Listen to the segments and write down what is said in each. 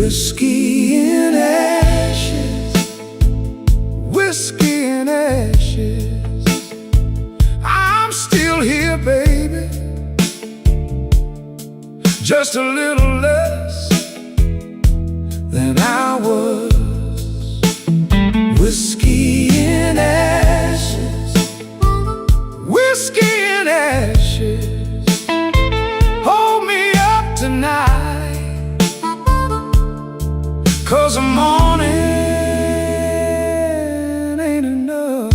Whiskey in ashes, whiskey in ashes. I'm still here, baby, just a little less than I was. Whiskey in ashes, whiskey in ashes. Hold me up tonight, 'cause the morning ain't enough.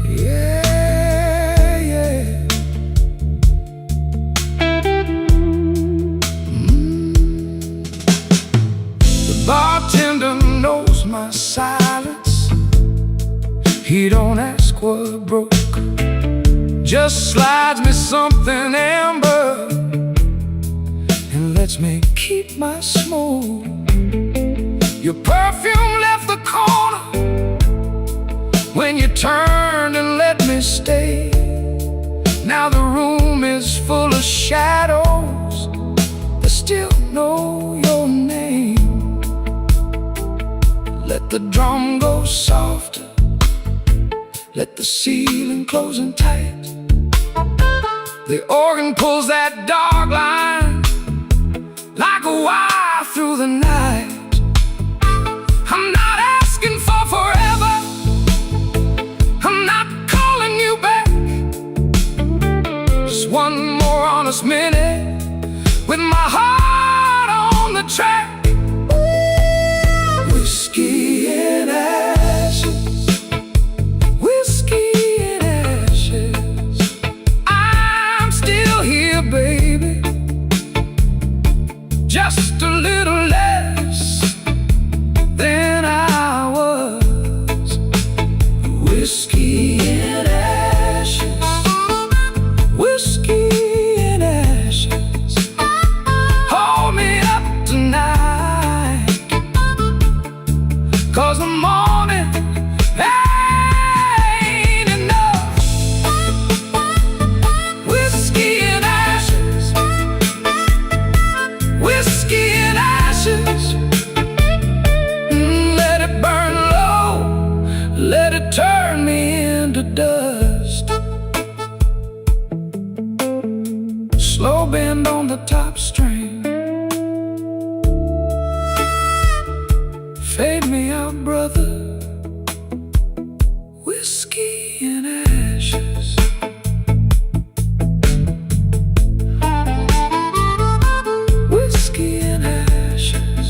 Yeah, yeah. The bartender knows my silence. He don't ask what broke, just slides me something amber and lets me keep my smoke. Your perfume left the corner when you turned and let me stay. Now the room is full of shadows that still know your name. Let the drum go softer, let the ceiling close in tight. The organ pulls that dark line like a wire through the night. I'm not asking for forever, I'm not calling you back. Just one more honest minute with my heart on the track. Whiskey in ashes, whiskey in ashes. I'm still here, baby, just a little less than I was. Whiskey in ashes, whiskey in ashes. Hold me up tonight, 'cause the morning ain't enough. Whiskey in ashes, whiskey in ashes. Let it burn low, let it turn me into dust. Slow bend on the top string, fade me out, brother. Whiskey in ashes. Whiskey in ashes.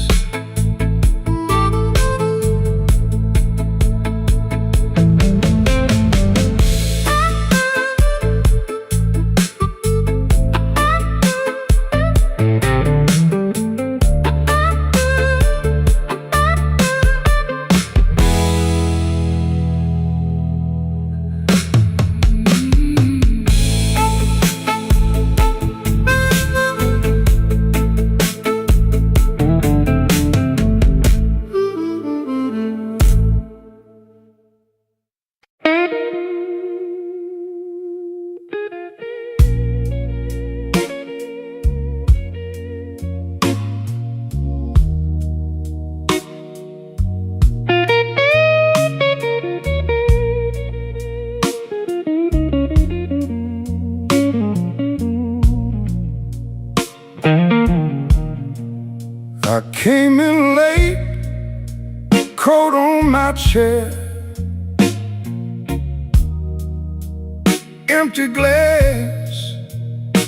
I came in late, coat on my chair, empty glass,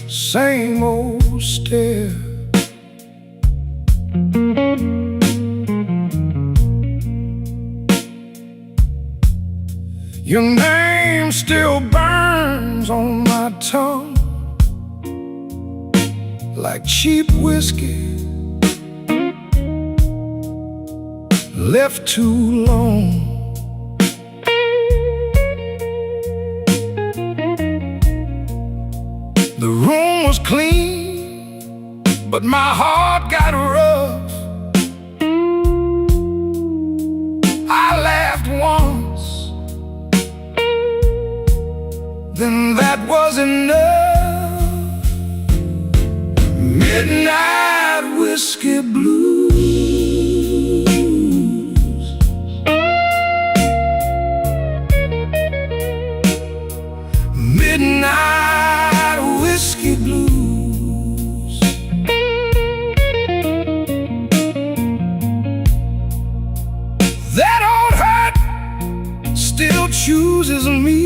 same old stare. Your name still burns on my tongue like cheap whiskey left too long. The room was clean, but my heart got rough. I laughed once, then that was enough. Midnight whiskey blues. Midnight whiskey blues. That old hurt still chooses me.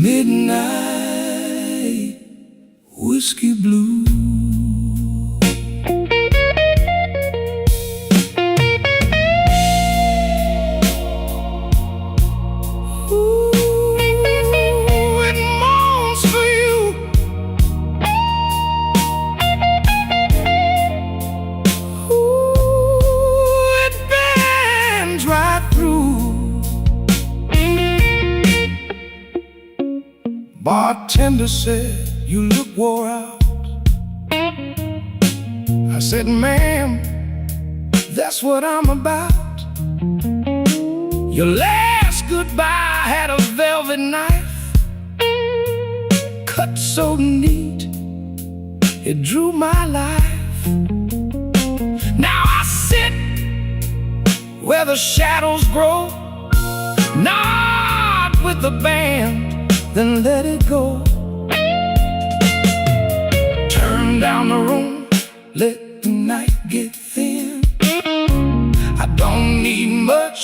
Midnight whiskey blues. Bartender said, "You look wore out." I said, "Ma'am, that's what I'm about." Your last goodbye had a velvet knife, cut so neat, it drew my life. Now I sit where the shadows grow, nod with the band, then let it go. Turn down the room, let the night get thin. I don't need much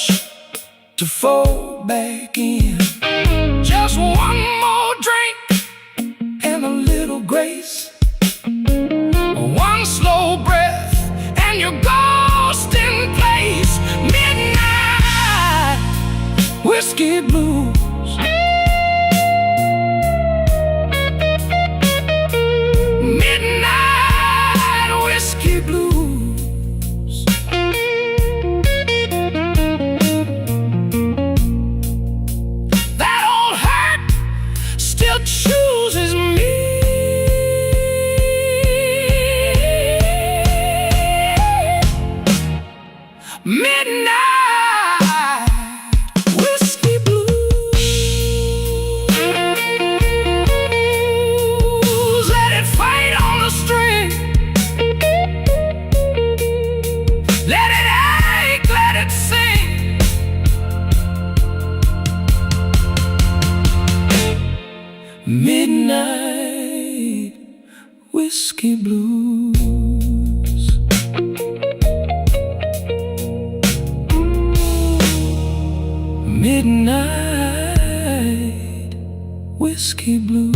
to fold back in. Just one more drink and a little grace, one slow breath and you're ghost in place. Midnight whiskey blues. Chooses me. Midnight whiskey blues. Let it fight on the string. Let it ache, let it sing. Midnight whiskey blues. Midnight whiskey blues.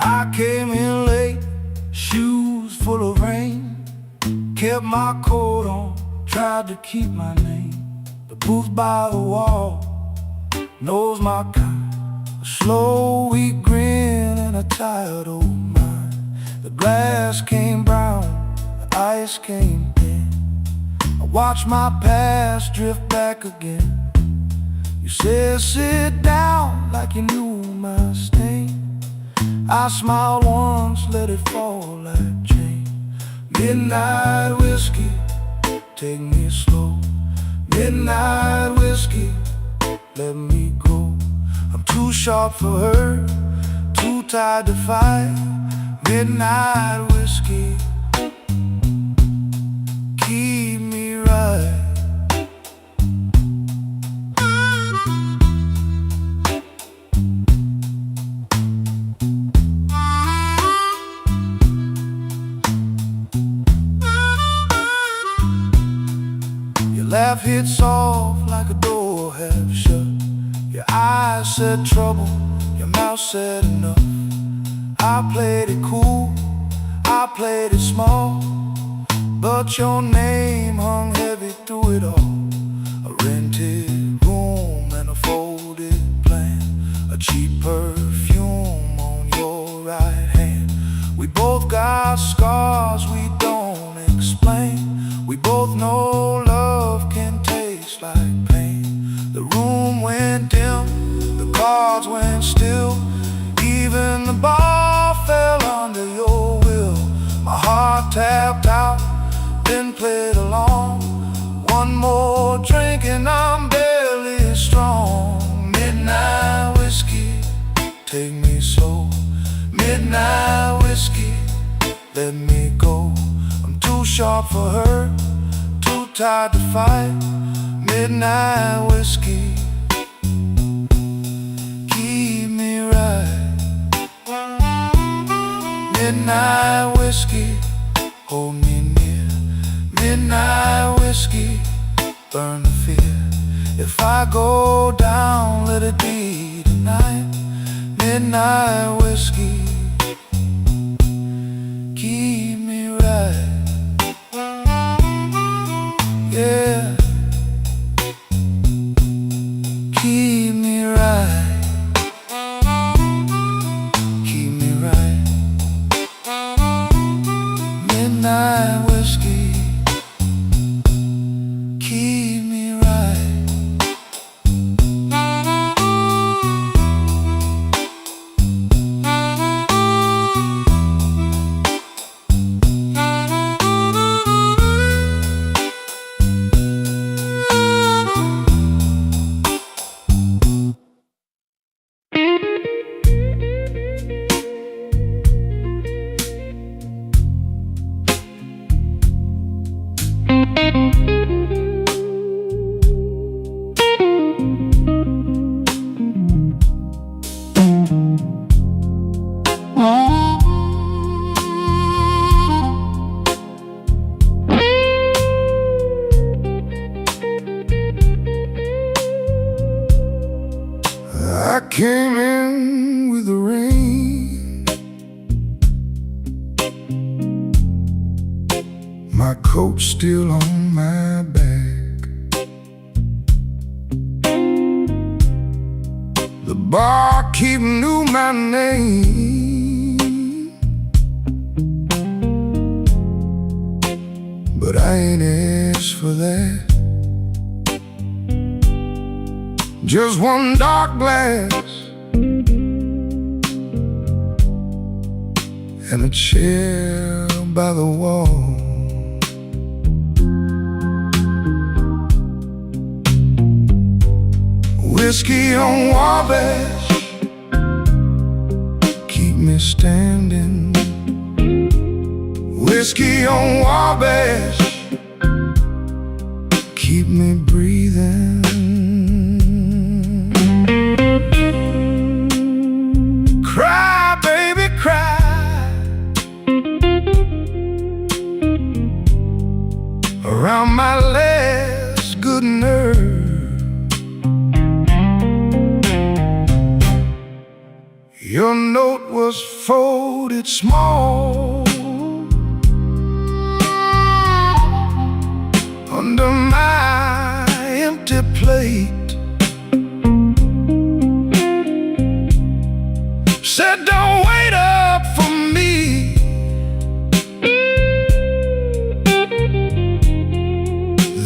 I came in late, shoes full of rain, kept my coat on, tried to keep my name. The booth by the wall knows my kind, a slow, weak grin and a tired old mind. The glass came brown, the ice came thin. I watched my past drift back again. You said sit down like you knew my stain. I smiled once, let it fall like chain. Midnight whiskey, take me slow. Midnight whiskey, let me go. I'm too sharp for her, too tired to fight. Midnight whiskey, keep me right. Laugh hits off like a door have shut. Your eyes said trouble, your mouth said enough. I played it cool, I played it small, but your name hung heavy through it all. A rented room and a folded plan, a cheap perfume on your right hand. We both got scars we don't explain. We both know love can taste like pain. The room went dim, the cards went still, even the ball fell under your will. My heart tapped out, then played along. One more drink and I'm barely strong. Midnight whiskey, take me slow. Midnight whiskey, let me go. I'm too sharp for her, too tired to fight. Midnight whiskey, keep me right. Midnight whiskey, hold me near. Midnight whiskey, burn the fear. If I go down, let it be tonight. Midnight whiskey, keep me right. Yeah, keep me right. Keep me right. Midnight whiskey, keep me right. I came in with the rain, my coat still on my back. The barkeep knew my name, but I ain't asked for that. Just one dark glass and a chair by the wall. Whiskey on Wabash, keep me standing. Whiskey on Wabash, keep me breathing. Cry, baby, cry around my last good nerve. Your note was folded small under my empty plate. Said don't wait up for me,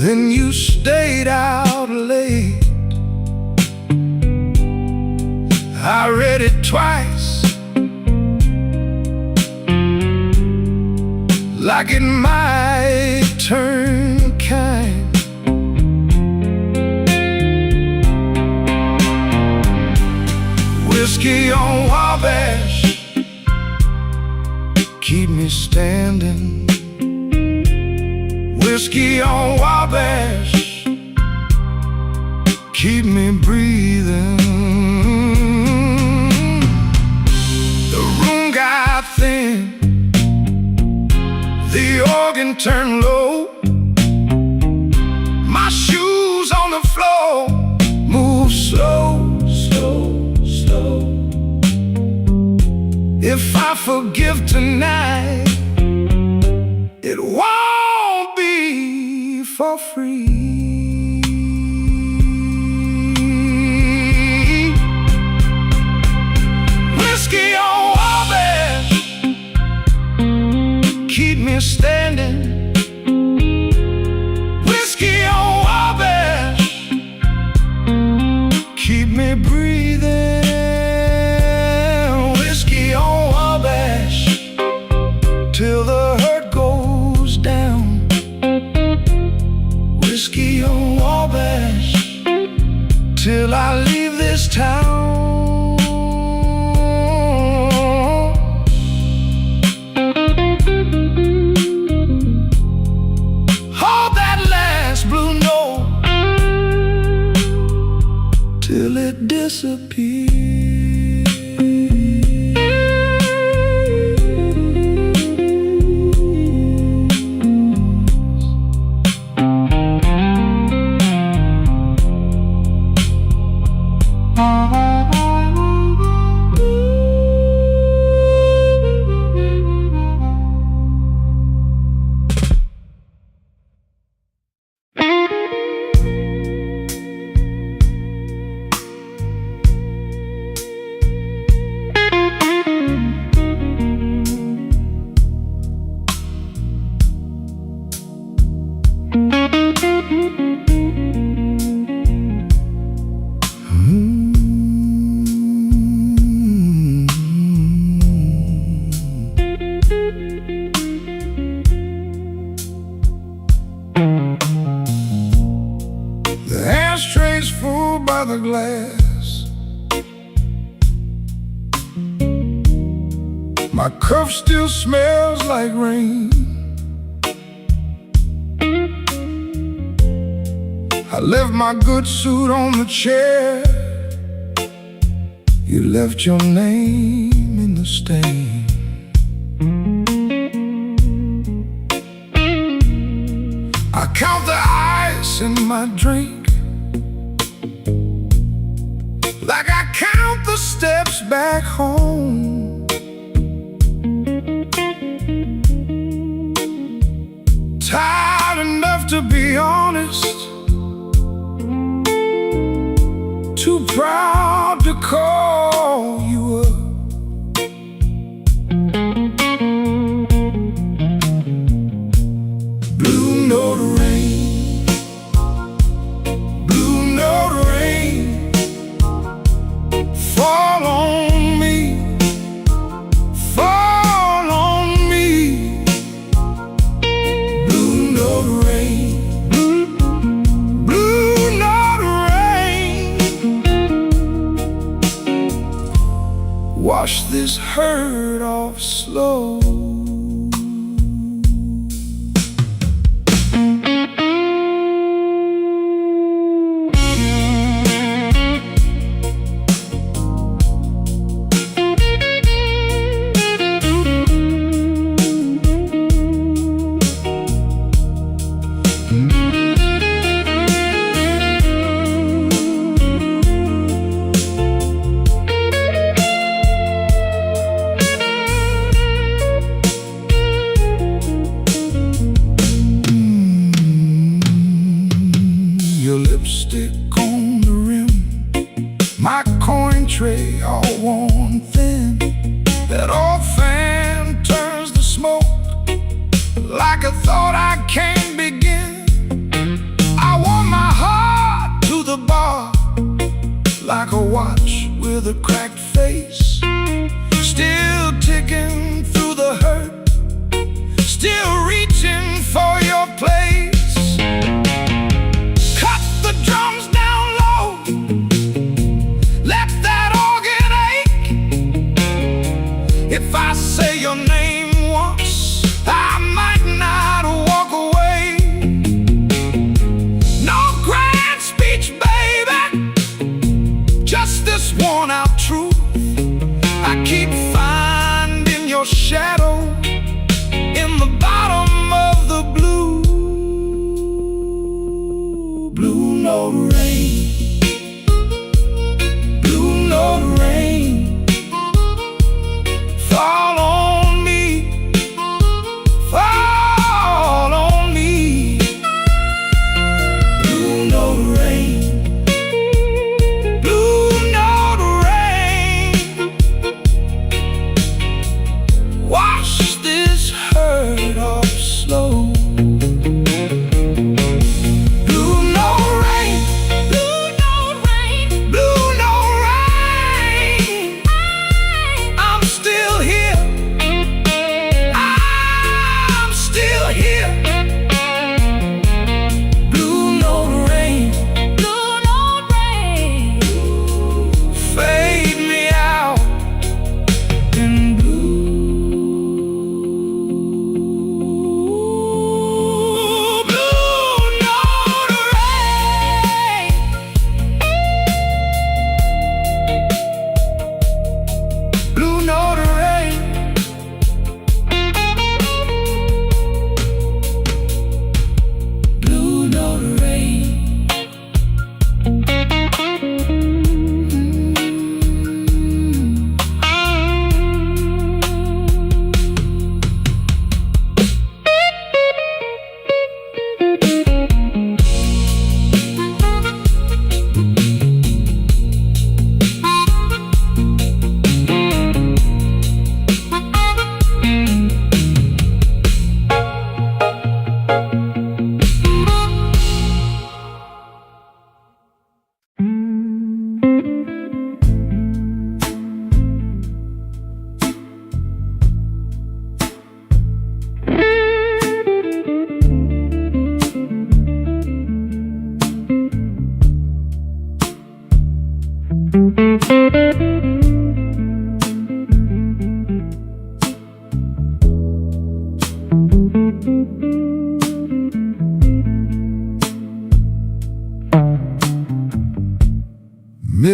then you stayed out late. I read it twice, like it might turn kind. Whiskey on Wabash, keep me standing. Whiskey on Wabash, keep me breathing. The room got thin, the organ turned low, my shoes on the floor forgive tonight, it won't be for free. Whiskey on Wabash, keep me standing. Whiskey on Wabash, keep me breathing. Whiskey on Wabash, till the hurt goes down. Whiskey on Wabash, till I leave this town. Hold that last blue note till it disappears. The ashtray's full by the glass. My cup still smells like rain. I left my good suit on the chair. You left your name in the stain. I count the ice in my drink, like I count the steps back home. Tired enough to be honest, too proud to call you up. Blue note rain, blue note rain, fall on me, fall on me. Blue note rain, blue note rain, wash this hurt off slow. Your lipstick on the rim, my coin tray all worn thin. That old fan turns to smoke, like a thought I can't begin. I want my heart to the bar, like a watch with a cracked face, still ticking through the hurt, still reaching for your place. Cut the drums down low, let that organ ache. If I say your name once, I might not walk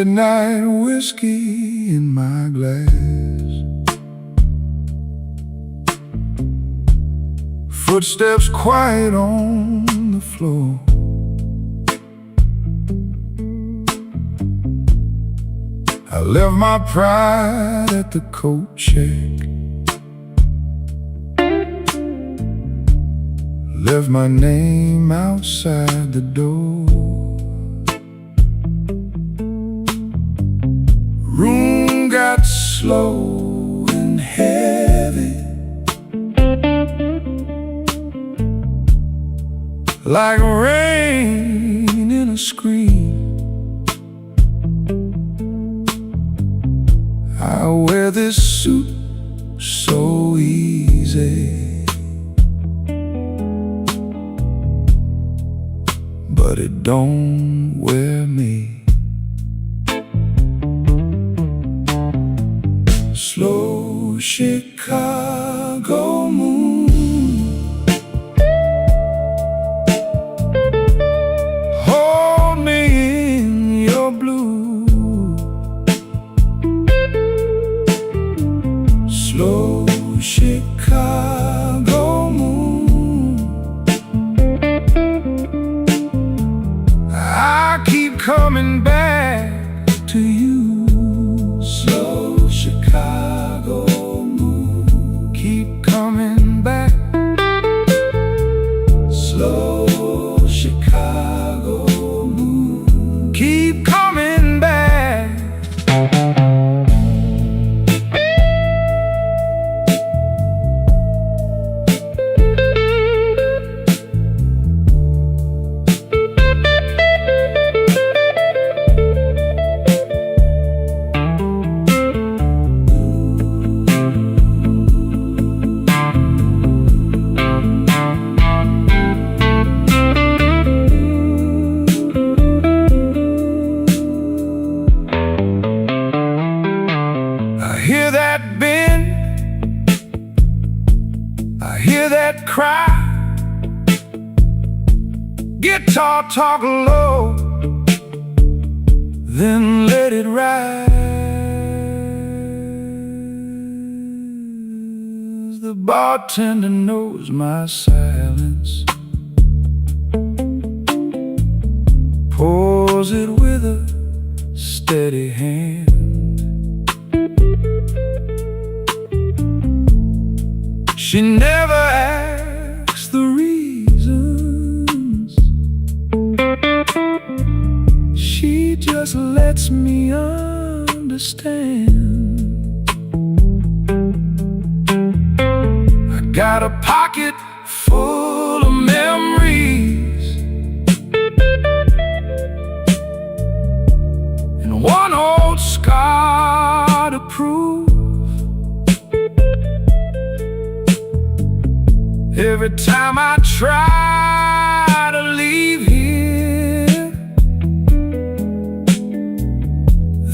midnight whiskey in my glass. Footsteps quiet on the floor. I left my pride at the coat check, left my name outside the door. Room got slow and heavy, like rain in a screen. I wear this suit so easy, but it don't wear me. Slow Chicago moon, hold me in your blue. Slow Chicago moon, I keep coming back to you. Slow Chicago moon, keep coming back. Slow Chicago moon, keep coming back. I hear that bend, I hear that cry. Guitar talk low, then let it rise. The bartender knows my silence, pours it with a steady hand. She never asks the reasons, she just lets me understand. I got a pocket full of memories and one old scar to prove. Every time I try to leave here,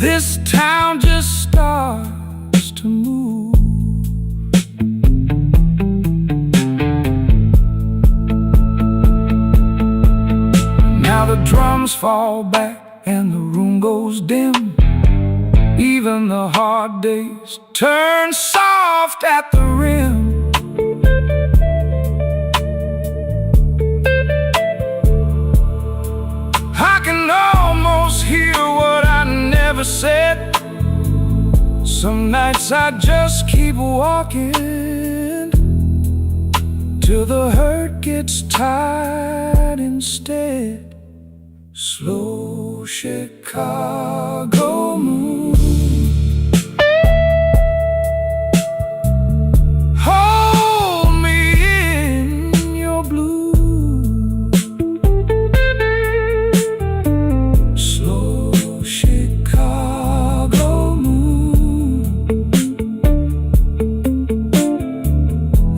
this town just starts to move. Now the drums fall back and the room goes dim. Even the hard days turn soft at the rim. I can almost hear what I never said. Some nights I just keep walking till the hurt gets tired instead. Slow Chicago moon, hold me in your blue. Slow Chicago moon,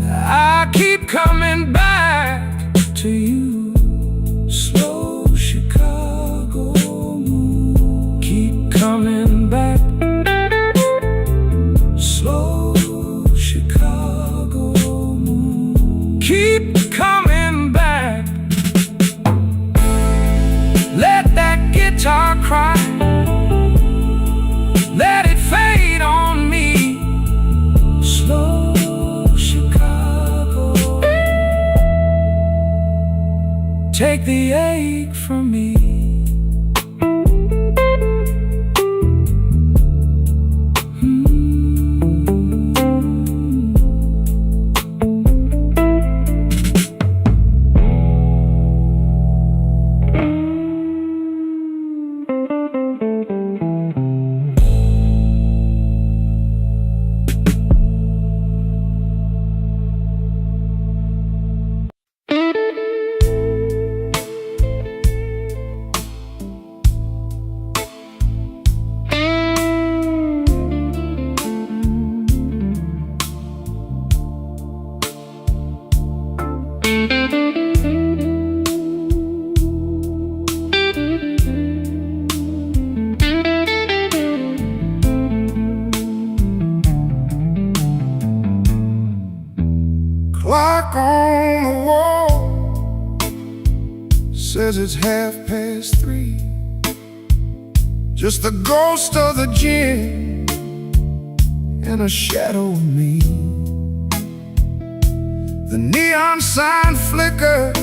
I keep coming back to you. Slow Chicago moon, keep coming take the ache from me. Clock on the wall says it's 3:30. Just the ghost of the gin and a shadow of me. The neon sign flickers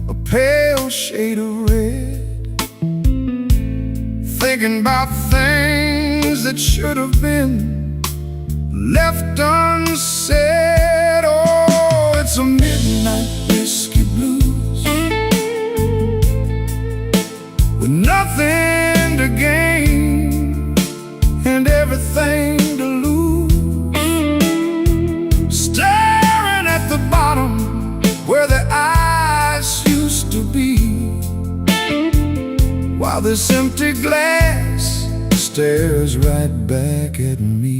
a pale shade of red, thinking about things that should have been left unsaid. Oh, it's a midnight whiskey blues with nothing to gain and everything to lose. Staring at the bottom where the ice used to be, while this empty glass stares right back at me.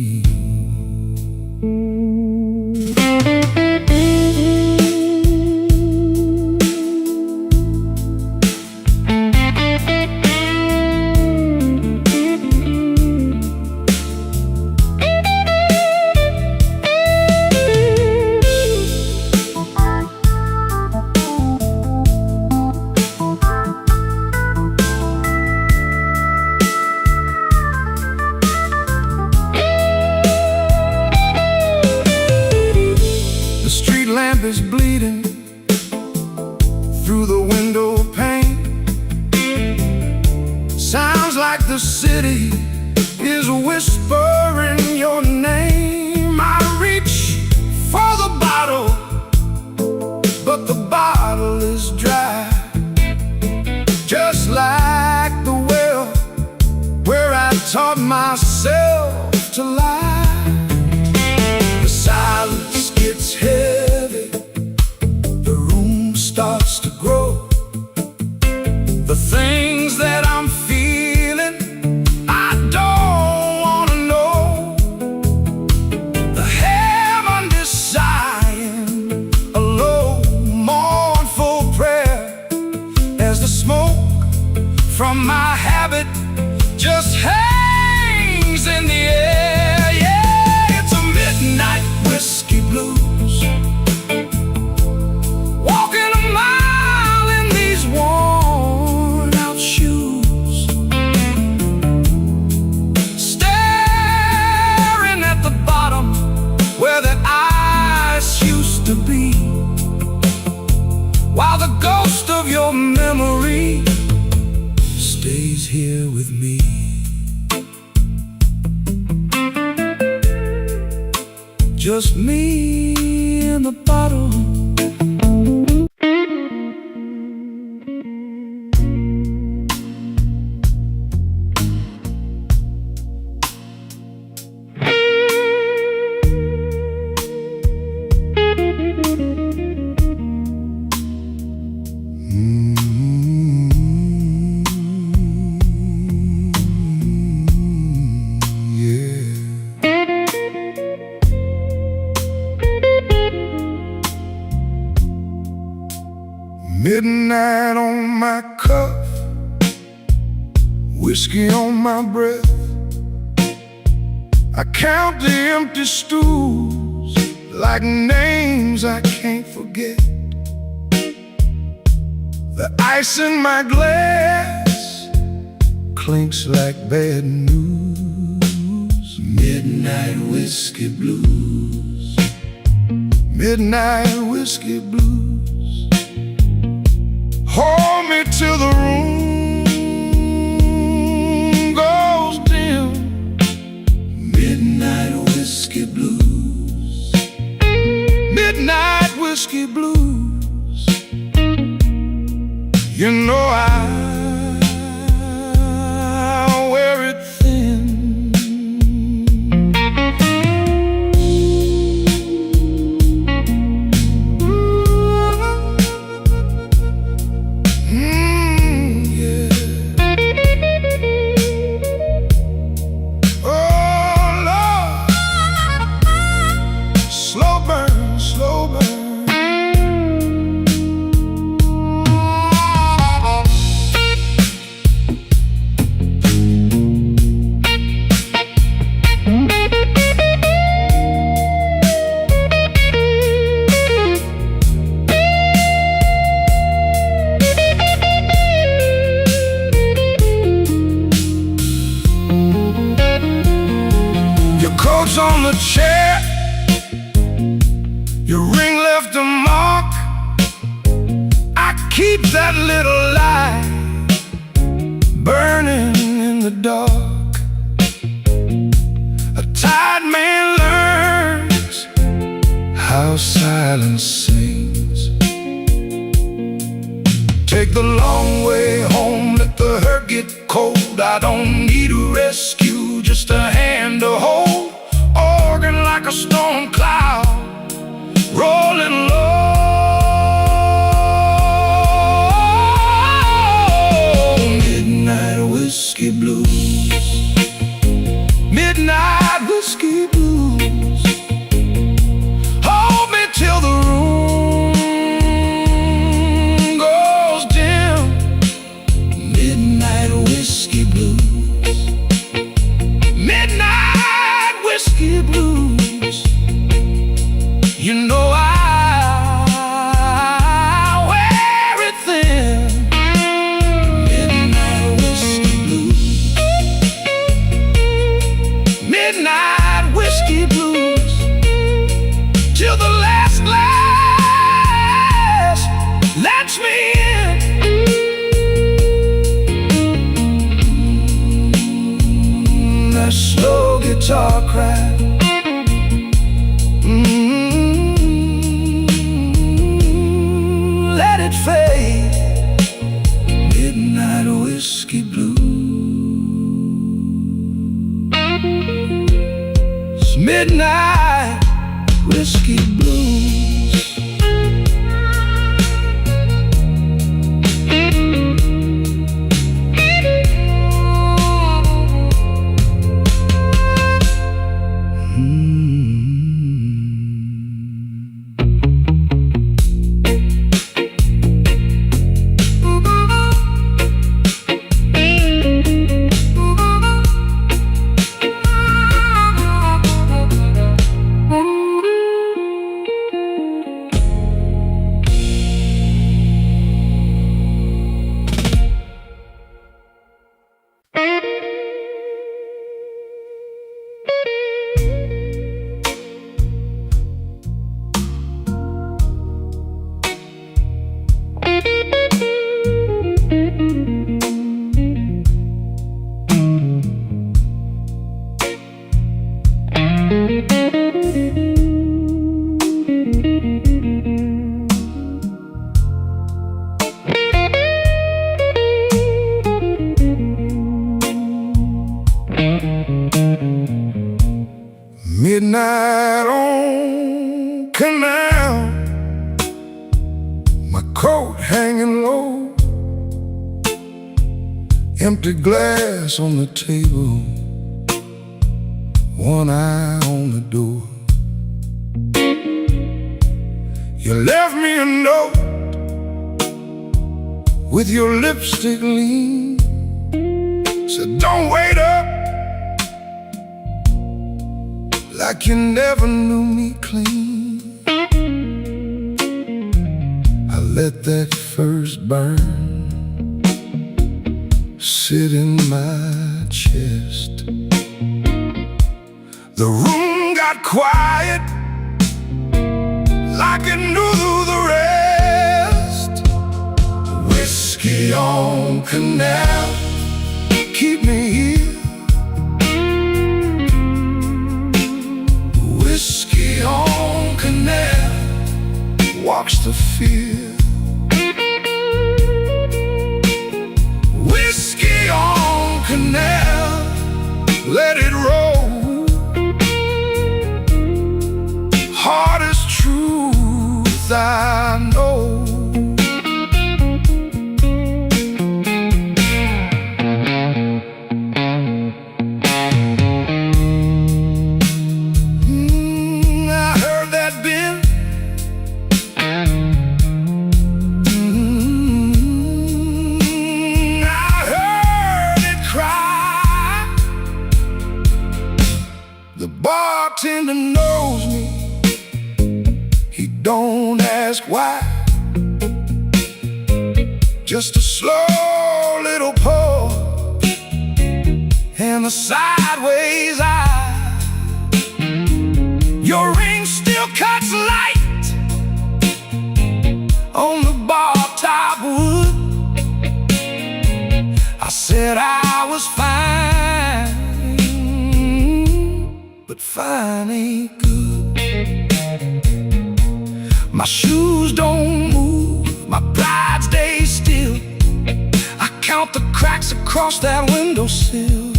Lamp is bleeding through the window pane. Sounds like the city is whispering your name. I reach for the bottle, but the bottle is dry, just like the well where I taught myself to lie. The silence gets heavy, starts to grow. The things that I'm feeling, I don't wanna know. The heaven is sighing a low, mournful prayer as the smoke from my habit just hangs in the air. Yeah, it's a midnight whiskey blues. To be, while the ghost of your memory stays here with me. Just me and the bottle. Midnight on my cuff, whiskey on my breath. I count the empty stools like names I can't forget. The ice in my glass clinks like bad news. Midnight whiskey blues. Midnight whiskey blues. You know I wear it thin. Yeah. Oh Lord, slow burn, slow burn. Coats on the chair, your ring left a mark. I keep that little light burning in the dark. A tired man learns how silence sings. Take the long way home, let the hurt get cold. I don't need a rescue, just a hand to hold. Organ like a storm cloud, rolling low. Midnight whiskey blues, midnight whiskey blues. Hold me till the room goes dim. Midnight whiskey blues, midnight whiskey blues. You know I wear it thin. Midnight whiskey blues, midnight whiskey blues. Till the last glass lets me in. That slow guitar crack. Let it fade. Midnight whiskey blues, midnight whiskey blues. Midnight on Canal, my coat hanging low, empty glass on the table, one eye on the door. You left me a note with your lipstick lean, said don't wait up, like you never knew me clean. I let that first burn sit in my chest. The room got quiet, like it knew the rest. Whiskey on Canal, keep me here. Whiskey on Canal, walks the fear. ask why. Just a slow little pull and the sideways eye. Your ring still cuts light on the bar top wood. I said I was fine, but fine ain't good. My shoes don't move, my pride stays still. I count the cracks across that windowsill.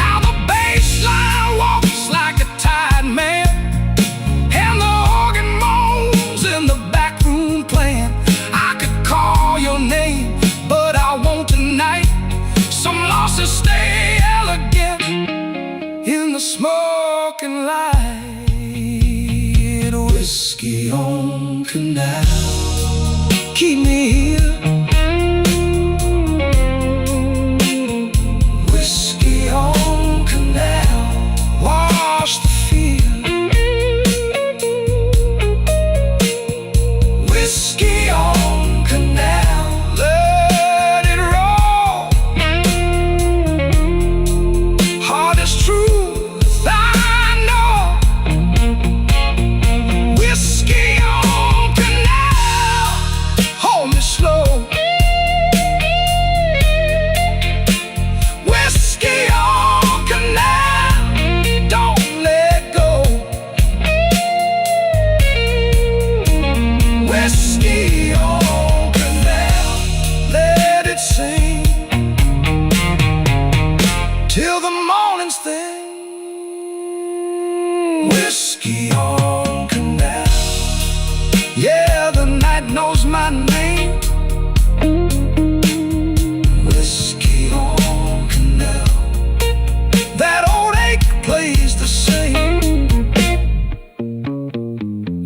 Now the bass line walks like a tired man, and the organ moans in the back room playing. I could call your name, but I won't tonight. Some losses stay elegant in the smoking light. Whiskey on Canal, keep me here. Whiskey on Canal, wash the field. Whiskey on Canal, let it roll. Hardest truth I know. Whiskey on Canal, hold me slow. Whiskey on Canal, don't let go. Whiskey on Canal, let it sing till the morning's thing. Whiskey on Canal, yeah, the night knows my name. Whiskey on Canal, that old ache plays the same.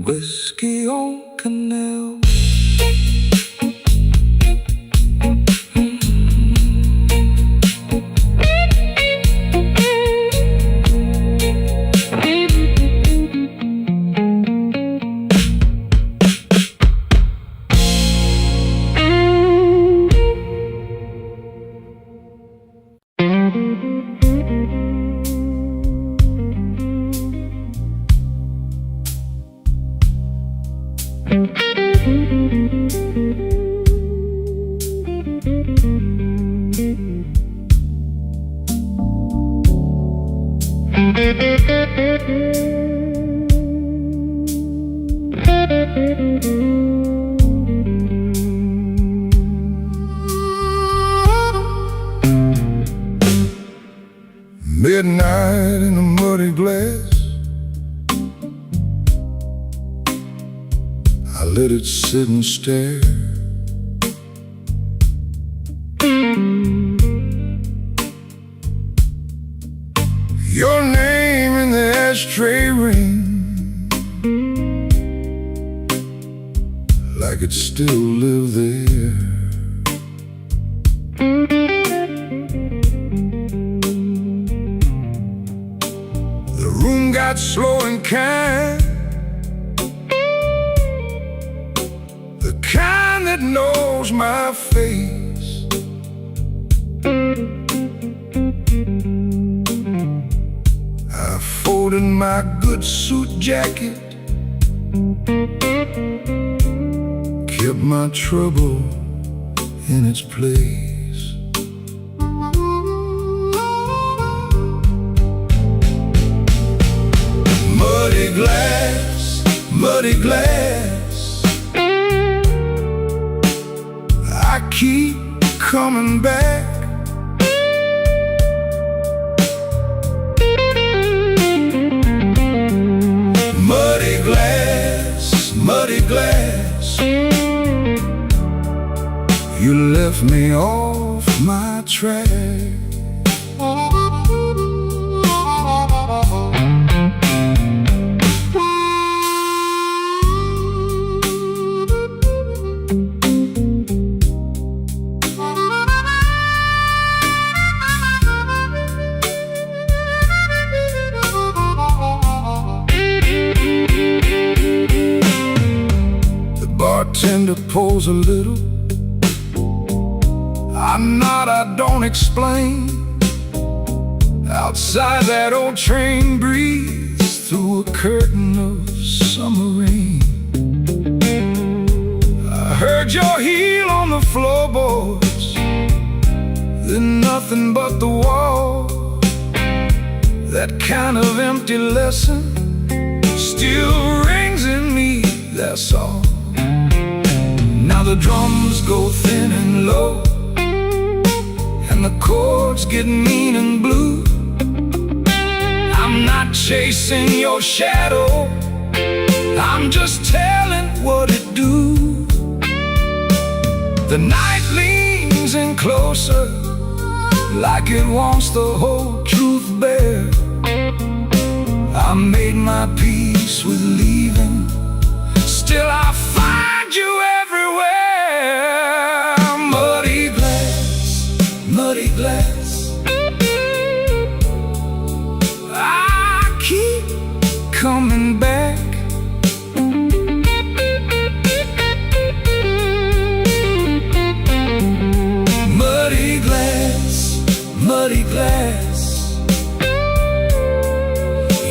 Whiskey on Canal. Midnight in a muddy glass, I let it sit and stare. Your name in the ashtray ring like it still lived there. The room got slow and kind, the kind that knows my face. I folded my good suit jacket, kept my trouble in its place. Muddy glass, muddy glass, I keep coming back. Muddy glass, muddy glass, you left me off my track. bartender pulls a little. I nod, I don't explain. Outside that old train breathes through a curtain of summer rain. I heard your heel on the floorboards, then nothing but the wall. That kind of empty lesson still rings in me, that's all. Now the drums go thin and low, and the chords get mean and blue. I'm not chasing your shadow, I'm just telling what it do. The night leans in closer, like it wants the whole truth bare. I made my peace with leaving, still I find you everywhere. Muddy glass, muddy glass, I keep coming back. Muddy glass, muddy glass,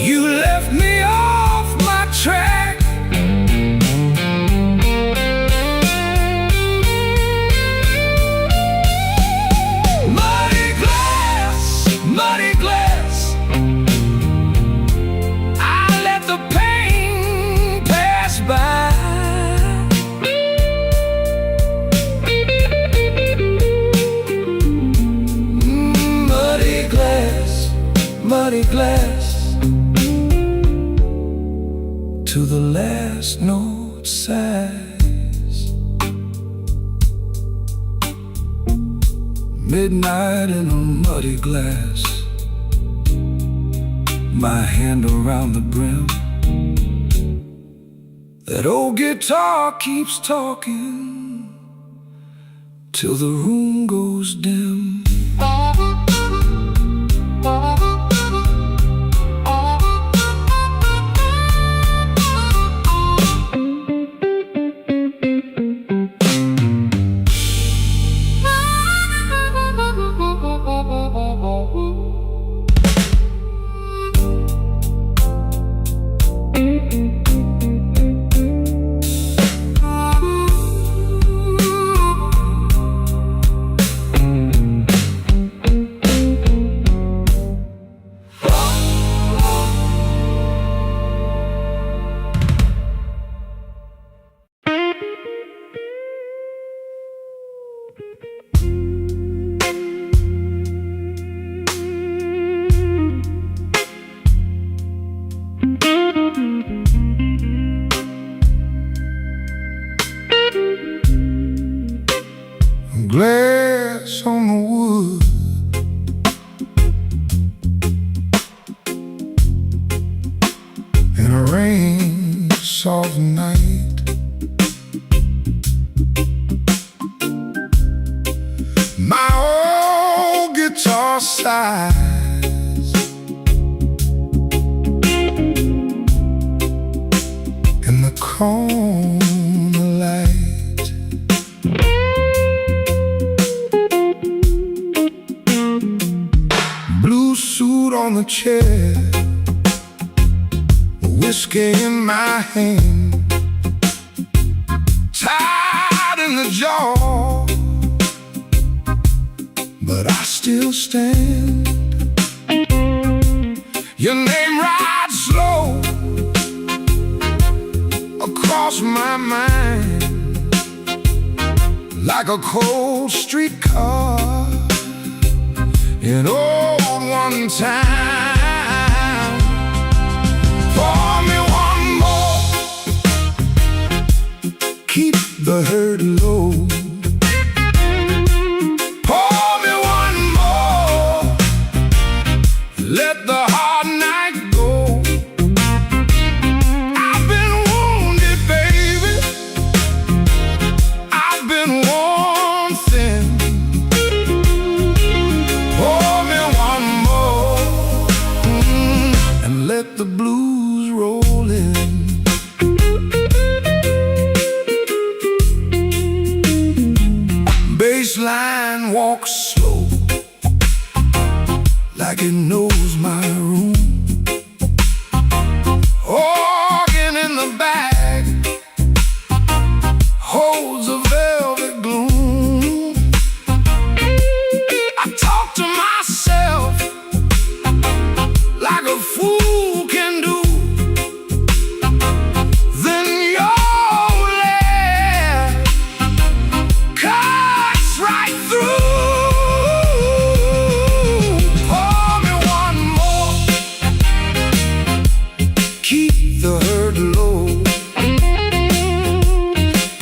you left me off my track. Muddy glass, muddy glass, I let the pain pass by. Muddy glass, muddy glass, to the last note sighs. Midnight in a muddy glass, my hand around the brim. That old guitar keeps talking till the room goes dim. Glass on the wood, in a rain soft night. My old guitar sighs, in the corner light. Blue suit on the chair, whiskey in my hand, tied in the jaw, but I still stand. Your name rides slow across my mind, like a cold streetcar in old one time. Pour me one more, keep the hurt low. Pour me one more, let the hard night go. I've been wounded, baby, I've been worn thin. Pour me one more, and let the blues roll in. holds a velvet gloom. I talk to myself like a fool can do. Then your laugh cuts right through. Pour me one more, keep the hurt low.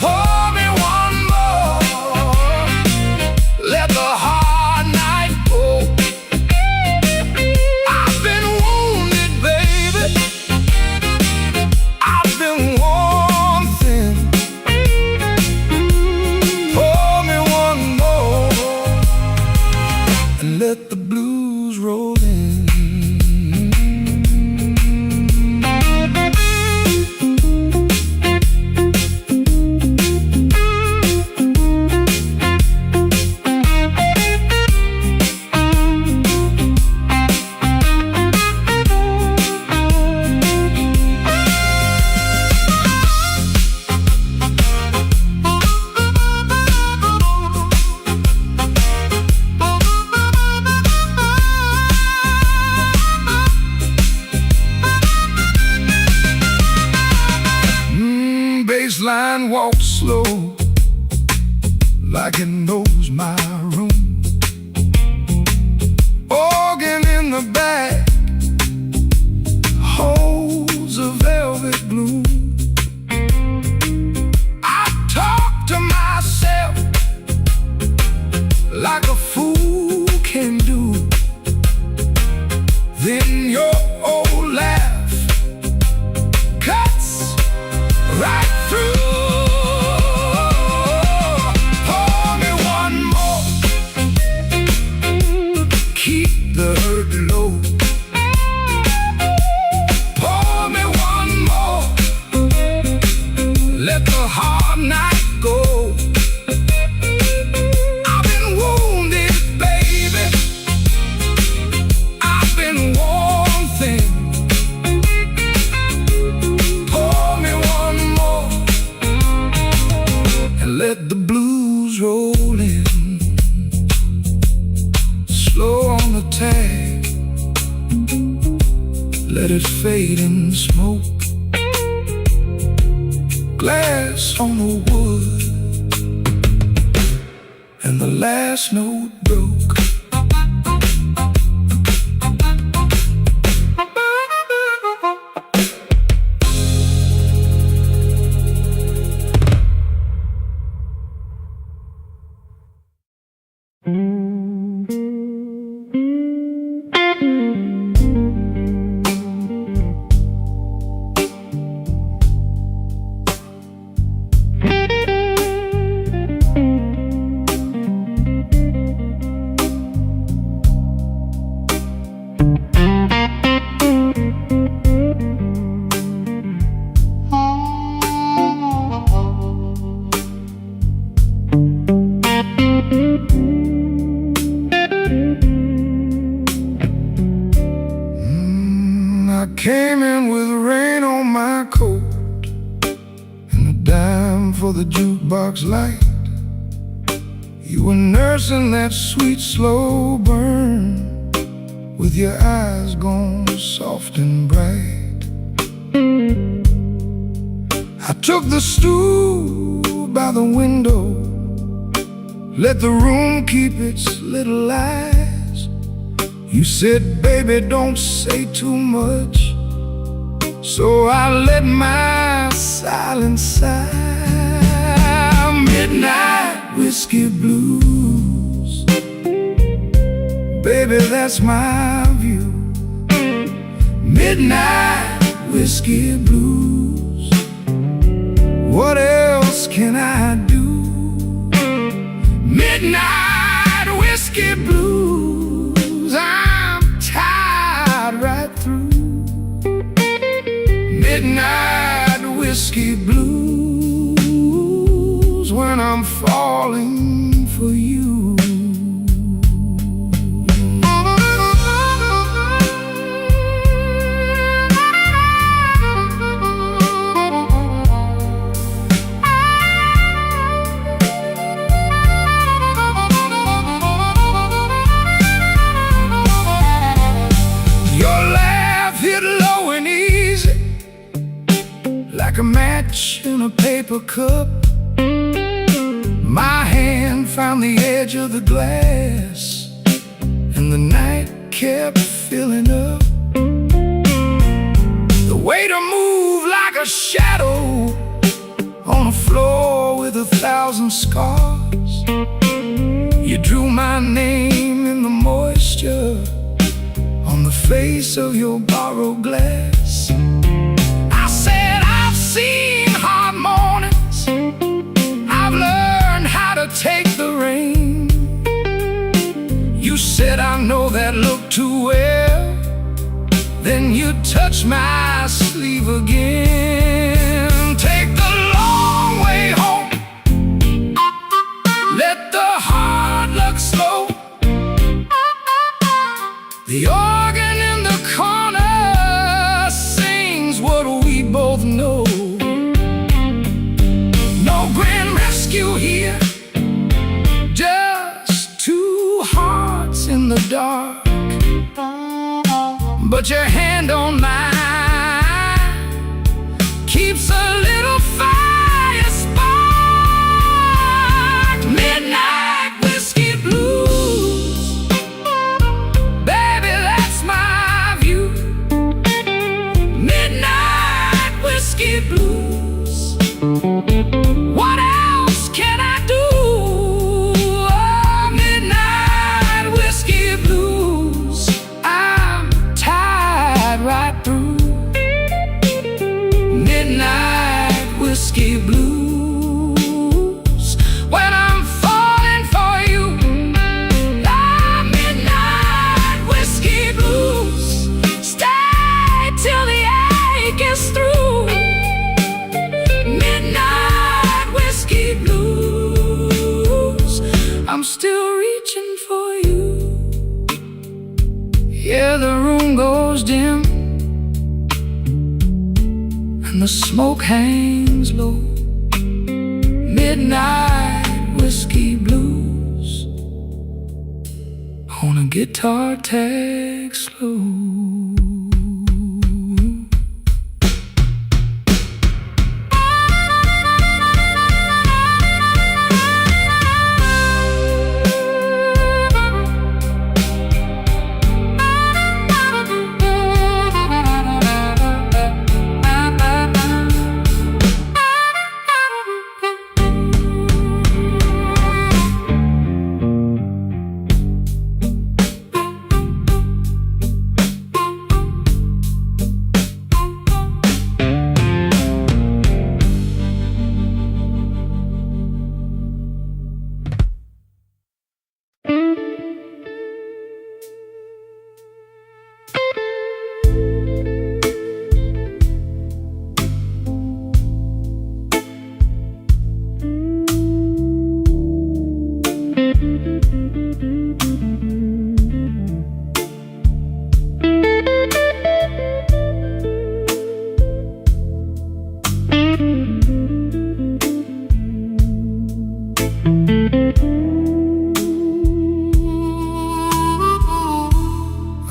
Pour me one more, let the hard night go. I've been wounded, baby, I've been worn thin. Pour me one more, and let the blues roll in. Baseline walks slow, like it knows my room. Organ in the back holds a velvet gloom. I talk to myself like a fool can do. Then your old laugh cuts right through. Pour me one more, keep the hurt low. Pour me one more, let the hard night go. I've been wounded, baby, I've been worn thin. Pour me one more, and let the blues roll in. Slow on the tag, let it fade in smoke. Glass on the wood, and the last note broke. I came in with rain on my coat and a dime for the jukebox light. You were nursing that sweet slow burn with your eyes gone soft and bright. I took the stool by the window, let the room keep its little lies. You said, baby, don't say too much, so I let my silence sigh. Midnight whiskey blues, baby, that's my view. Midnight whiskey blues, what else can I do? Midnight whiskey blues, I'm tired right through. Midnight whiskey blues, when I'm falling for you. paper cup. My hand found the edge of the glass, and the night kept filling up. The waiter moved like a shadow on a floor with 1,000 scars. You drew my name in the moisture on the face of your borrowed glass. I said, I've seen hard mornings, I've learned how to take the rain. You said, I know that look too well. Then you touched my sleeve again. Take the long way home, let the hard luck slow. The organ in the corner sings what we both know. No grand rescue here, just two hearts in the dark. But your hand on mine keeps a little fire spark. Midnight whiskey blues, baby, that's my view. Midnight whiskey blues, what else can I do? Oh, midnight whiskey blues, I'm tied right through. Midnight whiskey blues, when I'm falling for you. Ah, midnight whiskey blues, stay till the ache is through. Midnight whiskey blues, I'm still reaching for you. Yeah, the room goes dim and the smoke hangs low. Midnight whiskey blues on a guitar tag slow.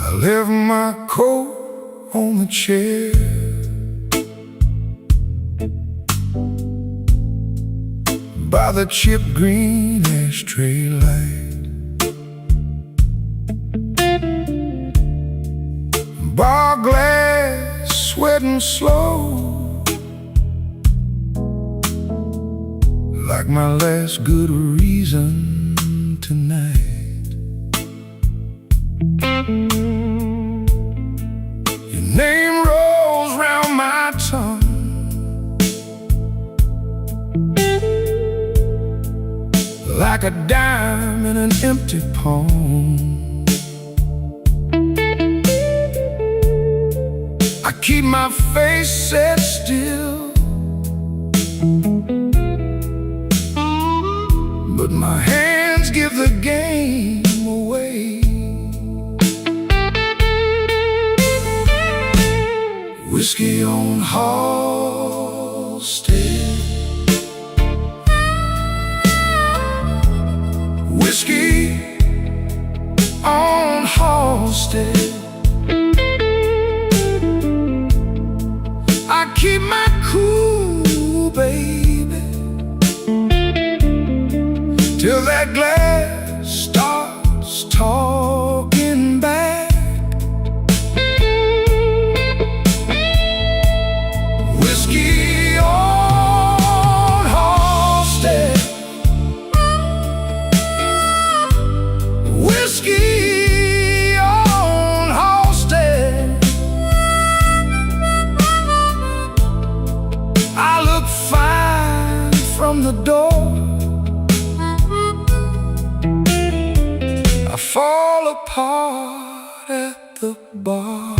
I left my coat on the chair, by the chip green ashtray light. Bar glass, sweating slow, like my last good reason tonight. Your name rolls round my tongue, like a dime in an empty palm. I keep my face set still, but my hands give the game away. Whiskey on Halstead, whiskey on Halstead. I keep my cool, baby, till that glass starts talking back. Whiskey on Halstead, whiskey on Halstead. I look fine from the door, I fall apart at the bar.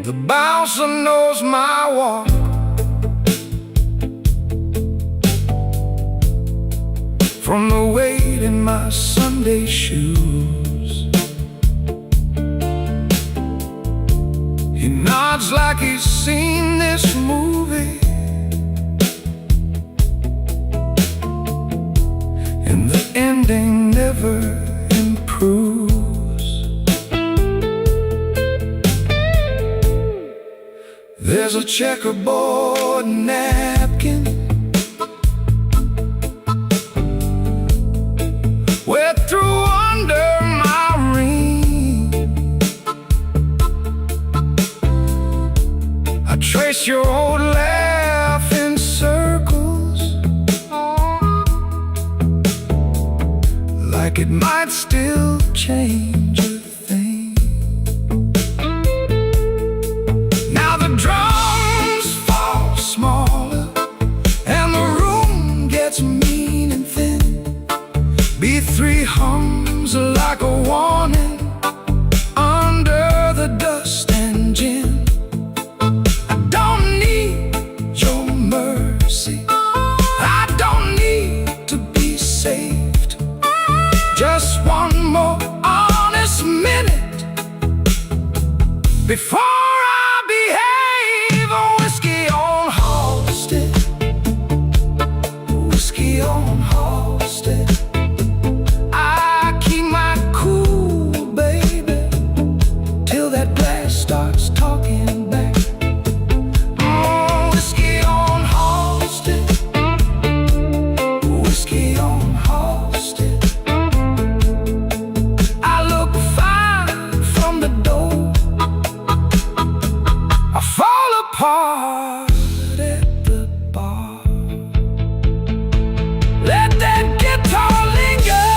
The bouncer knows my walk, from the weight in my Sunday shoes. He nods like he's seen this movie, and the ending never improves. There's a checkerboard napkin wet through under my ring. I trace your old laugh in circles, like it might still change a thing. Now the drums fall smaller and the room gets mean and thin. B3 hums like a warning under the dust and gin. I don't need your mercy, I don't need to be saved. Just one more honest minute before I behave. A whiskey on Halstead, whiskey on Halstead. I keep my cool, baby, till that glass starts talking back. Oh, whiskey on Halstead, whiskey on Halstead. I look fine from the door, I fall apart at the bar. Let that guitar linger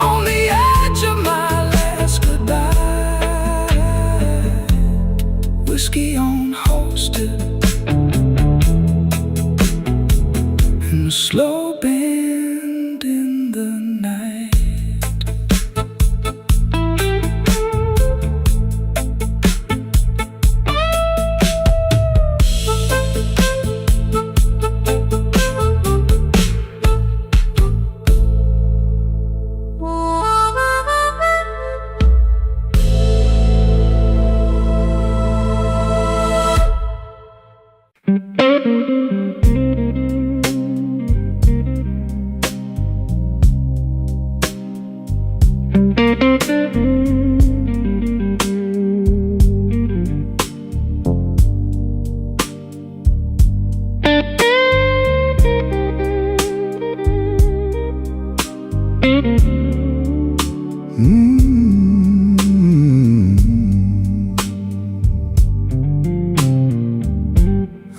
on the edge of my last goodbye. Whiskey on Halstead, and a slow bend in the night.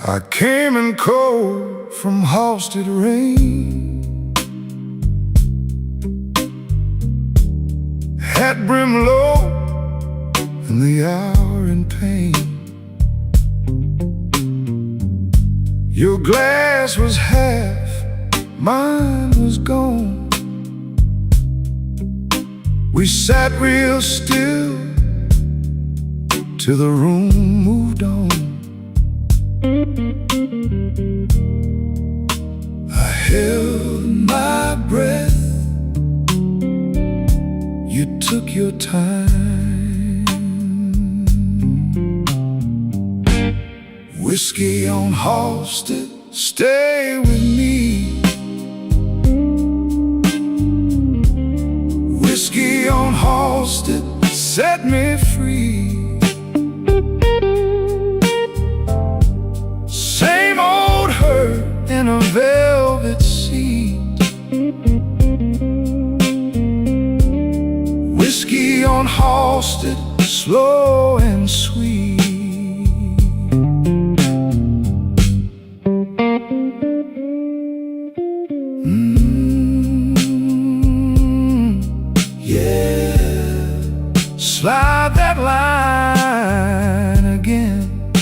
I came in cold from Halstead rain, hat brim low and the hour in pain. Your glass was half, mine was gone. We sat real still till the room moved on. I held my breath, you took your time. Whiskey on Halsted, stay with me. Whiskey on Halsted, set me free. Same old hurt in a velvet seat. Whiskey on Halsted, slow and sweet. Yeah, slide that line again.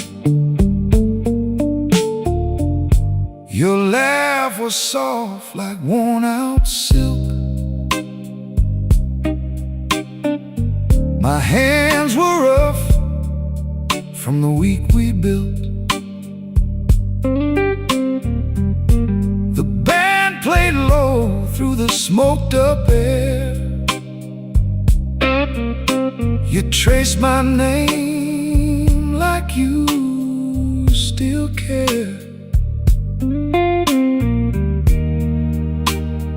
Your laugh was soft like worn-out silk. My hands were rough from the week we built. The band played low through the smoked-up air. You traced my name like you still care.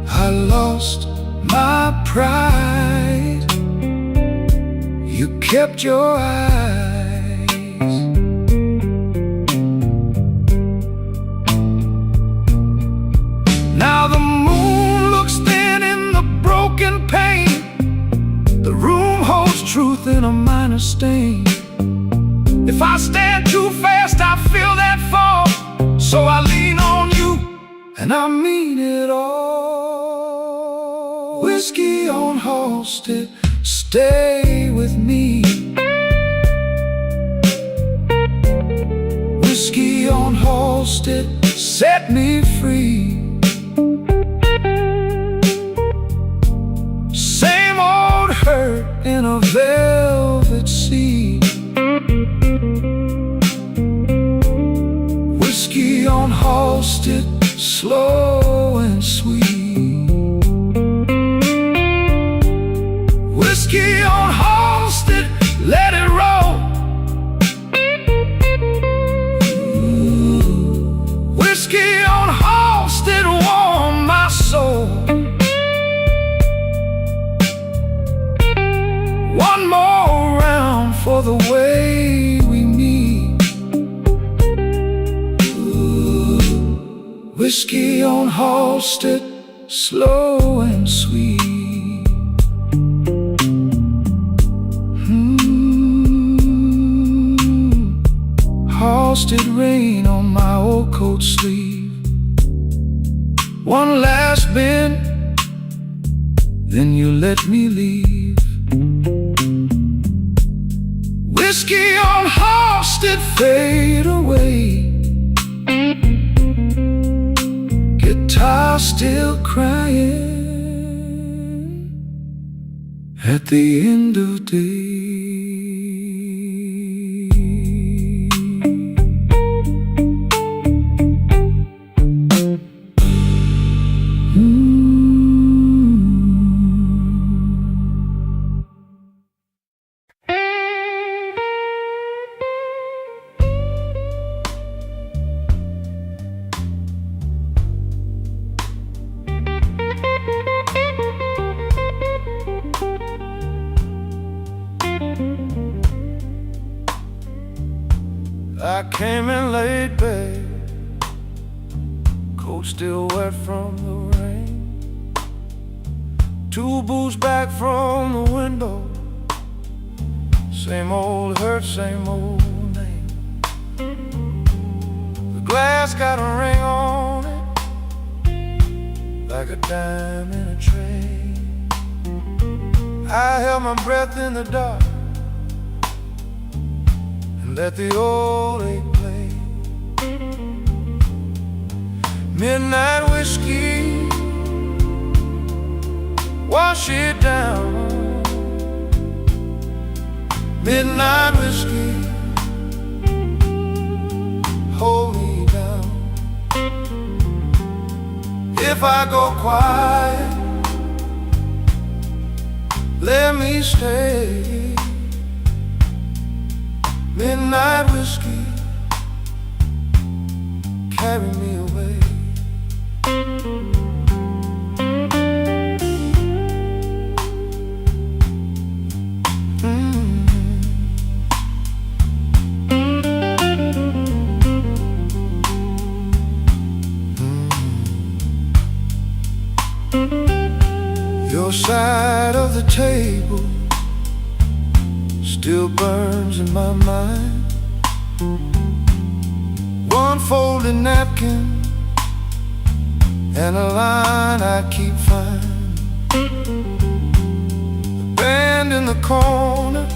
I lost my pride. You kept your eyes. Now the moon looks thin in the broken pane. The room holds truth in a minor stain. If I stand too fast, I feel that fall. So I lean on you, and I mean it all. Whiskey on Halsted, stay with me. Whiskey on Halsted, set me free. Same old hurt in a velvet sea. Whiskey on Halsted, slow and sweet. Whiskey on Halsted, let it roll. Whiskey on Halsted, warm my soul. One more round for the way we meet. Whiskey on Halsted, slow and sweet. Halsted rain on my old coat sleeve. One last bend, then you let me leave. Whiskey on Halsted, fade away. Guitar still crying at the end of day. I came in late, babe, coat still wet from the rain. 2 boots back from the window. Same old hurt, same old name. The glass got a ring on it, like a dime in a tray. I held my breath in the dark, let the old ache play. Midnight whiskey, wash it down. Midnight whiskey, hold me down. If I go quiet, let me stay. Midnight whiskey, carry me away. Your side of the table still burns in my mind. One folded napkin and a line I keep finding. The band in the corner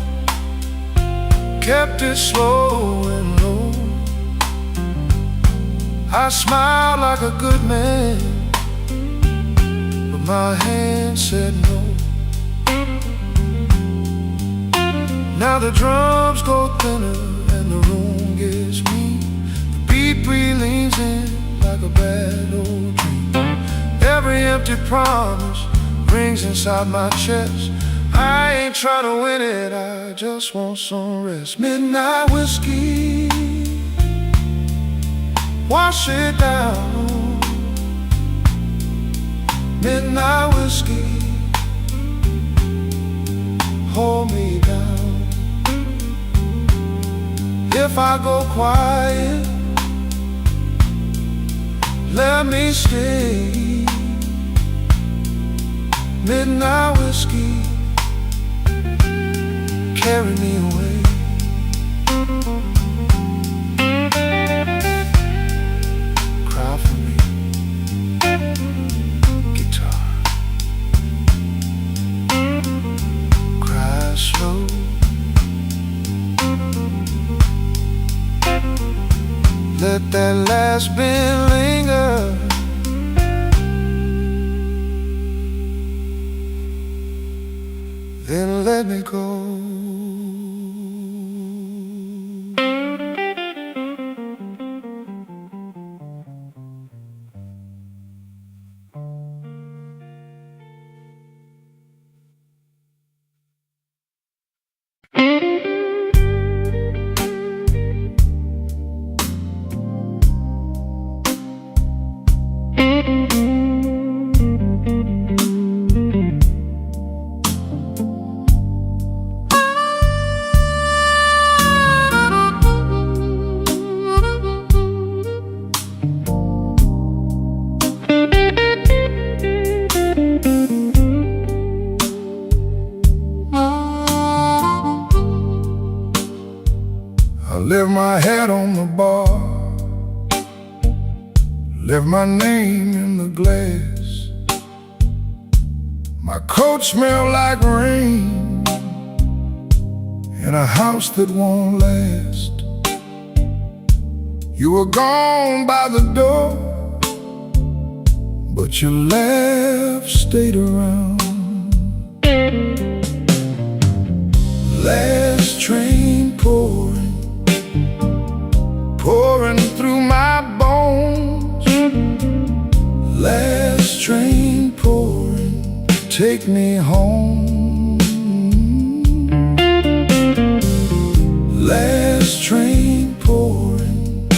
kept it slow and low. I smiled like a good man, but my hand said no. Now the drums go thinner and the room gets mean. The beat leans in like a bad old dream. Every empty promise rings inside my chest. I ain't trying to win it, I just want some rest. Midnight whiskey, wash it down. Midnight whiskey, hold me down. If I go quiet, let me stay. Midnight whiskey, carry me away. Cry for me, guitar. Cry slow. Let that last bit linger. Then let me go. I left my hat on the bar, left my name in the glass. My coat smelled like rain in a house that won't last. You were gone by the door, but your laugh stayed around. Last train pouring through my bones. Last train pouring, take me home. Last train pouring,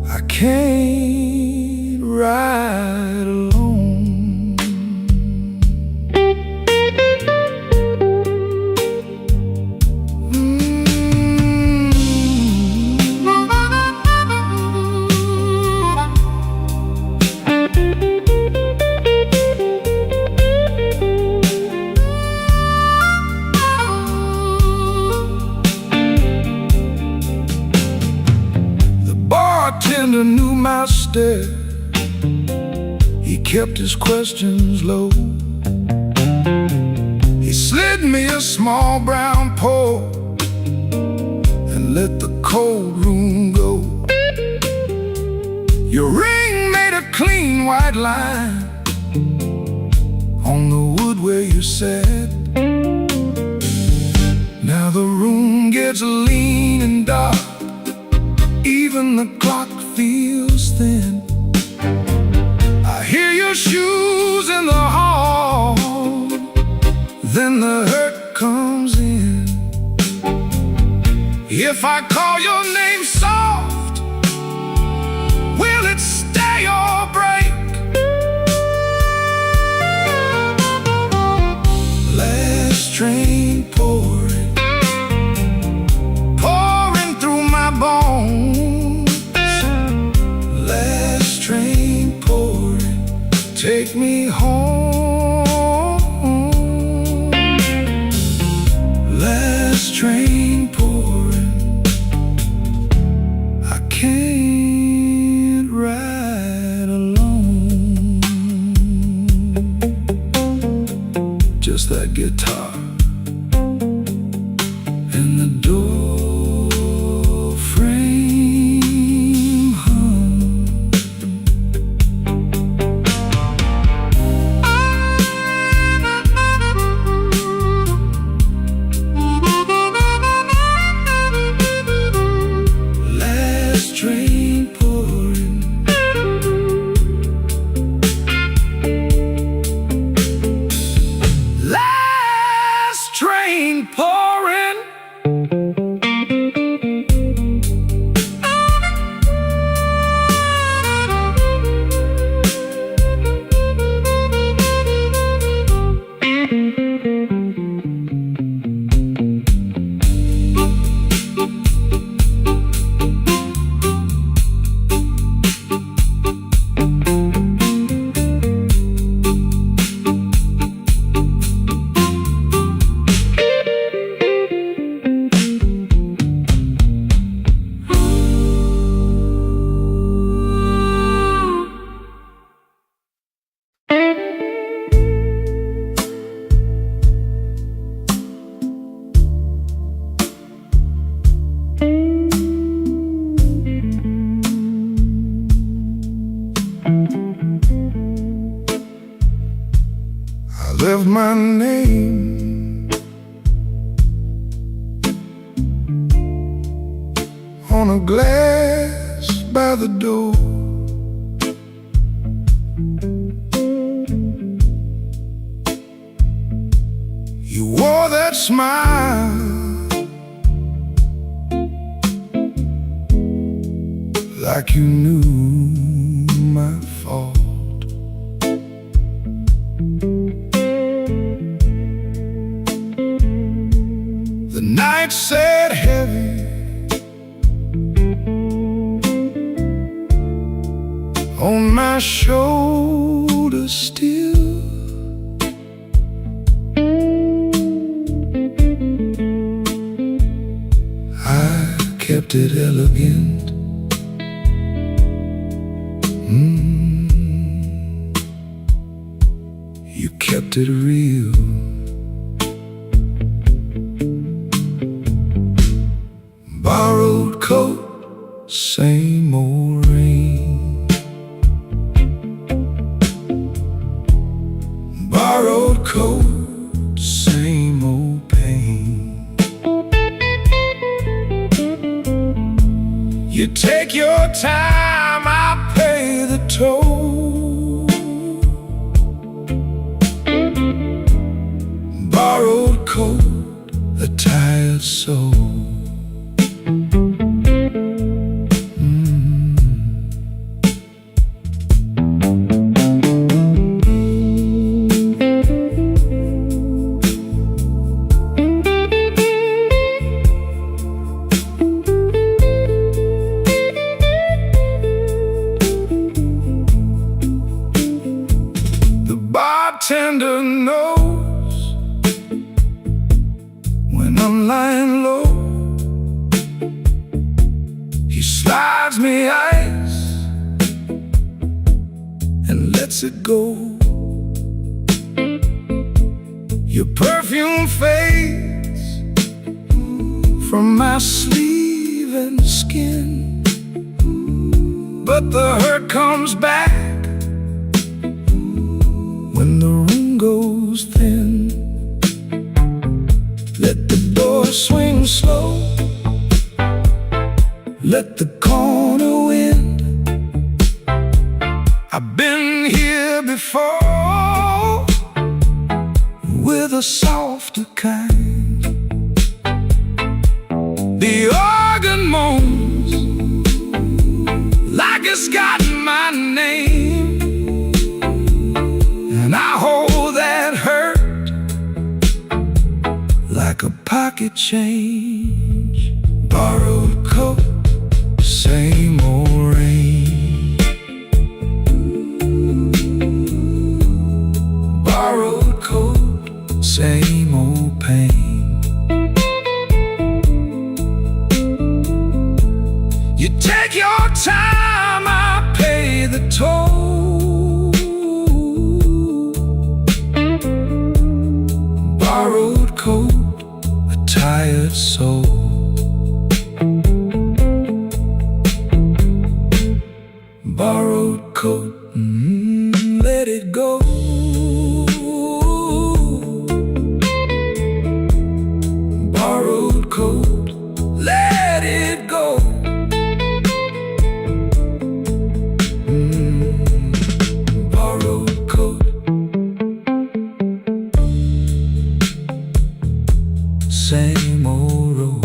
I can't ride alone. Bartender knew my stare. He kept his questions low. He slid me a small brown pour and let the cold room go. Your ring made a clean white line on the wood where you sat. Now the room gets lean and dark, even the clock feels thin. I hear your shoes in the hall, then the hurt comes in. If I call your name soft, me home. Last train pouring, I can't ride alone. Just that guitar and the door frame hum. Last train pouring, last train pouring. I left my name on a glass by the door. You wore that smile like you knew my fault. The night sat heavy on my shoulders still. I kept it elegant. You kept it real. Borrowed coat, same old rain. Borrowed coat, same old pain. You take your time, I pay the toll. Borrowed coat, a tired soul. Bartender knows when I'm lying low. He slides me ice and lets it go. Your perfume fades from my sleeve and skin, but the hurt comes back when the room goes thin. Let the door swing slow, let the corner wind. I've been here before with a softer kind. The organ moans like it's got my name, and I hold that hurt like a pocket change. Borrowed coat, same old rain. the toll. Borrowed coat, a tired soul. Borrowed coat, let it go. Borrowed coat, let it go. Borrowed coat. Same old road.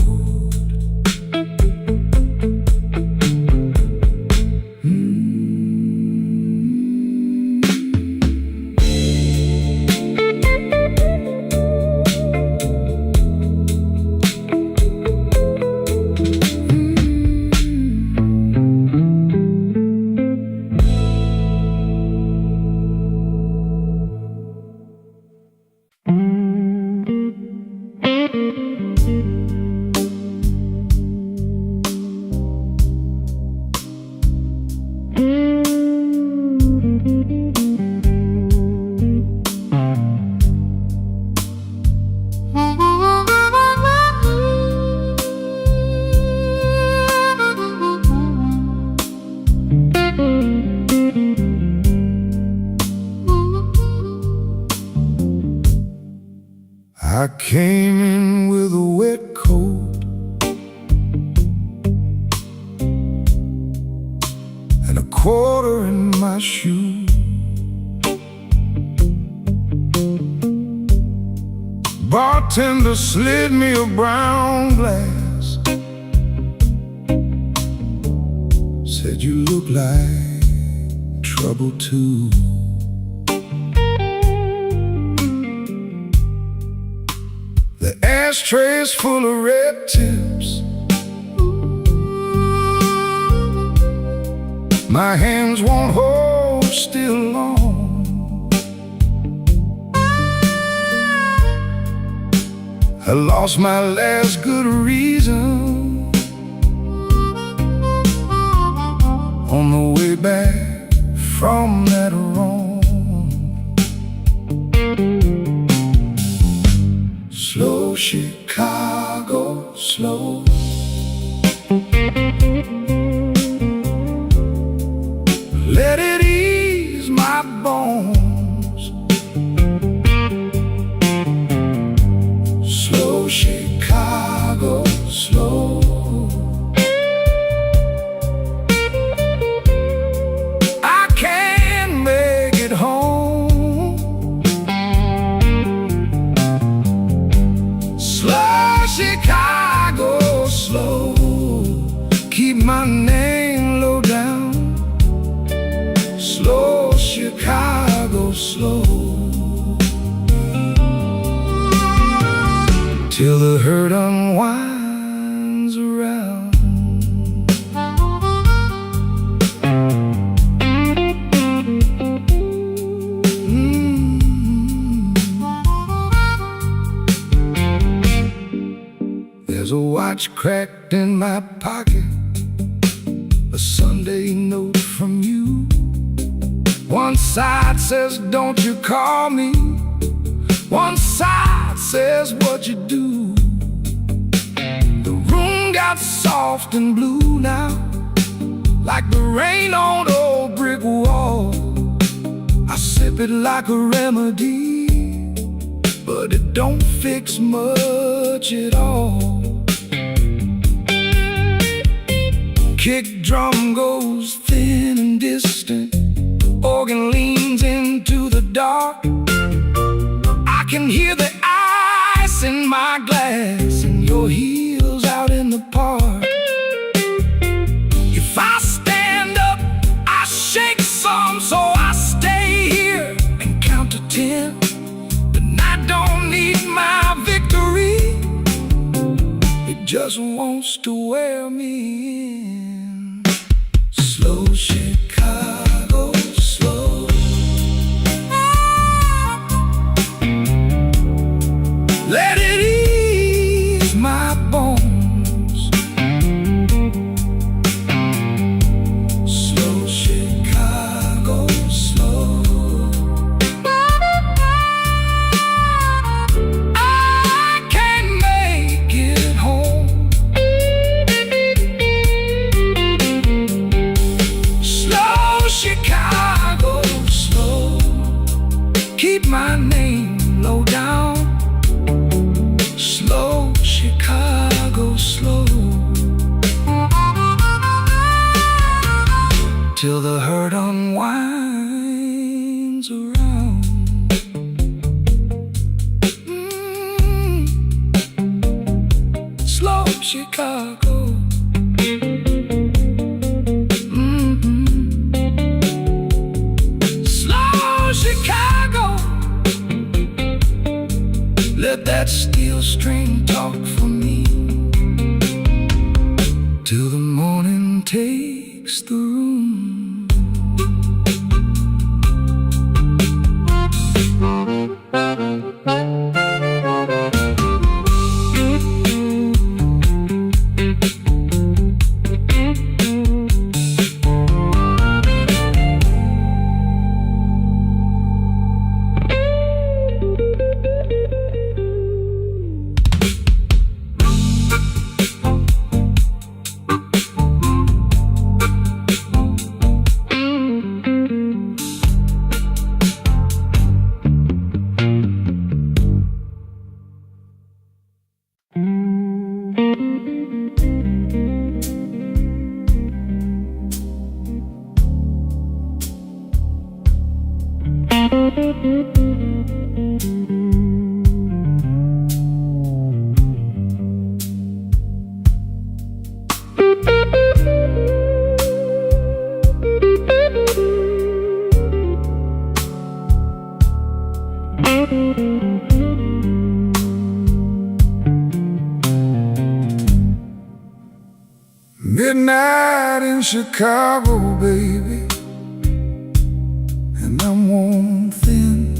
I came in with a wet coat and a quarter in my shoe. Bartender slid me a brown glass, said you look like trouble too. The ashtray's full of red tips. My hands won't hold still long. I lost my last good reason on the way back from that wrong. Slow Chicago, slow. Let it ease my bones. Slow Chicago, slow. I can't make it home. Slow Chicago, slow. Keep my name low down. Slow Chicago, slow. Till the hurt unwinds around. There's a watch cracked in my pocket, a Sunday note from you. One side says, don't you call me. One side says, what you do. The room got soft and blue now, like the rain on the old brick wall. I sip it like a remedy, but it don't fix much at all. Kick drum goes thin and distant, organ leans into the dark. I can hear the ice in my glass and your heels out in the park. If I stand up, I shake some, so I stay here and count to 10. But I don't need my victory, it just wants to wear me in. Slow Chicago, slow. Let it ease my bones. Slow Chicago. till the hurt unwinds around. Slow Chicago. Slow Chicago. Let that steel string talk for me till the morning takes the room. Midnight in Chicago, baby, and I'm warm thin.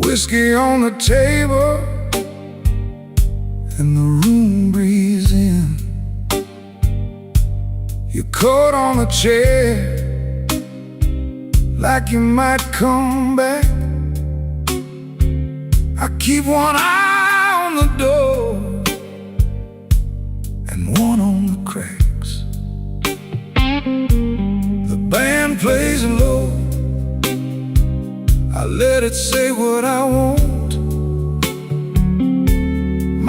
Whiskey on the table and the room breeze in. Your coat on the chair, like you might come back. I keep one eye on the door and one on the cracks. The band plays low, I let it say what I want.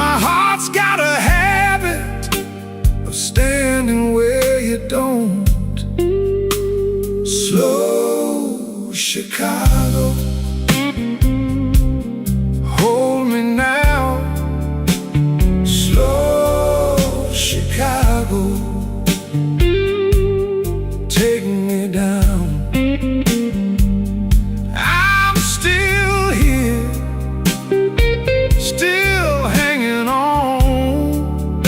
My heart's got a habit of standing where you don't. Slow Chicago, hold me now. Slow Chicago, take me down. I'm still here, still hanging on.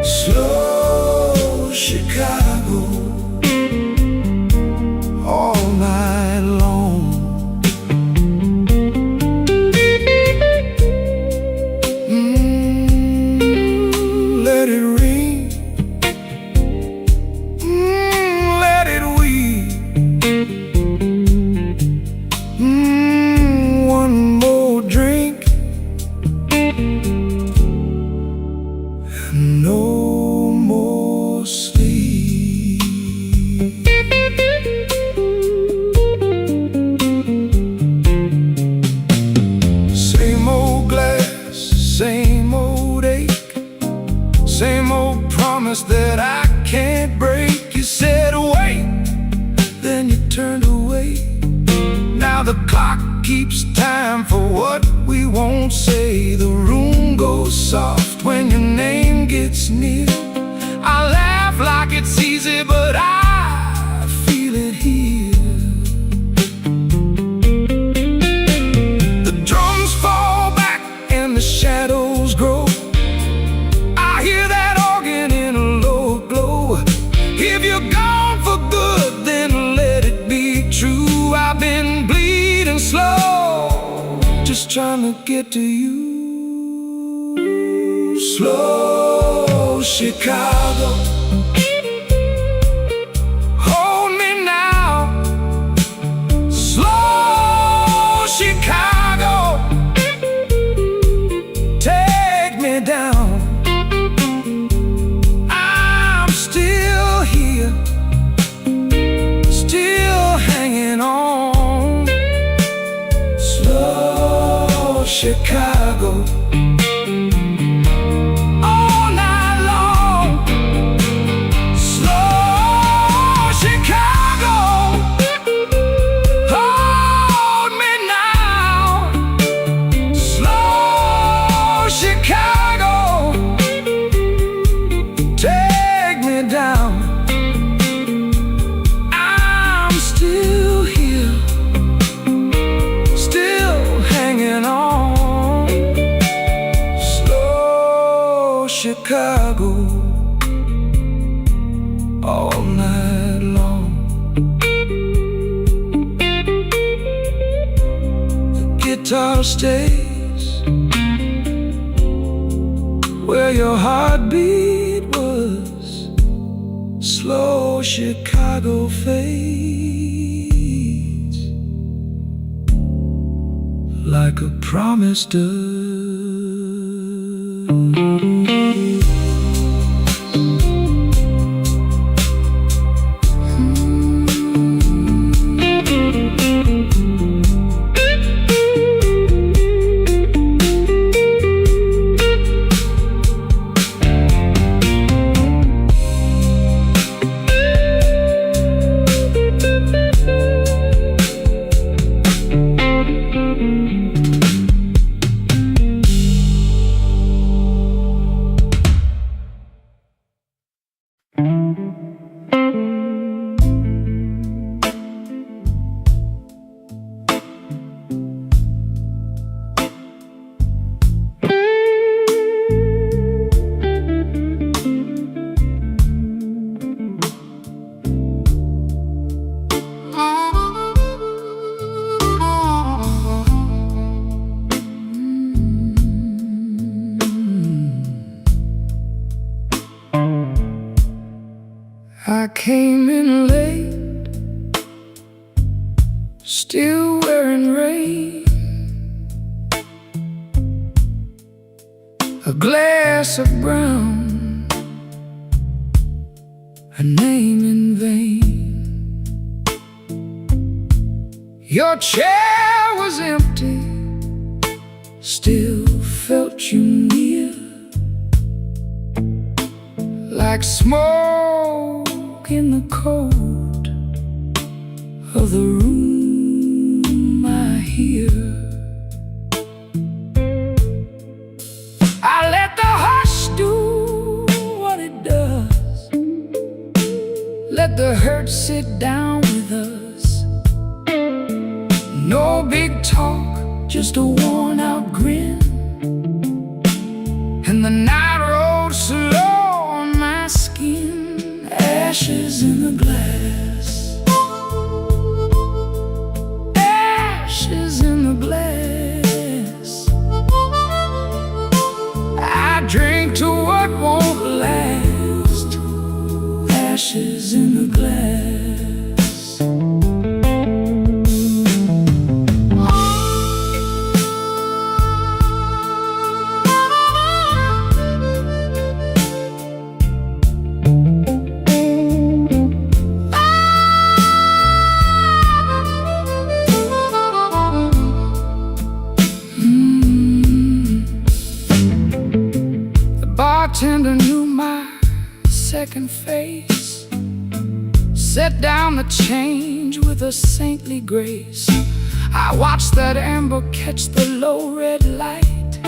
Slow Chicago, all night long. Let it ring, let it weep. One more drink and no more sleep. Same old glass, same old ache, same old promise that I can't break. You said wait, then you turned away. Now the clock keeps time for what we won't say. The room goes soft when your name gets near. I laugh like it's easy, but I feel it here. The drums fall back and the shadows grow. I hear that organ in a low glow. If you're gone for good, then let it be true. I've been bleeding slow, just trying to get to you. Slow Chicago, hold me now. Slow Chicago, take me down. I'm still here, still hanging on. Slow Chicago, all night long. Chicago all night long. The guitar stays where your heartbeat was. Slow Chicago fades like a promise does. I came in late, still wearing rain, a glass of brown, a name in vain. Your chair was empty, still felt you near, like smoke in the cold of the room I hear. I let the hush do what it does, let the hurt sit down with us. No big talk, just a worn out grin, and the night rolled slow on my skin. Ashes in the glass, ashes in the glass. I drink to what won't last, ashes in the glass. Bartender knew my second face, set down the change with a saintly grace. I watched that amber catch the low red light,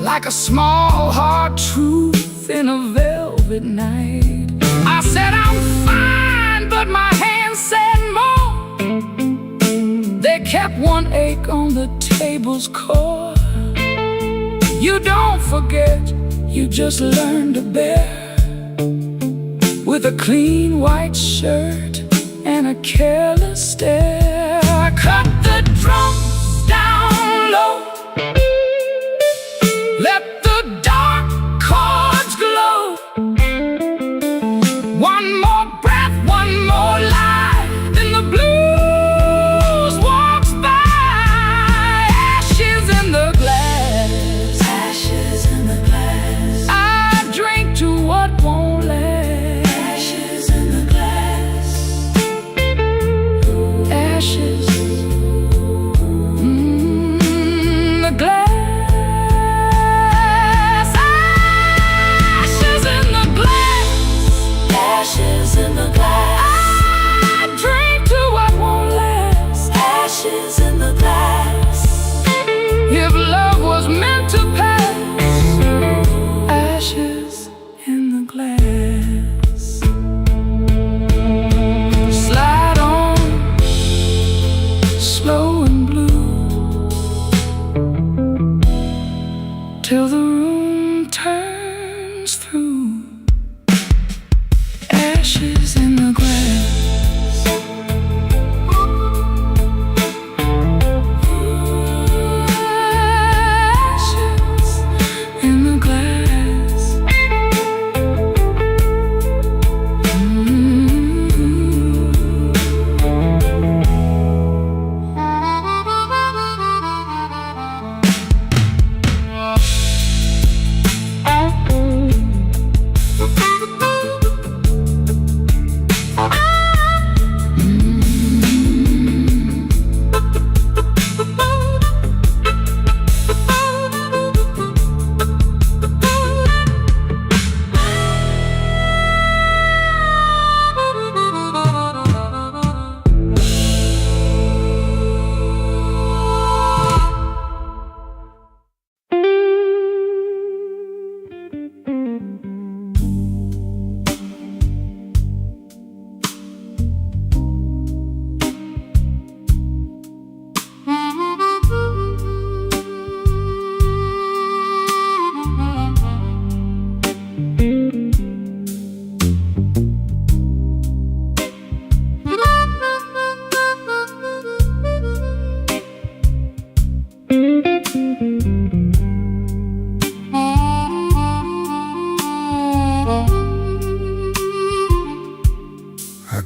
like a small hard truth in a velvet night. I said I'm fine, but my hands said more. They kept one ache on the table's core. You don't forget, you just learn to bear, with a clean white shirt and a careless stare. I cut the drums down low, let the dark chords glow. One more breath, one more life, then the blues walks by. Ashes in the glass, ashes in the glass. I drink to what won't last, ashes in the glass. Ashes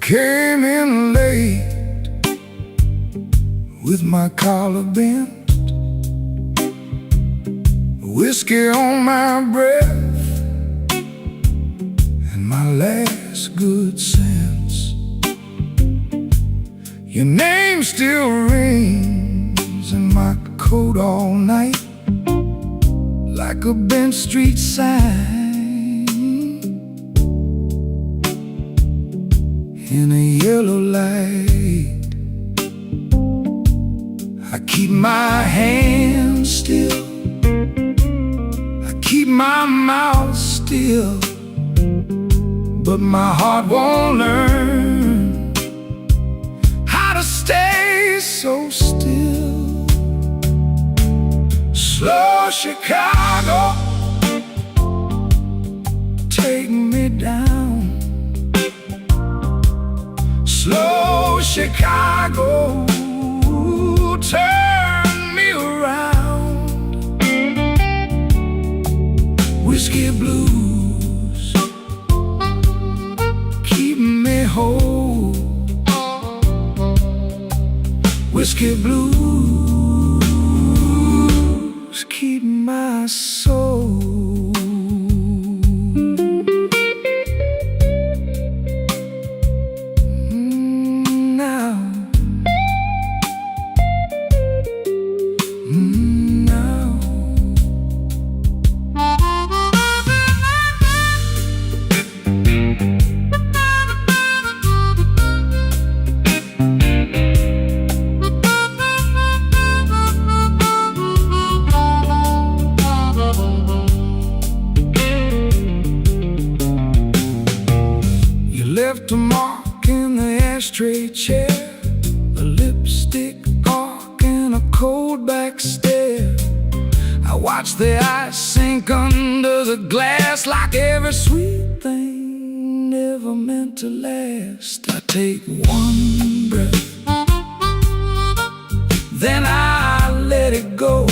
came in late with my collar bent, whiskey on my breath, and my last good sense. Your name still rings in my coat all night, like a bent street sign in a yellow light. I keep my hands still, I keep my mouth still, but my heart won't learn how to stay so still. Slow Chicago, take me down. Slow Chicago, turn me around. Whiskey blues, keep me whole. Whiskey blues, keep my soul. Left a mark in the ashtray chair, a lipstick arc and a cold back stare. I watch the ice sink under the glass, like every sweet thing never meant to last. I take one breath, then I let it go.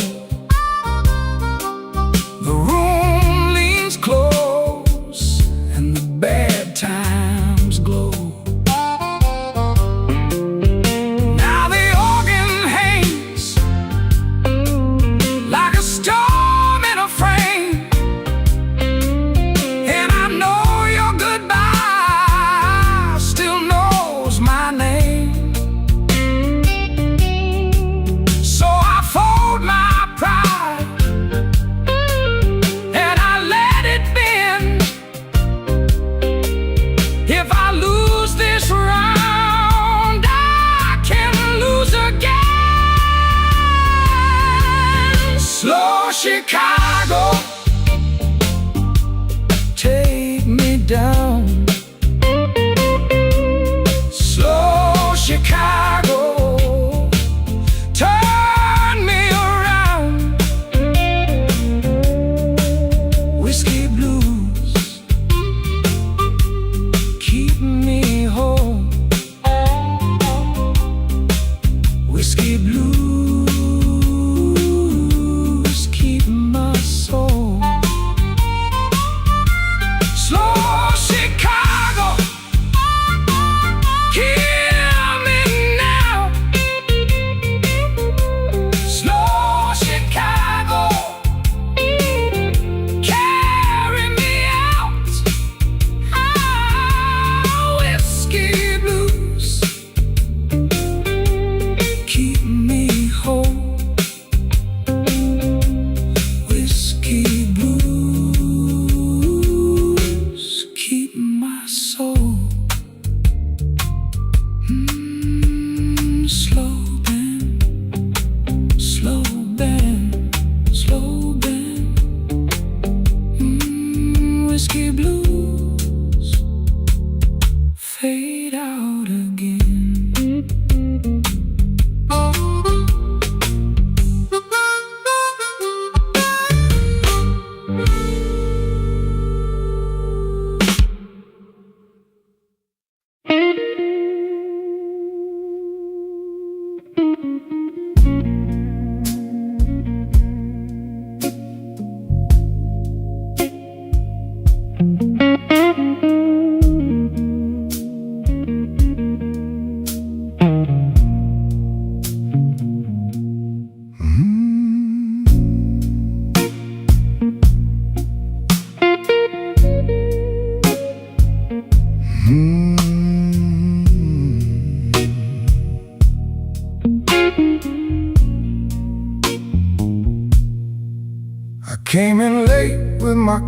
The room leans close and the bad times glow. Now the organ hangs like a storm in a frame, and I know your goodbye still knows my name. So I fold my pride and I let it bend. If I lose this round, I can lose again. Slow Chicago, take me down. Slow Chicago, turn me around. Whiskey blues, keep me whole. Whiskey blues, keep my soul. Slow Chicago, hear me now. Slow Chicago, carry me out. Whiskey blues, keep me whole. Whiskey blues, keep my soul. Slow bend, slow bend, slow bend. Whiskey blues, fade out again.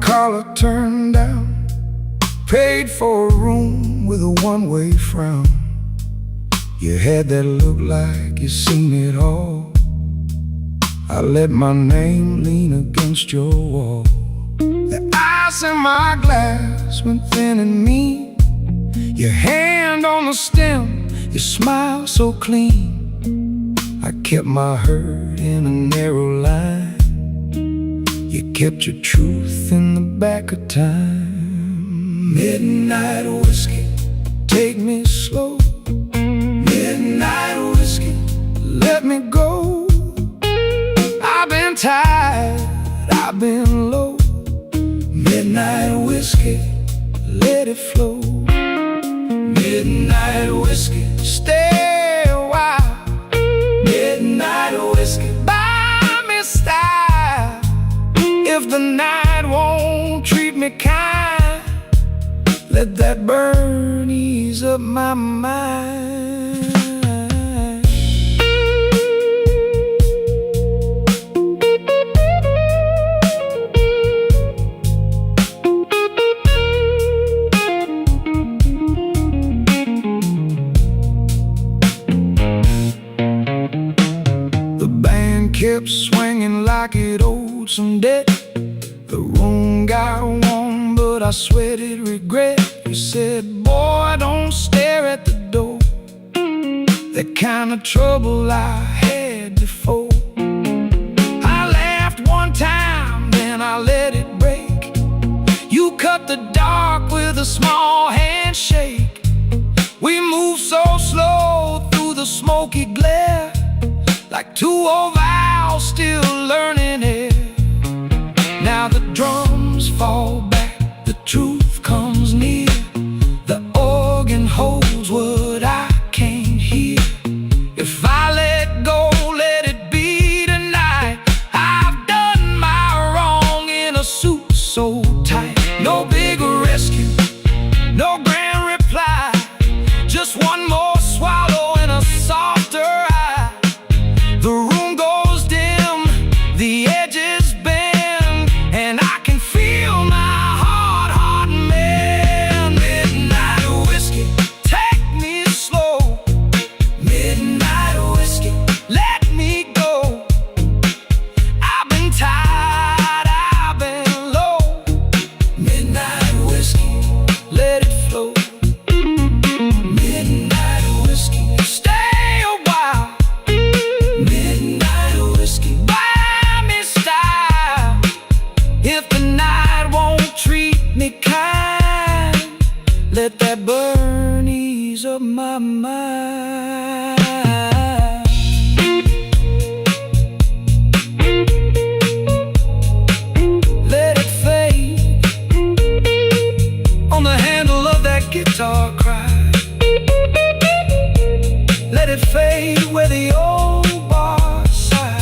collar turned down, paid for a room with a one-way frown. You had that look like you seen it all. I let my name lean against your wall. The ice in my glass went thin and mean. Your hand on the stem, your smile so clean. I kept my hurt in a narrow line. You kept your truth in the back of time. Midnight whiskey, take me slow. Midnight whiskey, let me go. I've been tired, I've been low. Midnight whiskey, let it flow. Midnight whiskey, stay a while. Midnight whiskey, buy me style. If the night won't treat me kind, let that burn ease up my mind. Kept swinging like it owed some debt. The room got warm, but I sweated regret. You said, boy, don't stare at the door. That kind of trouble I had before. I laughed one time, then I let it break. You cut the dark with a small handshake. We moved so slow through the smoky glare, like two old vows still learning it. Now the drums fall back, the truth comes near. The organ holds what I can't hear. If I let go, let it be tonight. I've done my wrong in a suit so tight. No big rescue, no grand reply, just one more swallow and a softer eye. The room goes dim, the edges bend, and I can feel my heart mend. Midnight whiskey, take me slow. Midnight whiskey, let me go. I've been tired, I've been low. Midnight whiskey, let it flow. Midnight whiskey, stay a while. Midnight whiskey, buy me style. If the night won't treat me kind, let that burn ease up my mind. Let it fade on the handle of that guitar cry. Let it fade where the old bar side.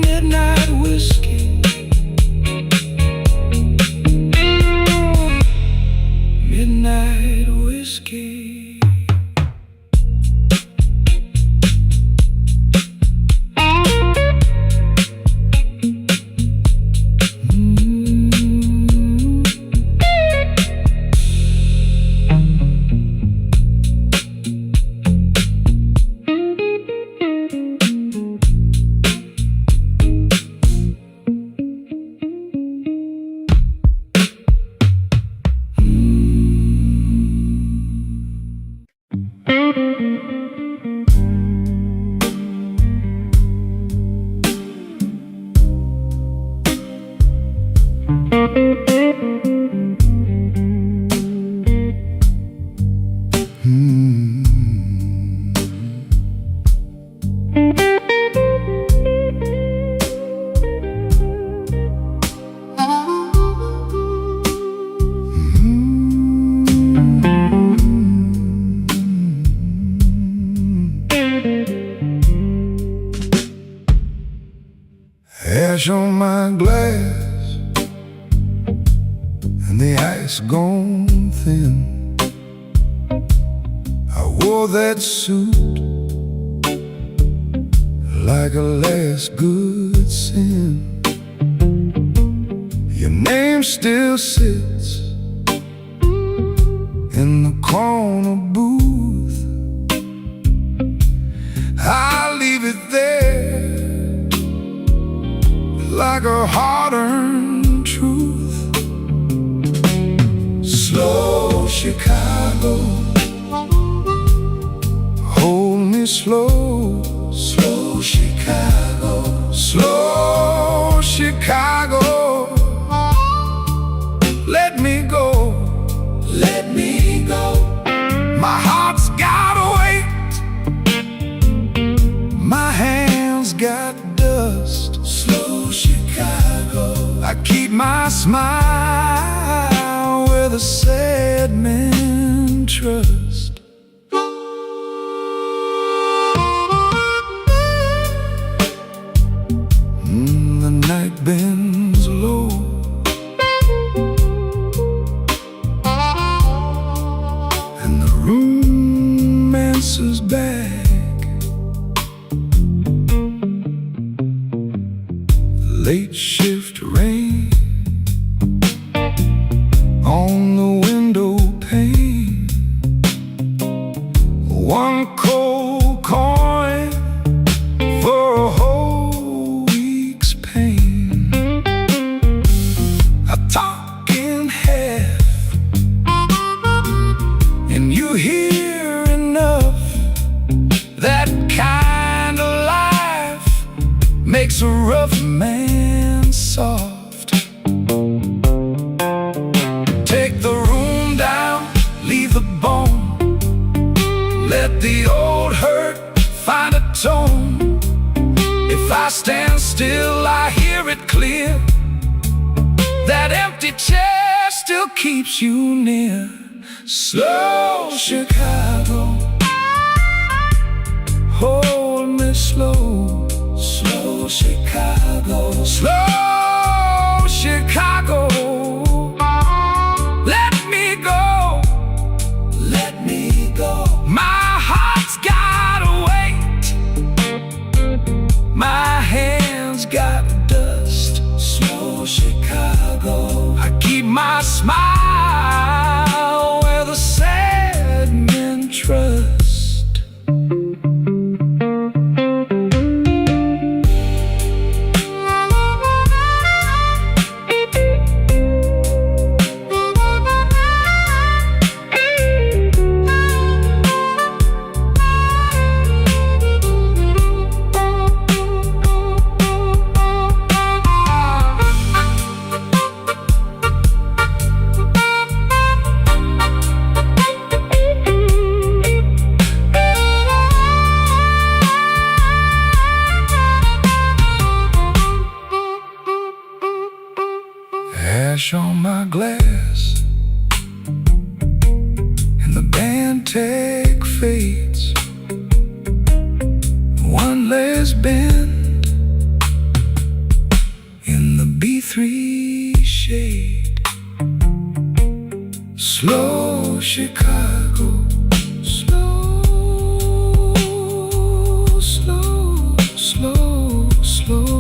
Midnight whiskey, midnight whiskey. Ash on my glass and the ice gone thin. I wore that suit like a last good sin. Your name still sits in the corner booth. I leave it there like a hard-earned truth. Slow Chicago, hold me slow. Slow Chicago, slow Chicago, let me go, let me go. My heart's gotta wait, my hands got dust. Slow Chicago, I keep my smile where the sad men trust. The night bends low, and the room answers back. Late shift rain on the window pane. One cold coin for a whole week's pain. I talk in half, and you hear enough. That kind of life makes a rough man soft. Take the room down, leave the bone. Let the old hurt find a tone. If I stand still, I hear it clear. That empty chair still keeps you near. Slow Chicago, hold me slow. Slow Chicago, slow Chicago, let me go, let me go. My heart's gotta wait, my hands got dust. Slow Chicago, I keep my smile where the sad men trust. Ash on my glass, and the band tag fades. One last bend in the B3 shade. Slow Chicago, slow, slow, slow, slow.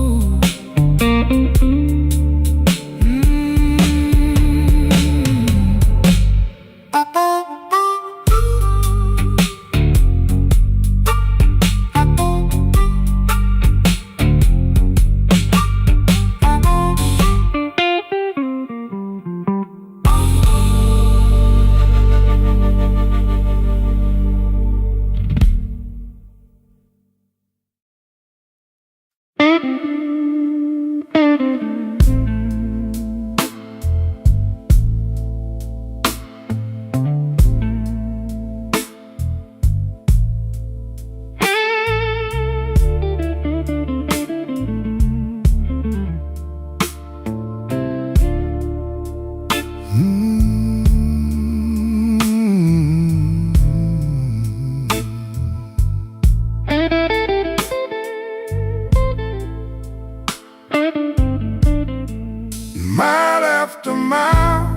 After mile,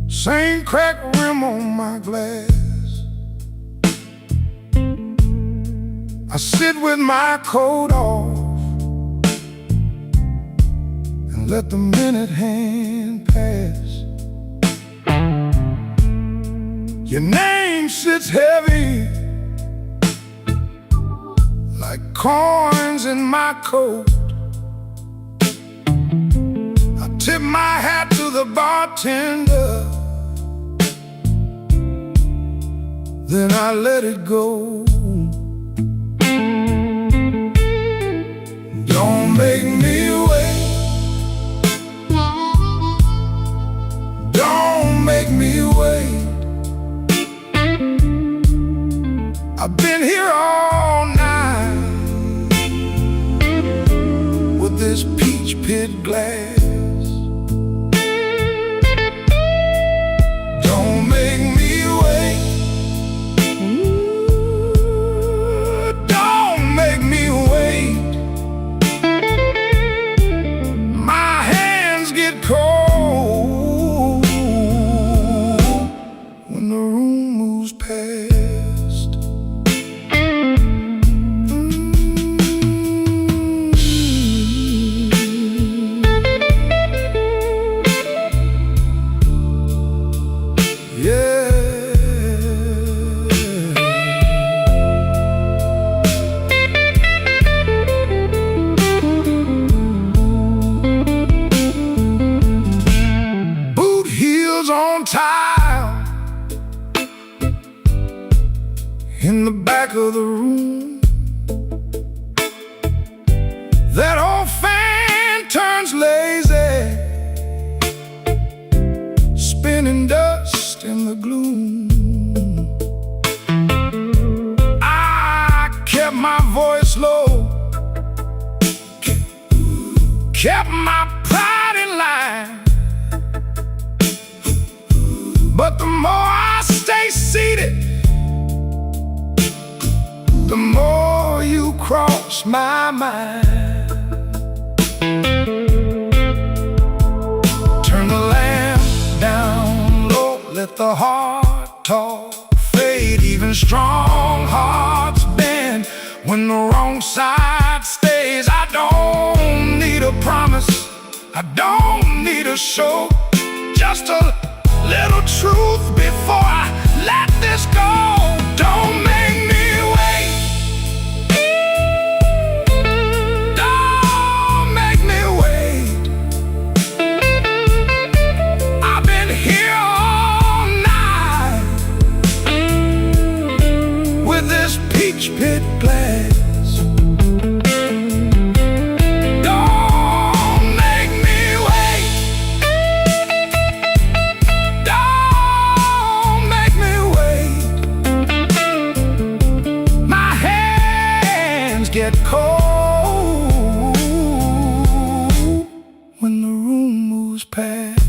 same cracked rim on my glass. I sit with my coat off and let the minute hand pass. Your name sits heavy like coins in my coat. I tip my hat to the bartender, then I let it go. Don't make me wait. Don't make me wait. I've been here all night with this peach pit glass. Don't make me wait. Don't make me wait. My hands get cold when the room moves past. On tile in the back of the room, that old fan turns lazy, spinning dust in the gloom. I kept my voice low, kept my pride in line. But the more I stay seated, the more you cross my mind. Turn the lamp down low, let the heart talk fade. Even strong hearts bend when the wrong side stays. I don't need a promise, I don't need a show, just a little truth before I let this go. Don't make me wait. Don't make me wait. I've been here all night with this peach pit glass. Get cold when the room moves past.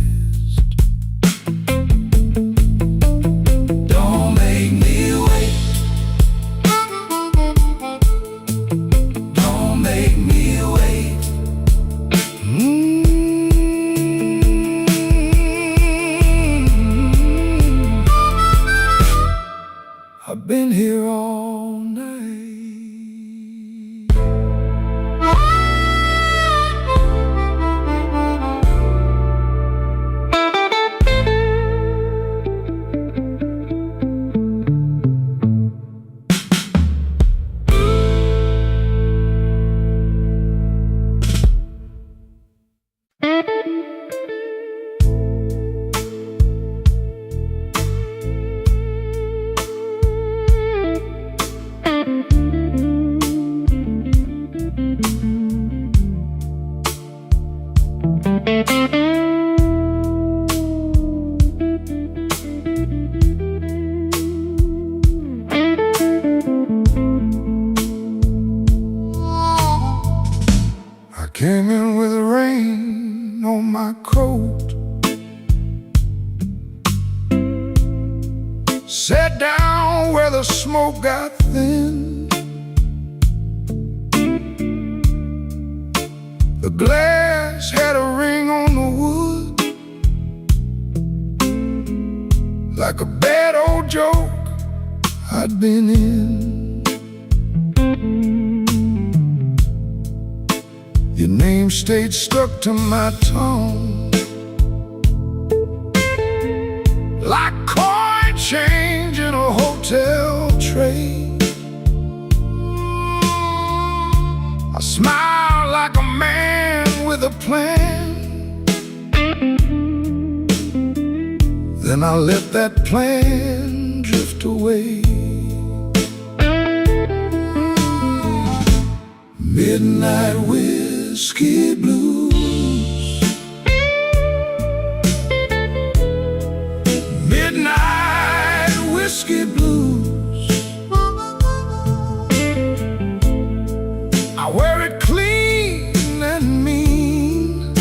Don't make me wait. Don't make me wait. I've been here all night. Came in with rain on my coat, sat down where the smoke got thin. The glass had a ring on the wood, like a bad old joke I'd been in. Your name stayed stuck to my tongue like coin change in a hotel tray. I smile like a man with a plan, then I let that plan drift away. Midnight whiskey blues, midnight whiskey blues. I wear it clean and mean.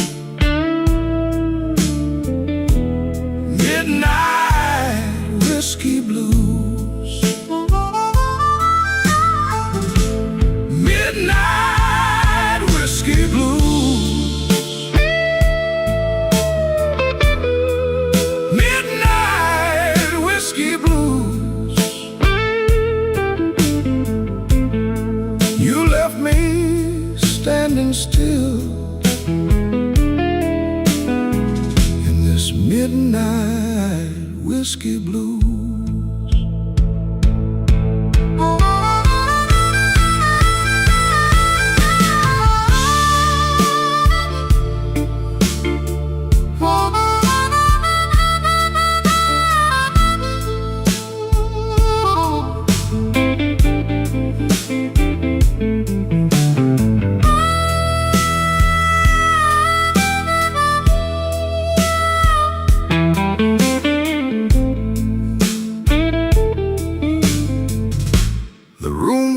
Midnight whiskey blues, midnight whiskey blues, midnight whiskey blues. You left me standing still in this midnight whiskey blues.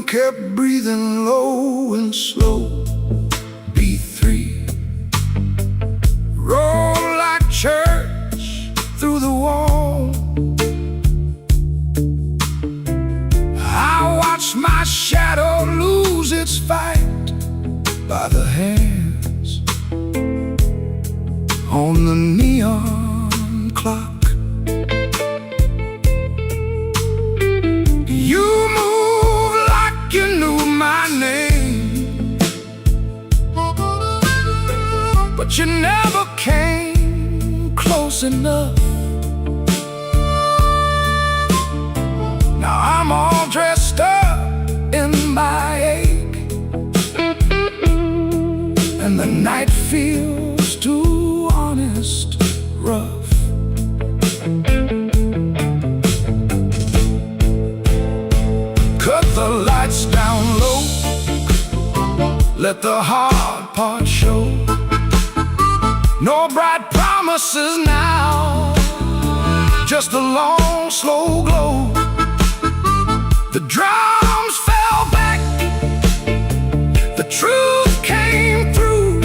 Kept breathing low and slow. B3 roll like church through the wall. I watch my shadow lose its fight by the hands on the neon clock. You knew my name, but you never came close enough. Now I'm all dressed up in my ache, and the night feels too honest, rough. Cut the lights down low, let the hard part show. No bright promises now, just a long, slow glow. The drums fell back, the truth came through.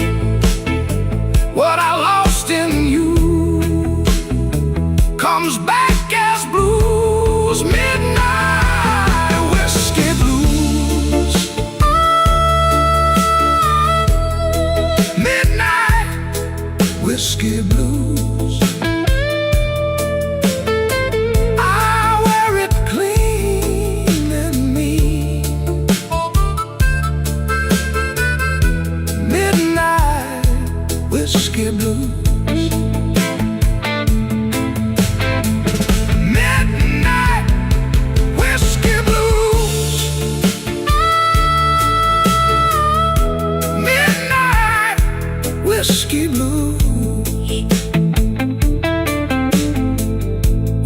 What I lost in you comes back as blues. Midnight whiskey blues, midnight whiskey blues. I wear it clean and mean. Midnight whiskey blues. Whiskey blues.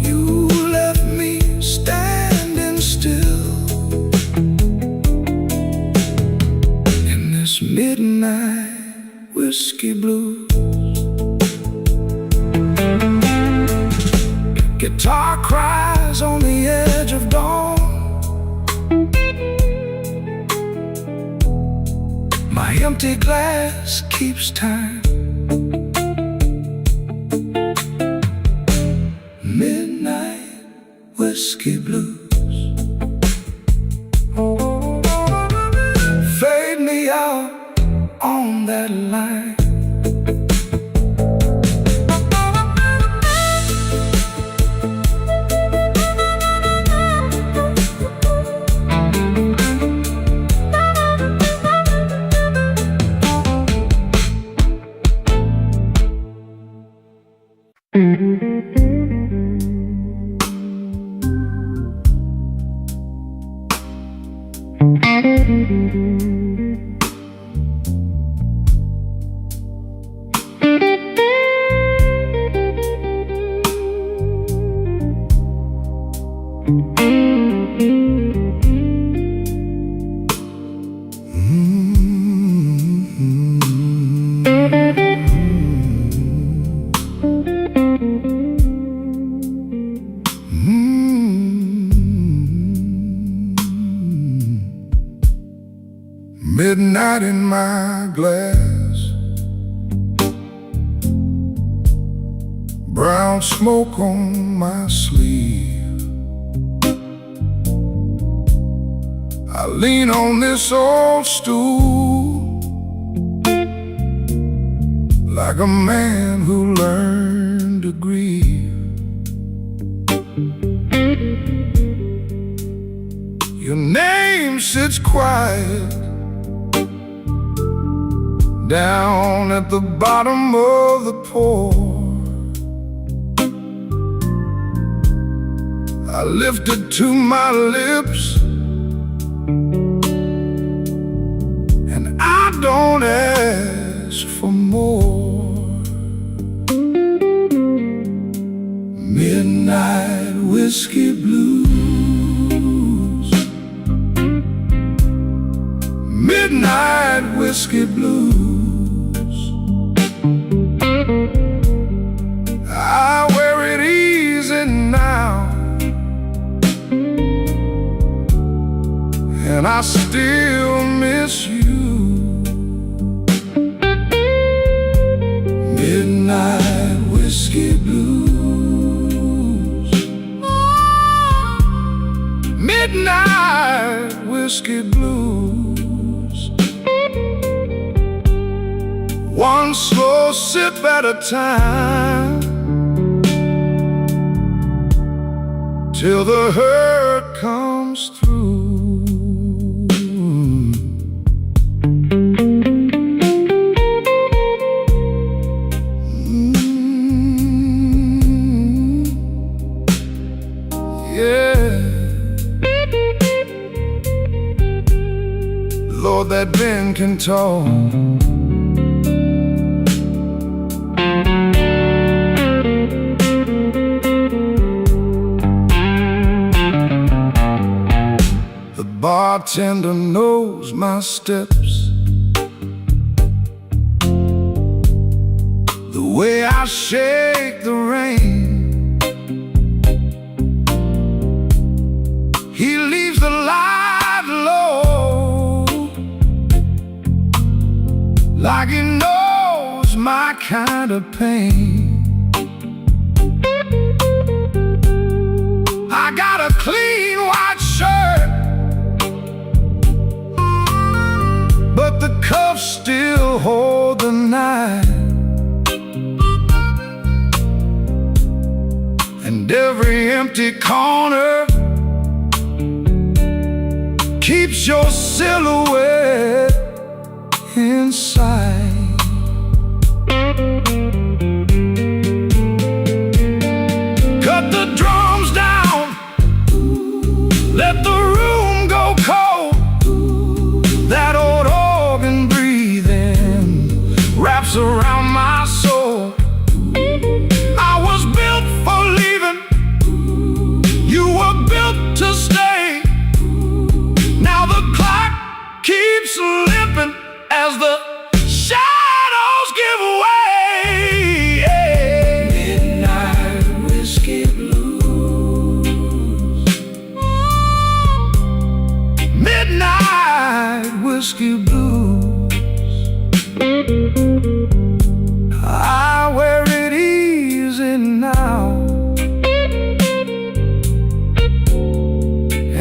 You left me standing still in this midnight whiskey blues. Guitar cries on the edge of dawn. My empty glass keeps time. Midnight whiskey blues. Fade me out on that line. Midnight in my glass, brown smoke on my sleeve. I lean on this old stool like a man who learned to grieve. Your name sits quiet down at the bottom of the pour. I lift it to my lips, and I don't ask for more. Midnight whiskey blues, midnight whiskey blues. I wear it easy now, and I still miss you. Midnight whiskey blues, midnight whiskey blues. One slow sip at a time, till the hurt comes through. Yeah, Lord, that Ben can talk. Bartender knows my steps, the way I shake the rain. He leaves the light low, like he knows my kind of pain. I got a clean white shirt, but the cuffs still hold the knife. And every empty corner keeps your silhouette inside. Cut the drums down, let the room go cold. That old organ breathing wraps around my soul. I was built for leaving, you were built to stay. Now the clock keeps slipping as the shadows give way. Midnight whiskey blues, midnight whiskey blues. I wear it easy now,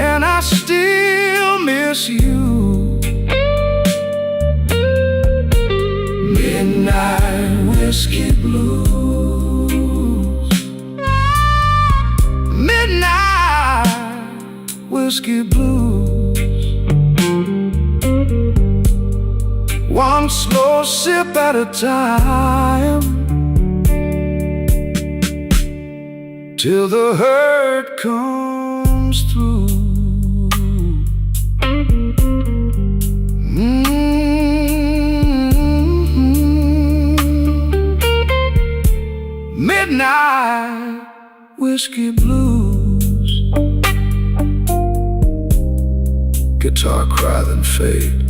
and I still miss you. Midnight whiskey blues, midnight whiskey blues. One slow sip at a time, till the hurt comes through. whiskey blues. Guitar cry then fade.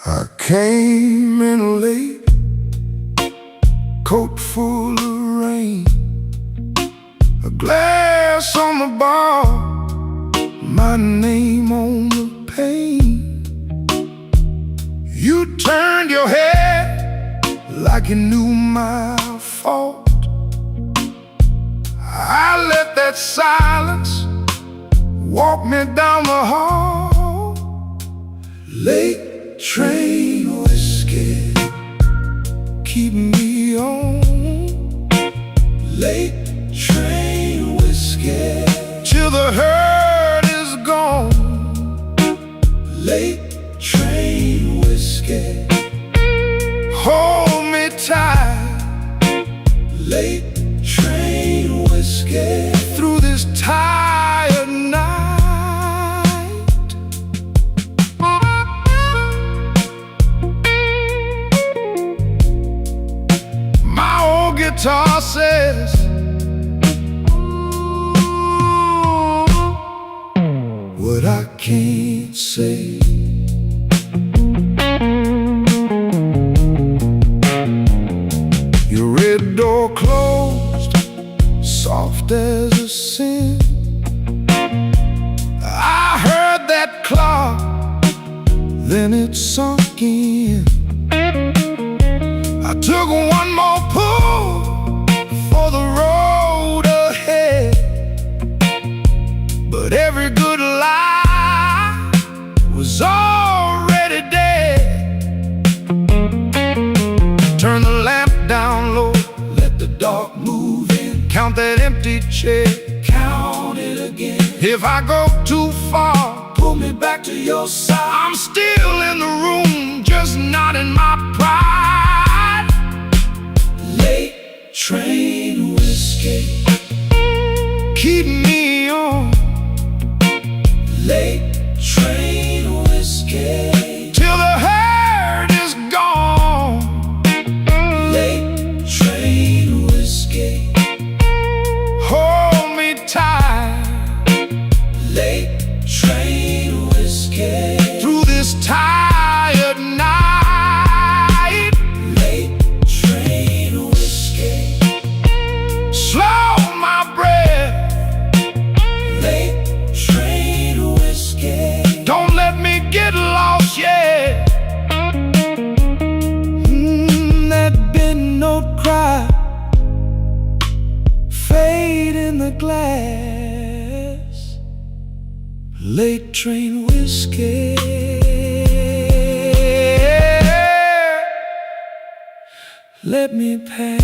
I came in late, coat full of rain, a glass on the bar, my name on the pane. You turned your head like you knew my fault. I let that silence walk me down the hall. Late train whiskey, keep me on. Late train whiskey, till the hurt is gone. Late train whiskey, hold me tight. Late train whiskey, through this tired night. Guitar says, what I can't say. Your red door closed, soft as a sin. I heard that clock, then it sunk in. I took one more pull for the road ahead, but every good lie was already dead. Turn the lamp down low, let the dark move in. Count that empty chair, count it again. If I go too far, pull me back to your side. I'm still in the room, just not in my pride. Late train whiskey, keep me on. Late train whiskey, till the hurt is gone. Late train whiskey, hold me tight. Late train whiskey, through this tired night. Late train whiskey, slow my breath. Late train whiskey, don't let me get lost yet. That bend note cry, fade in the glass. Late train whiskey, let me pass.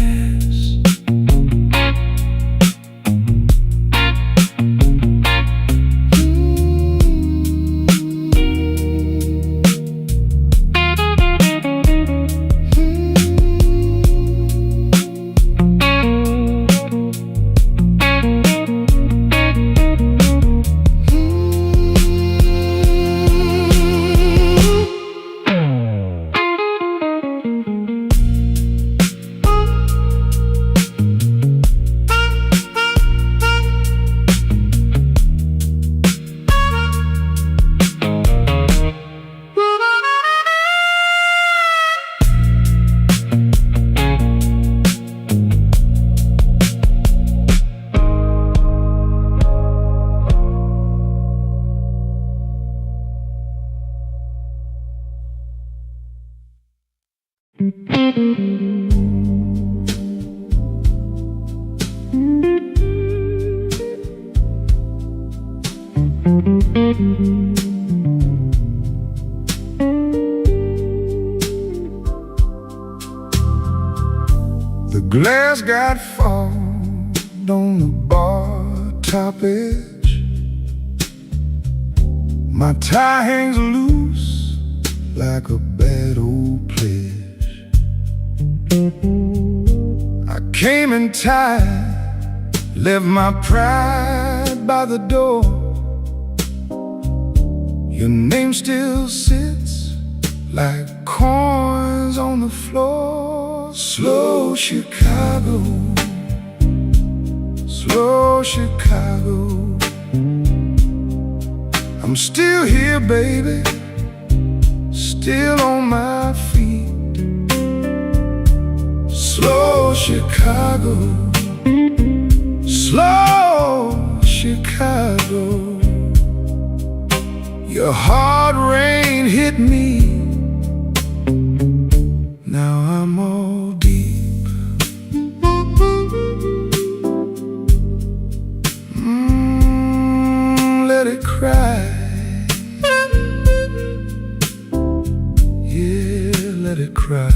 glass got fogged on the bar top edge. My tie hangs loose like a bad old pledge. I came in tight, left my pride by the door. Your name still sits like coins on the floor. Slow Chicago, slow Chicago. I'm still here, baby, still on my feet. Slow Chicago, slow Chicago. Your hard rain hit me, now I'm all deep. Let it cry. Yeah, let it cry.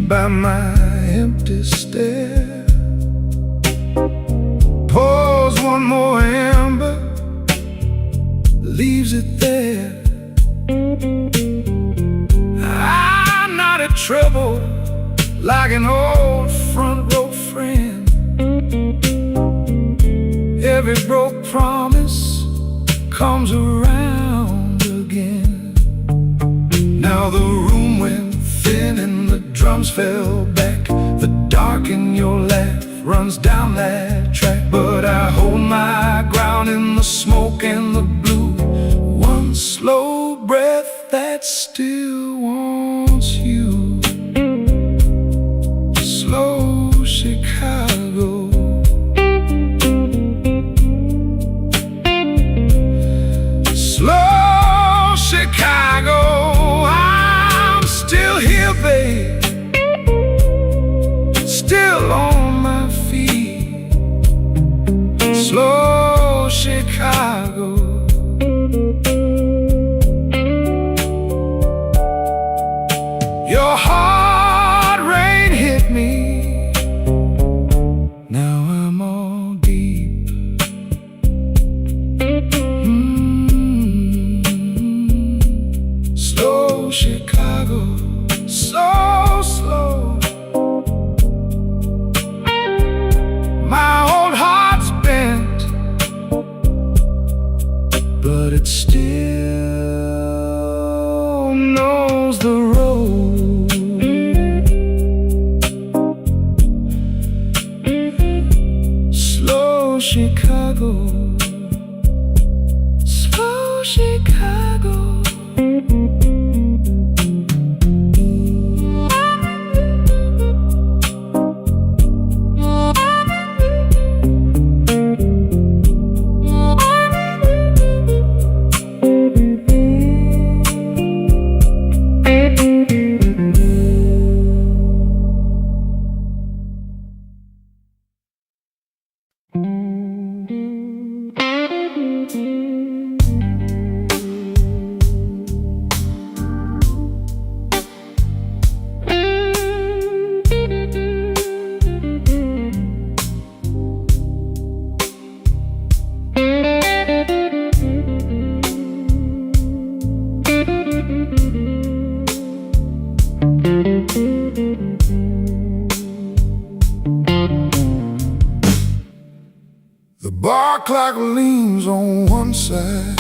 By my empty stare, pours one more ember, leaves it there. I'm not in trouble like an old front row friend. Every broke promise comes around again. Now the room went thin and the drums fell back. The dark in your laugh runs down that track. But I hold my ground in the smoke and the blue. One slow breath that still wants you. Slow Chicago, slow Chicago. I'm still here, babe, still on my feet. Slow Chicago. Your hard rain hit me, now I'm all deep. Slow Chicago, so slow. My old heart's bent, but it still knows the road. Slow Chicago, slow Chicago. The bar clock leans on one side,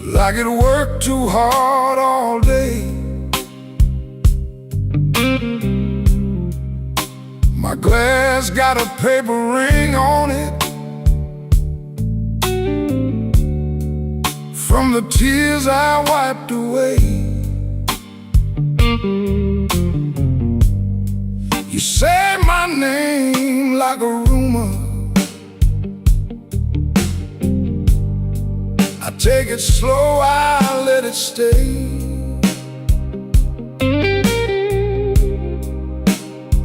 like it worked too hard all day. My glass got a paper ring on it from the tears I wiped away. You say my name like a rumor, I take it slow, I let it stay.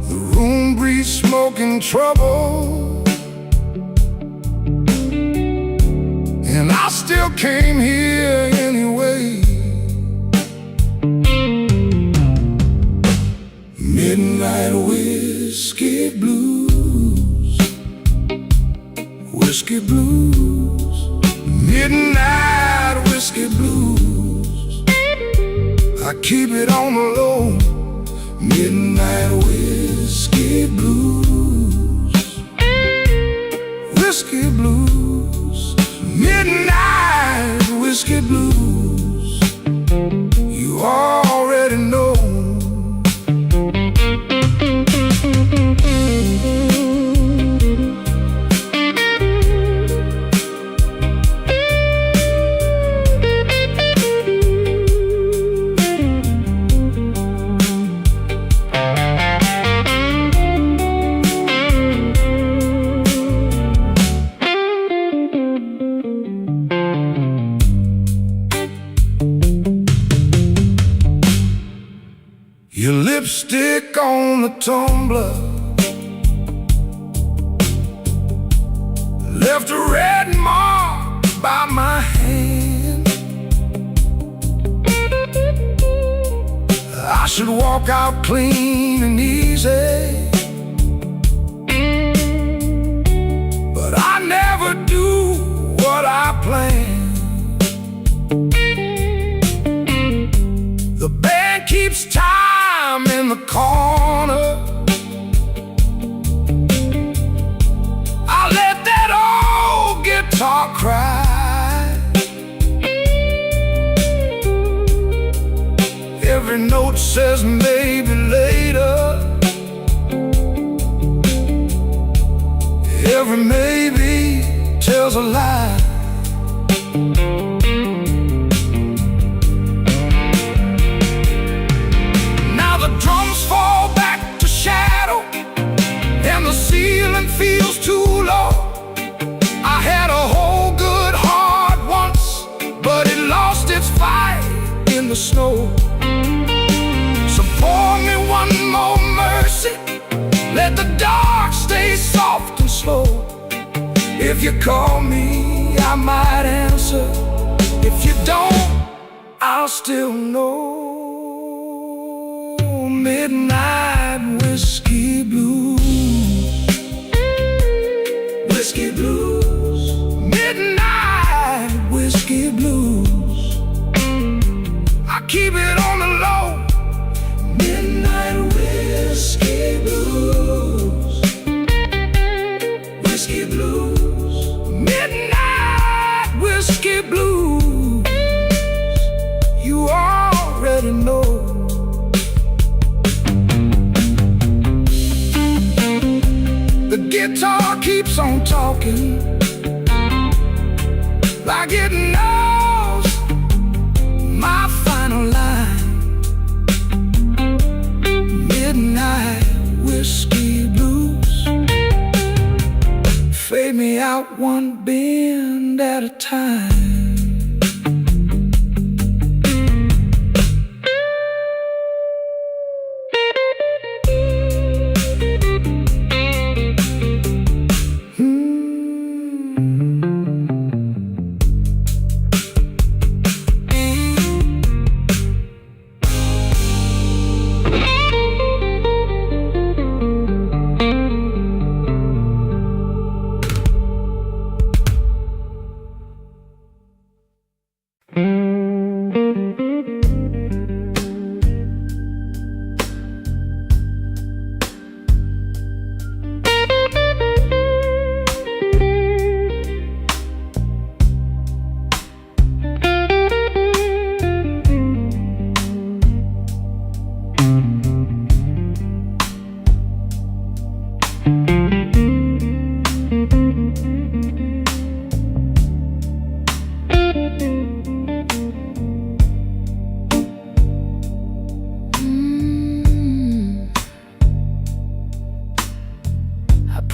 The room breathes smoke and trouble, and I still came here anyway. Midnight whiskey blues, whiskey blues, midnight whiskey blues. I keep it on the low. Midnight whiskey blues, whiskey blues, midnight whiskey blues. You already know. Your lipstick on the tumbler left a red mark by my hand. I should walk out clean and easy, but I never do what I plan. The band keeps time in the corner. I let that old guitar cry. Every note says maybe later. Every maybe tells a lie. Fall back to shadow, and the ceiling feels too low. I had a whole good heart once, but it lost its fight in the snow. So pour me one more mercy, let the dark stay soft and slow. If you call me, I might answer. If you don't, I'll still know. Midnight whiskey blues, whiskey blues, midnight whiskey blues. I keep it on the low. Midnight whiskey blues, whiskey blues, midnight whiskey blues. You already know. The guitar keeps on talking like it knows my final line. Midnight whiskey blues, fade me out one bend at a time.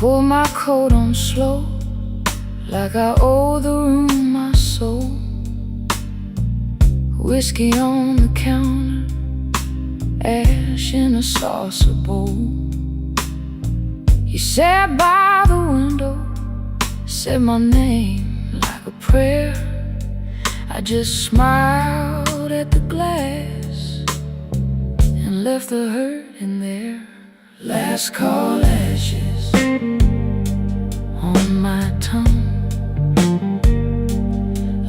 Pull my coat on slow, like I owe the room my soul. whiskey on the counter, ash in a saucer bowl. You sat by the window, said my name like a prayer. I just smiled at the glass and left the hurt in there. Last call ashes on my tongue.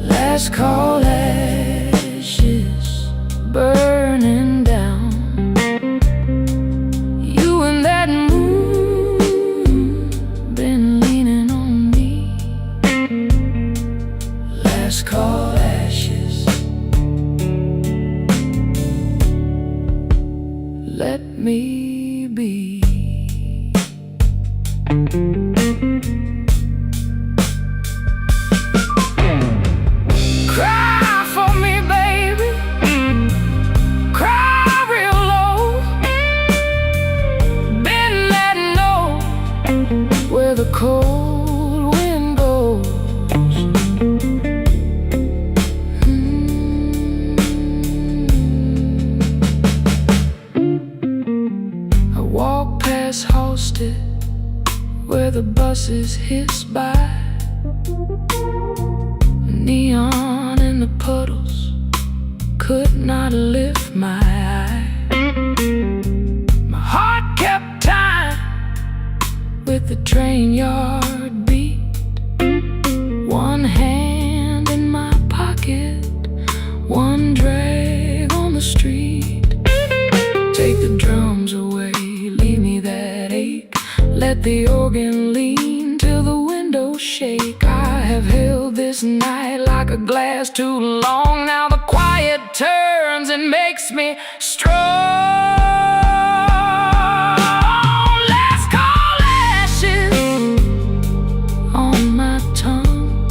Last call ashes burning down. You and that moon been leaning on me. Last call ashes. Let me be. Cry for me, baby. Cry real low. Bend that note where the cold wind goes. I walk past Halsted where the buses hiss by. Neon in the puddles could not lift my eye. My heart kept time with the train yard beat. One hand in my pocket, one drag on the street. Take the drums away, leave me that ache. Let the organ lean till the windows shake. I have held this night like a glass too long. Now the quiet turns and makes me strong. Last call ashes on my tongue.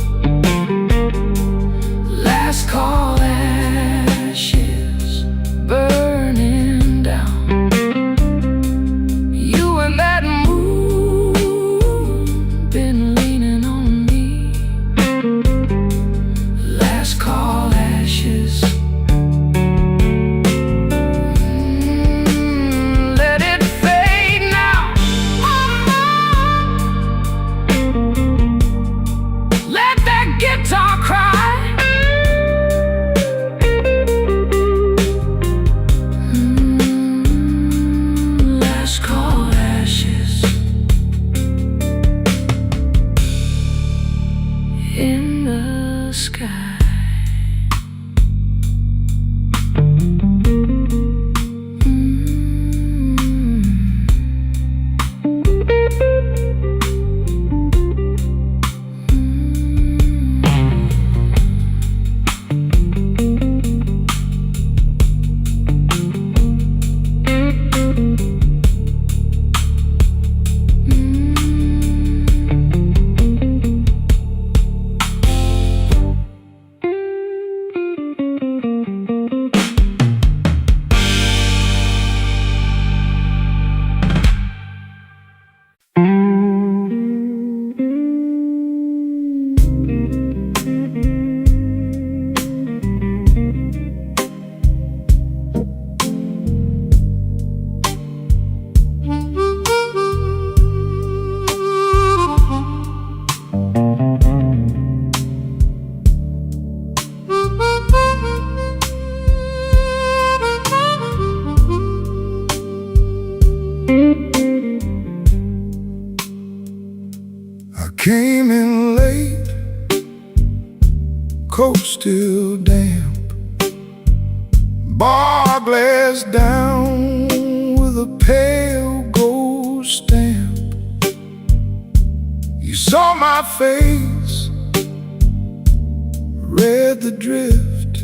Last call ashes burning down. You and that moon been leaning on me. Last call ashes. Let it fade now. Let that guitar cry. Last call ashes. In the sky. I came in late, coat still damp, bar glass down with a pale gold stamp. You saw my face, read the drift.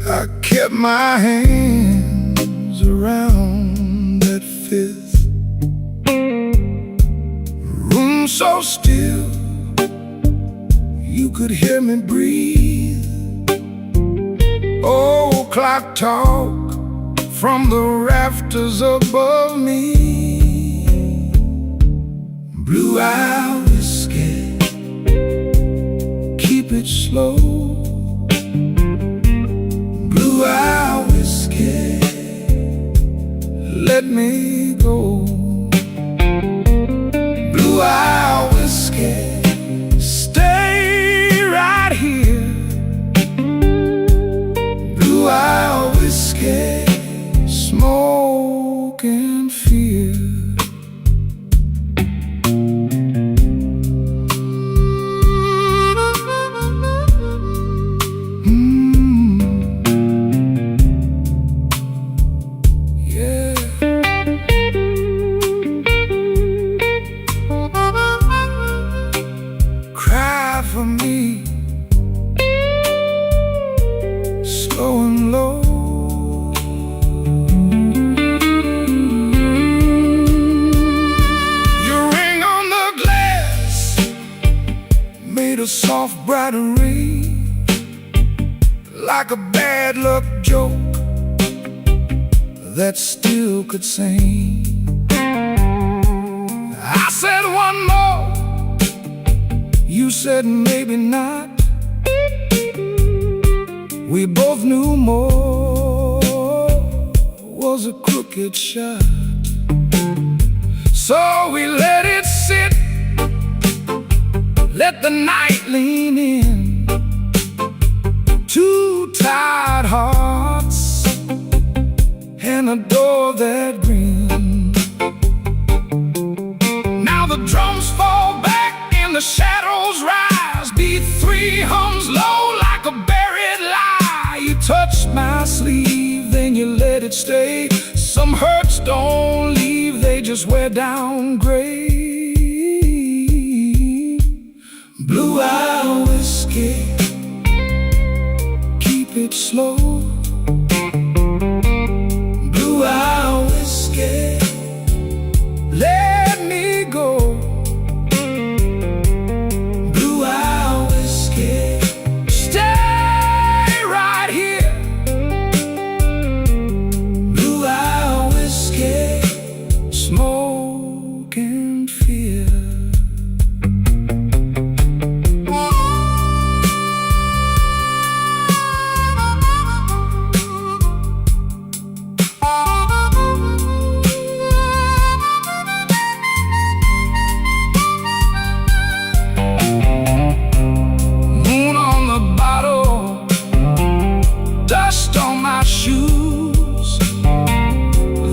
I kept my hands around that fifth. Room so still, you could hear me breathe. Old clock talk from the rafters above me. Blew out whiskey, keep it slow. me go. Blue Isle whiskey, stay right here. Blue Isle whiskey, smoke and fear. For me, slow and low. Your ring on the glass made a soft bright ray, like a bad luck joke that still could sing. I said one more, you said maybe not. We both knew more was a crooked shot. So we let it sit, let the night lean in. Two tired hearts and a door that grinned. Now the drums fall back and the shadows rise. Beat three hums low like a buried lie. You touched my sleeve, then you let it stay. Some hurts don't leave, they just wear down gray. Blue Isle whiskey, keep it slow. Blue Isle whiskey, let me go.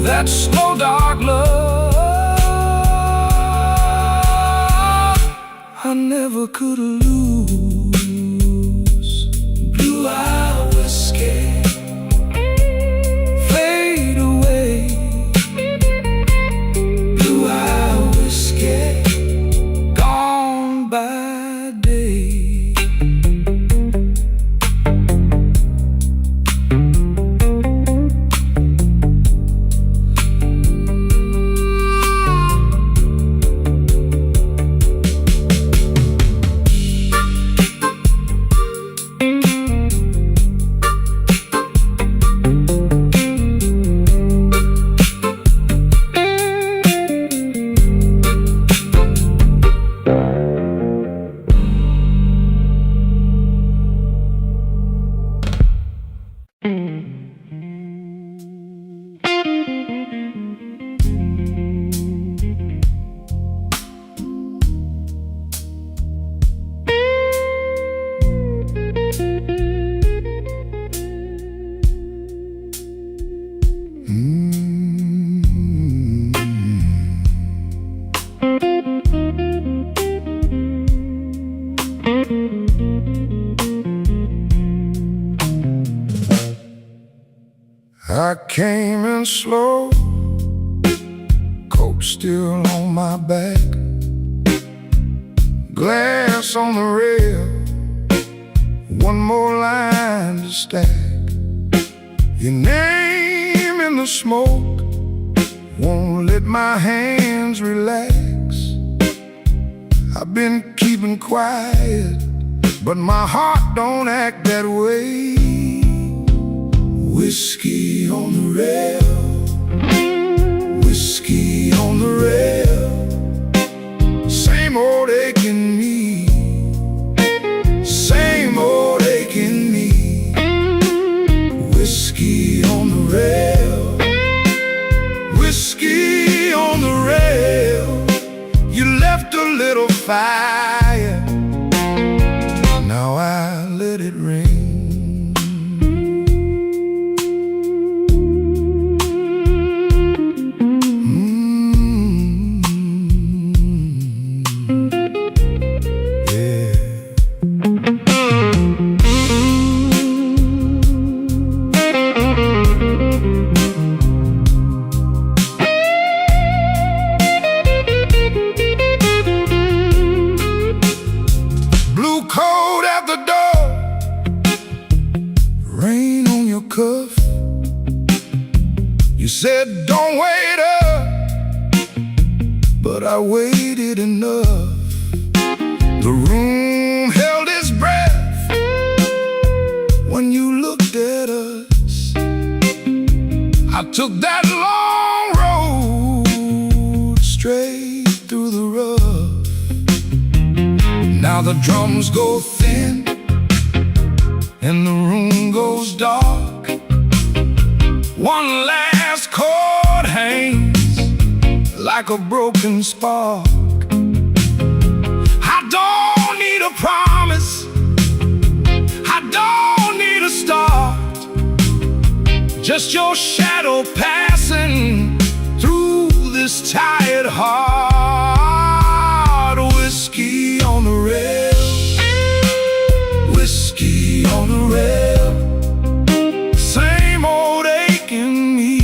That slow dark love I never could lose. Blue Isle whiskey, fade away. Blue Isle whiskey, gone by day. I came in slow, coat still on my back, glass on the rail, one more line to stack. Your name in the smoke won't let my hands relax. I've been keeping quiet, but my heart don't act that way. Whiskey on the rail, whiskey on the rail, same old aching me, same old aching me. Whiskey on the rail, whiskey fire. Now I let it rain. Yeah. Blue coat at the door, rain on your cuff. You said don't wait up, but I waited enough. The room held its breath when you looked at us. I took that long road straight through the rough. Now the drums go thin and the room goes dark. One last chord hangs like a broken spark. I don't need a promise, I don't need a start, just your shadow passing through this tired heart. Whiskey on the rail, whiskey on the rail. Same old aching me,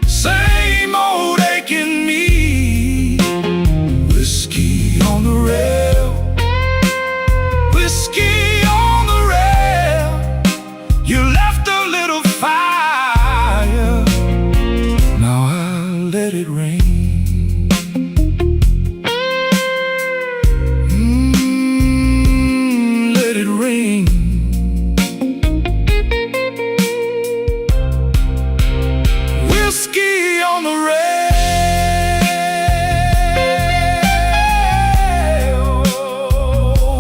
same old aching me. Whiskey on the rail, whiskey on the rail. You left a little fire, now I let it rain. Let it rain. Whiskey on the rail,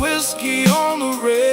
whiskey on the rail.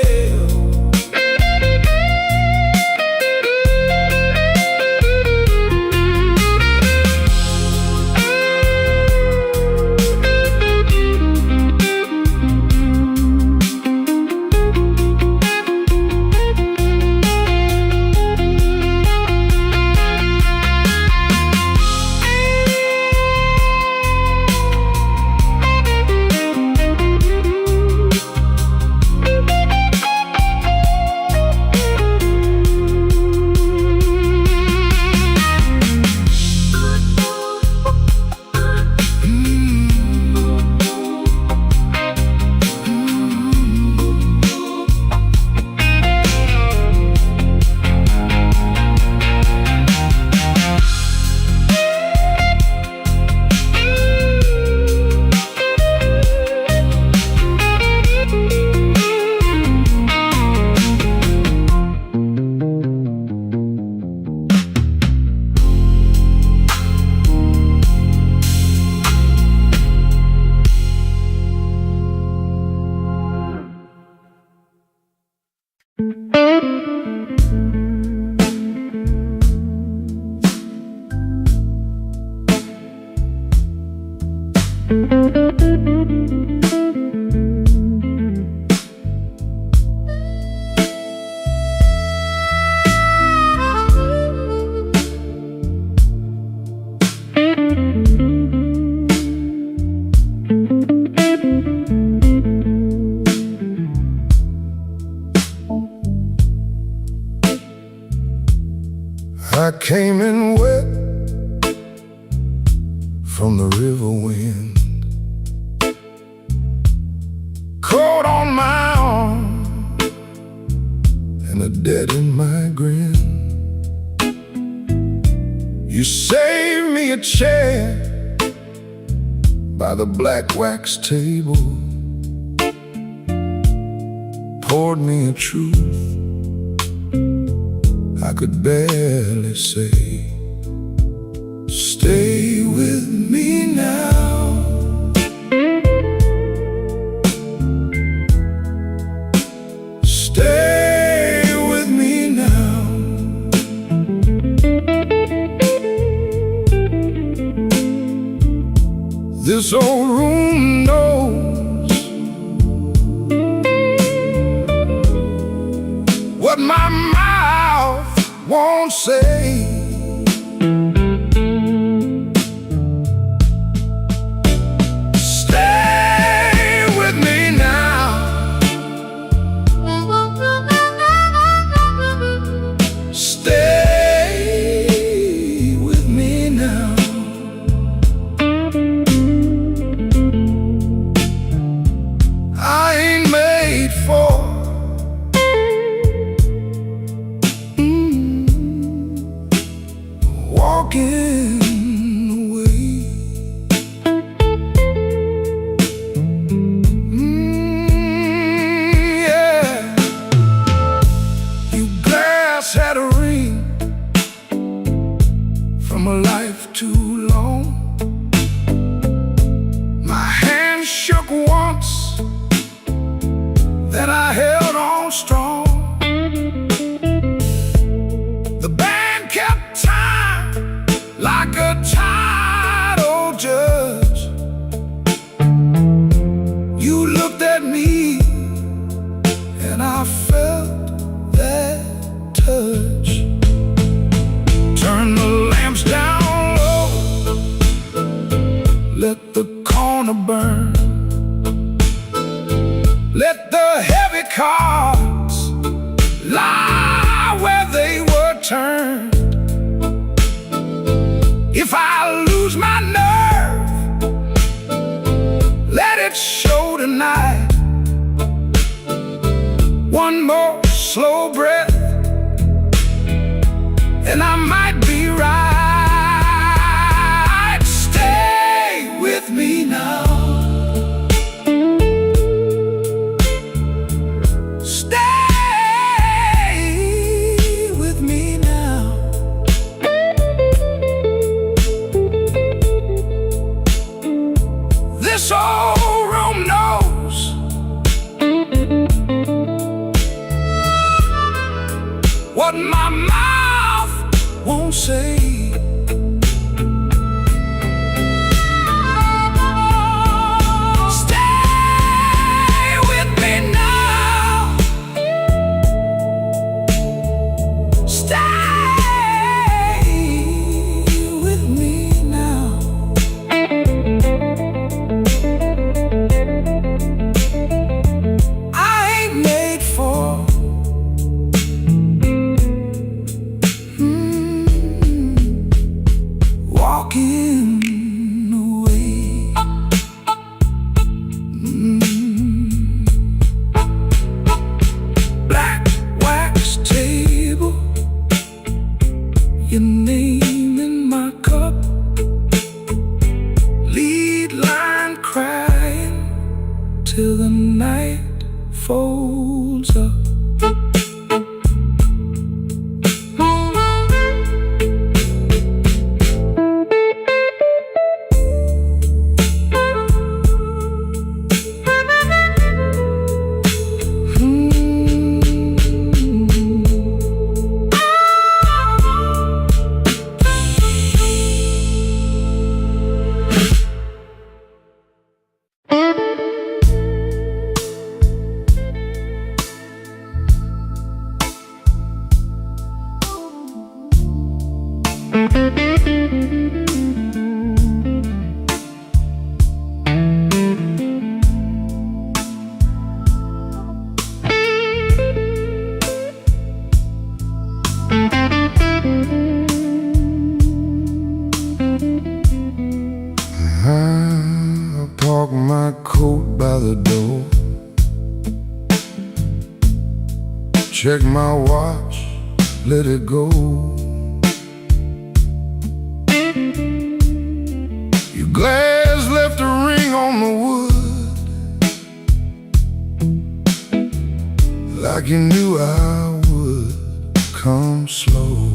I came in wet from the river wind, cold on my arm and a debt in my grin. You saved me a chair by the black wax table, poured me a truth I could barely say. Stay with me now. Stay with me now. This old room knows say. Stay with me now. Stay with me now. I ain't made for walking away. Yeah. You glass had a ring from a life too long. My hand shook once, then I held on strong. The band kept time like a tired old judge. You looked at me and I felt that touch. Turn the lamps down low, let the corner burn. Let the heavy cards lie where they were turned. If I lose my nerve, let it show tonight. One more slow breath and I might be right. Stay with me now. This old room knows what my mouth won't say. Stay with me now. Stay with me now. Walking away. Black wax table, your name in my cup. Lead line crying till the night folds up. I park my coat by the door, check my watch, let it go. Your glass left a ring on the wood, like you knew I would come slow.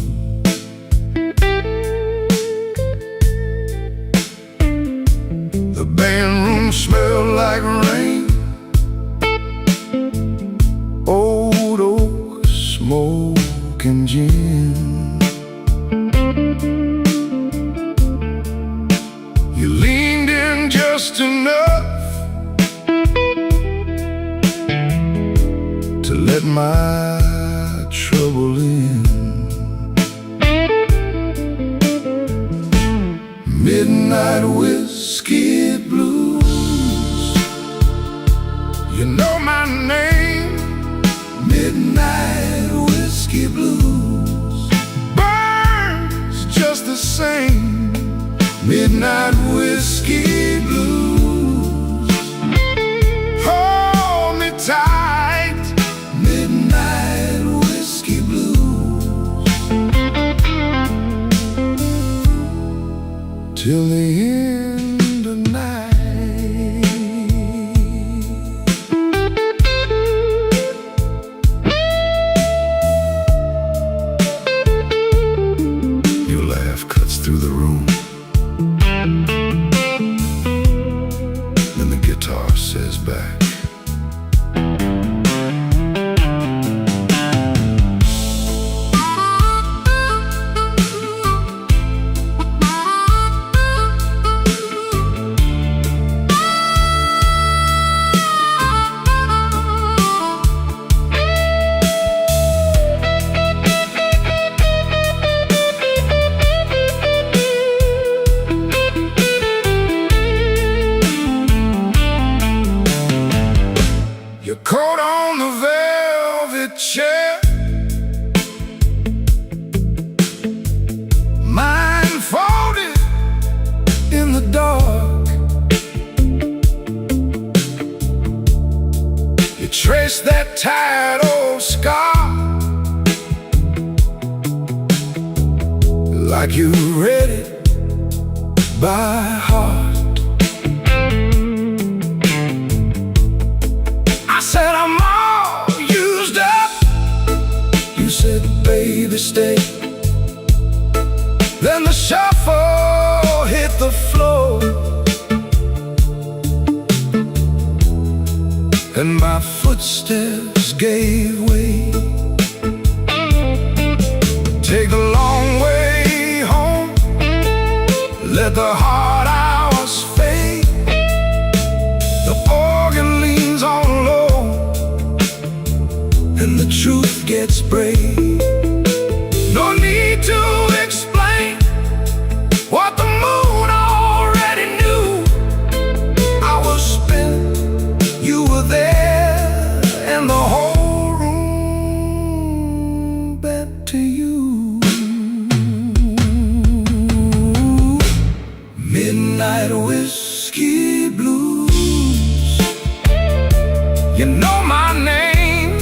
The band room smelled like rain, old oak, smoke and gin. You leaned in just enough to let my trouble in. Midnight whiskey blues. Hold me tight, midnight whiskey blues, till the end of night. Your laugh cuts through the room. Then the guitar says back, your coat on the velvet chair, mine folded in the dark. You trace that tired old scar, like you read it by heart. I said I'm all used up. You said, baby, stay. Then the shuffle hit the floor, and my footsteps gave way. Take the long way home, let the hard hours fade. The organ leans on low, and the truth gets brave. No need to explain what the moon already knew. I was spent, you were there, and the whole room bent to you. Midnight whiskey blues, you know my name.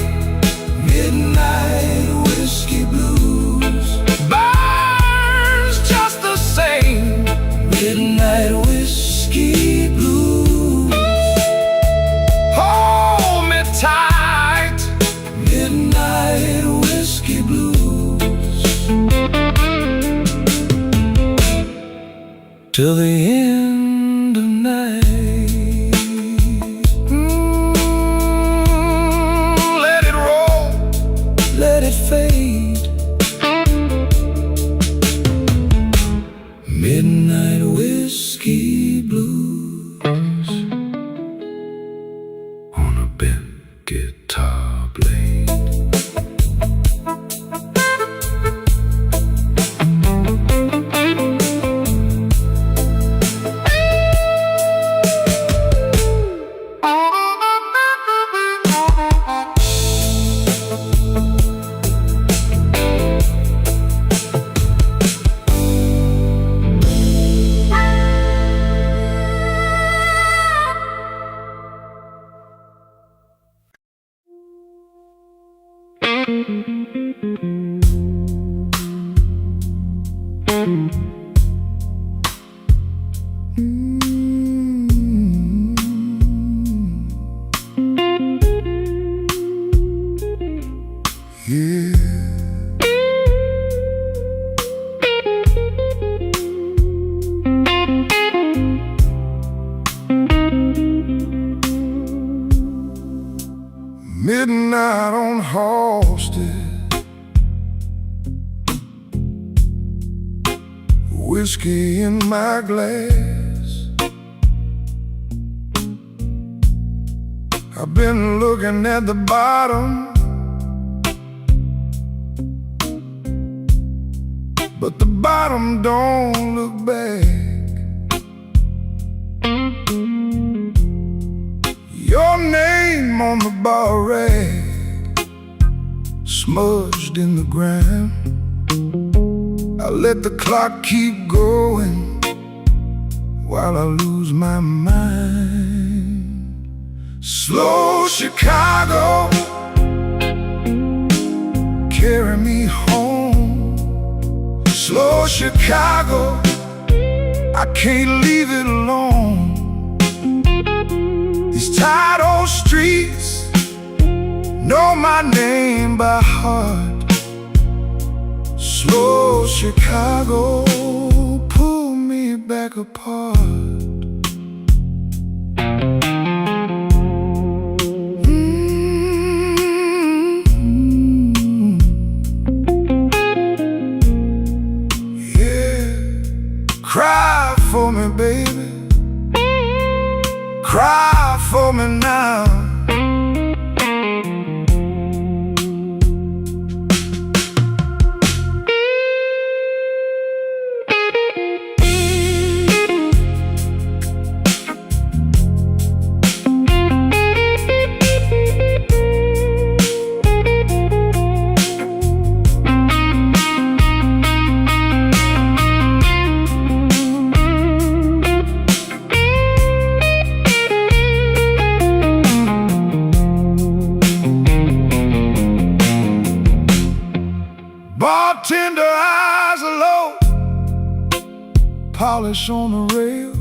Midnight whiskey blues burns just the same. Midnight whiskey blues, hold me tight, midnight whiskey blues, till the end of night. Let it roll, let it fade. Midnight whiskey blues on a bent guitar blade. Yeah. Midnight on Halsted, whiskey in my glass. I've been looking at the bottom, but the bottom don't look back. Your name on the bar rack, smudged in the grime. I let the clock keep going, while I lose my mind. Slow Chicago, carry me home. Slow Chicago, I can't leave it alone. These tired old streets know my name by heart. Slow Chicago, pull me back apart. Cry for me, baby. Cry for me now. Bartender eyes are low, polish on the rail,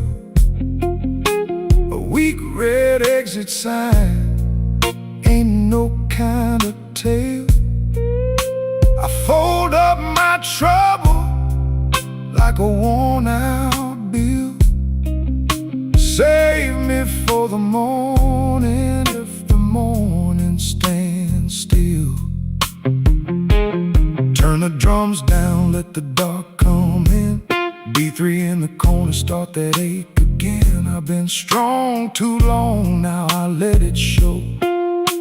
a weak red exit sign, ain't no kind of tale. I fold up my trouble like a worn out bill. Save me for the morning if the morning stands still. Turn the drums down, let the dark come in. B3 in the corner, start that ache again. I've been strong too long, now I let it show.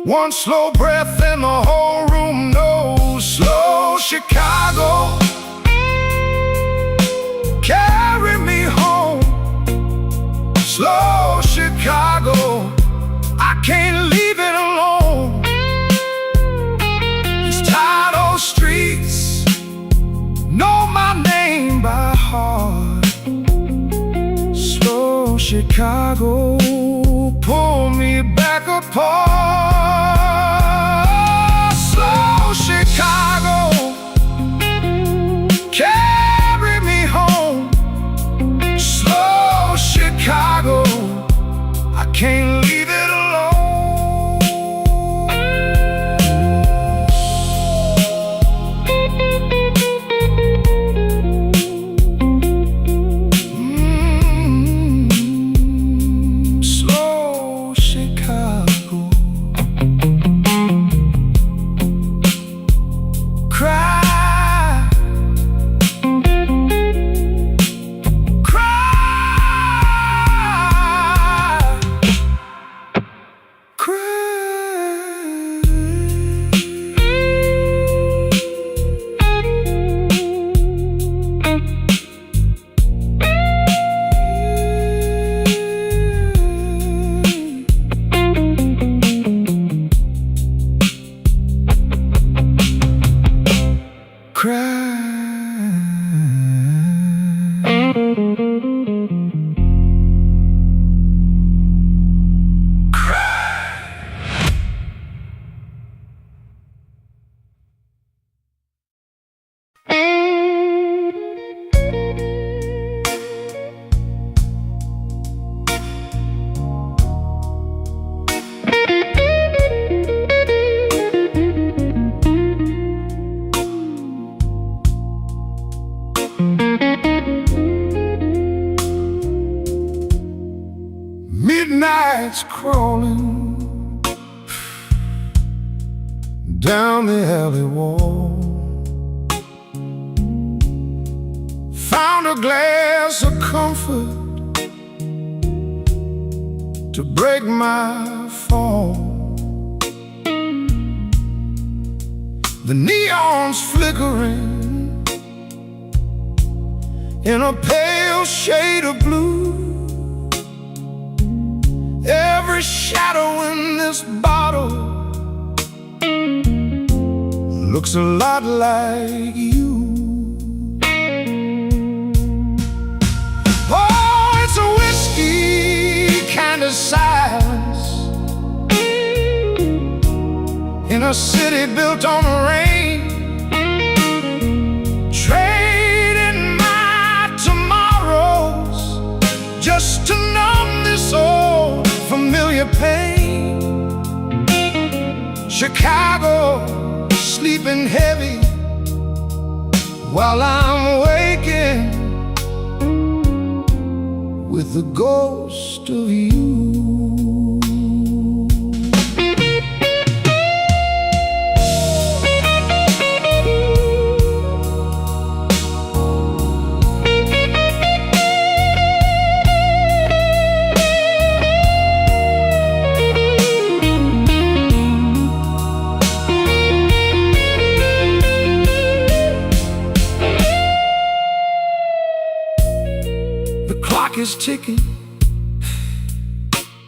One slow breath and the whole room knows. Slow Chicago, carry me home. Slow Chicago, I can't leave it alone. These tired old streets know my name by heart. Slow Chicago, pull me back apart. Slow Chicago, carry me home. Slow Chicago, I can't leave it alone. Slow Chicago, cry, cry, cry. Midnight's crawling down the alley wall. Found a glass of comfort to break my fall. The neon's flickering in a pale shade of blue. Every shadow in this bottle looks a lot like you. Oh, it's a city built on rain, trading my tomorrows just to numb this old familiar pain. Chicago sleeping heavy while I'm waking with the ghost of you. The clock is ticking,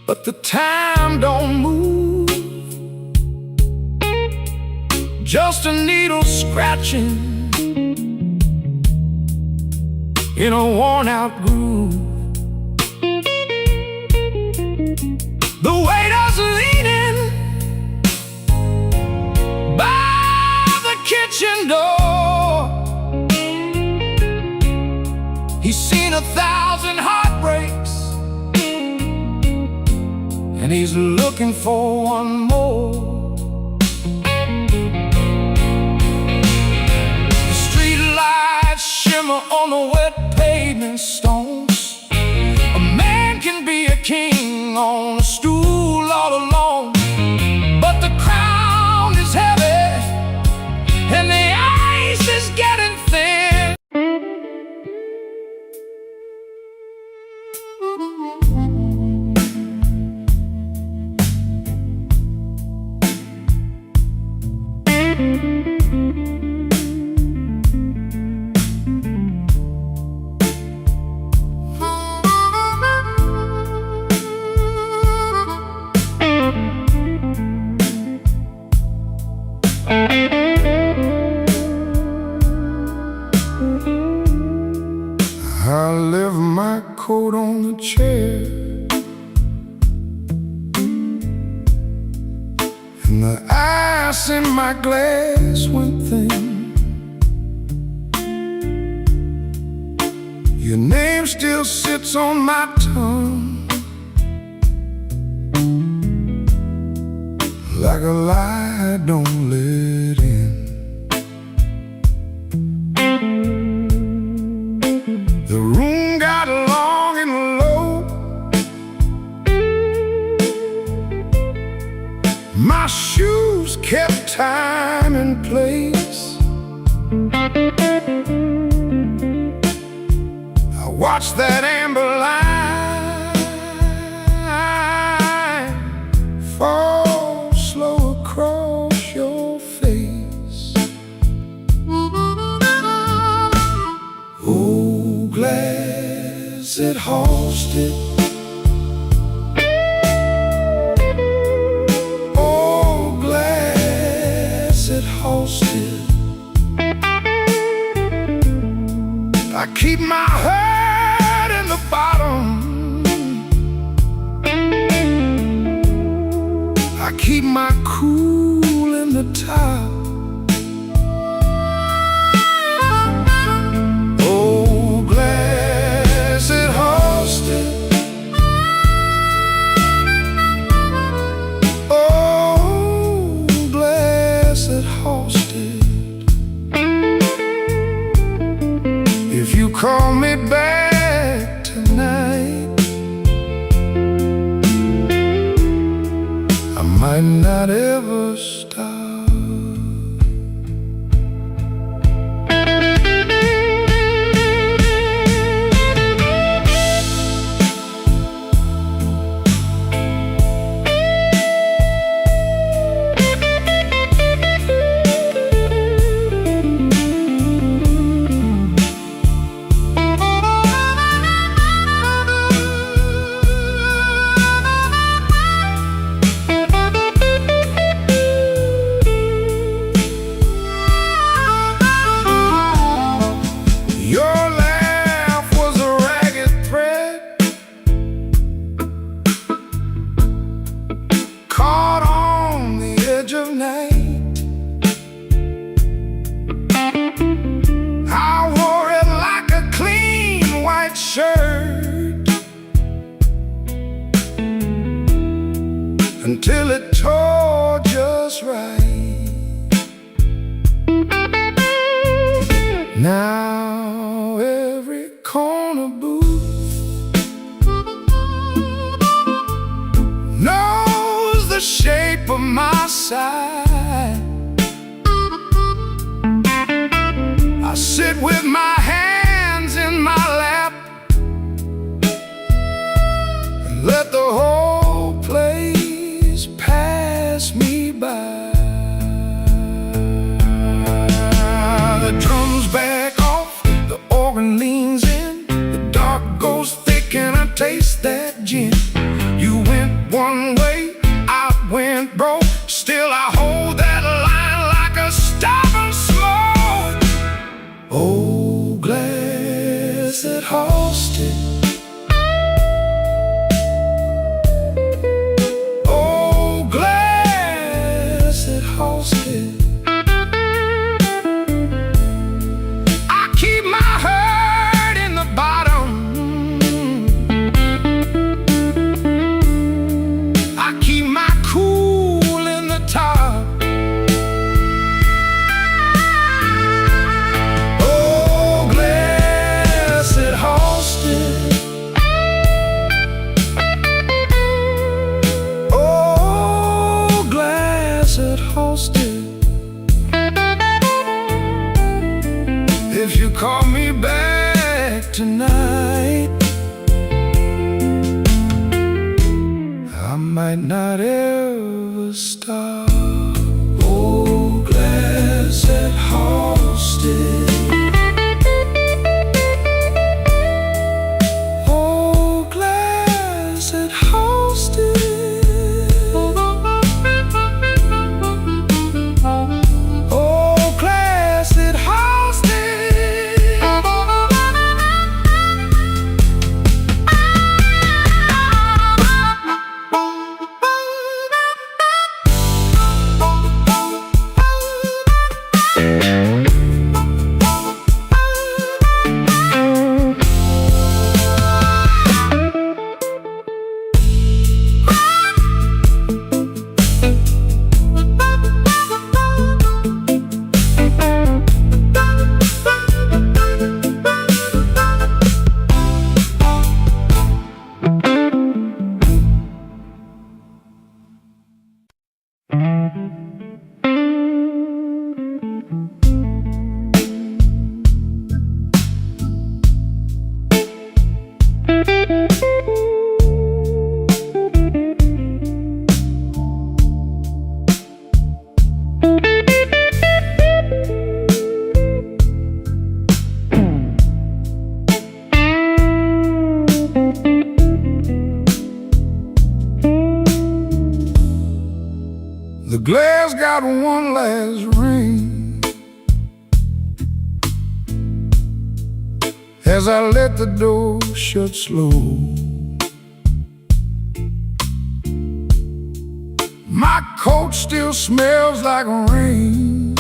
but the time don't move. Just a needle scratching in a worn-out groove. The waiter's leaning by the kitchen door. He's seen 1,000 heartbreaks, and he's looking for one more. The street lights shimmer on the wet pavement stones. A man can be a king on a stool all alone, but the crown is heavy and the ice is getting thin. I left my coat on the chair, and the ice in my glass went thin. Your name still sits on my tongue like a lie I don't let in. The room got long and low. My shoes kept time and place. I watched that amber line fall slow across your face. Oh, glass it hosted. Oh, glass it hosted. I keep my heart in the bottom. I keep my cool in the top. Oh, glass it hosted. Oh, glass it hosted. If you call me back tonight, I might not ever stop. Now every corner booth knows the shape of my side. I sit with my hands in my lap and let the whole place pass me by. The drums back off, the organ leans in, the dark goes thick and I taste that gin. You went one way, I went broke, still I hold that line like a stop and smoke. Oh, glass that hosted, oh, glass that hosted. If you call me back tonight, I might not ever stop. Oh, glass that hosted, oh, glass that hosted. The glass got one last ring as I let the door shut slow. My coat still smells like rain,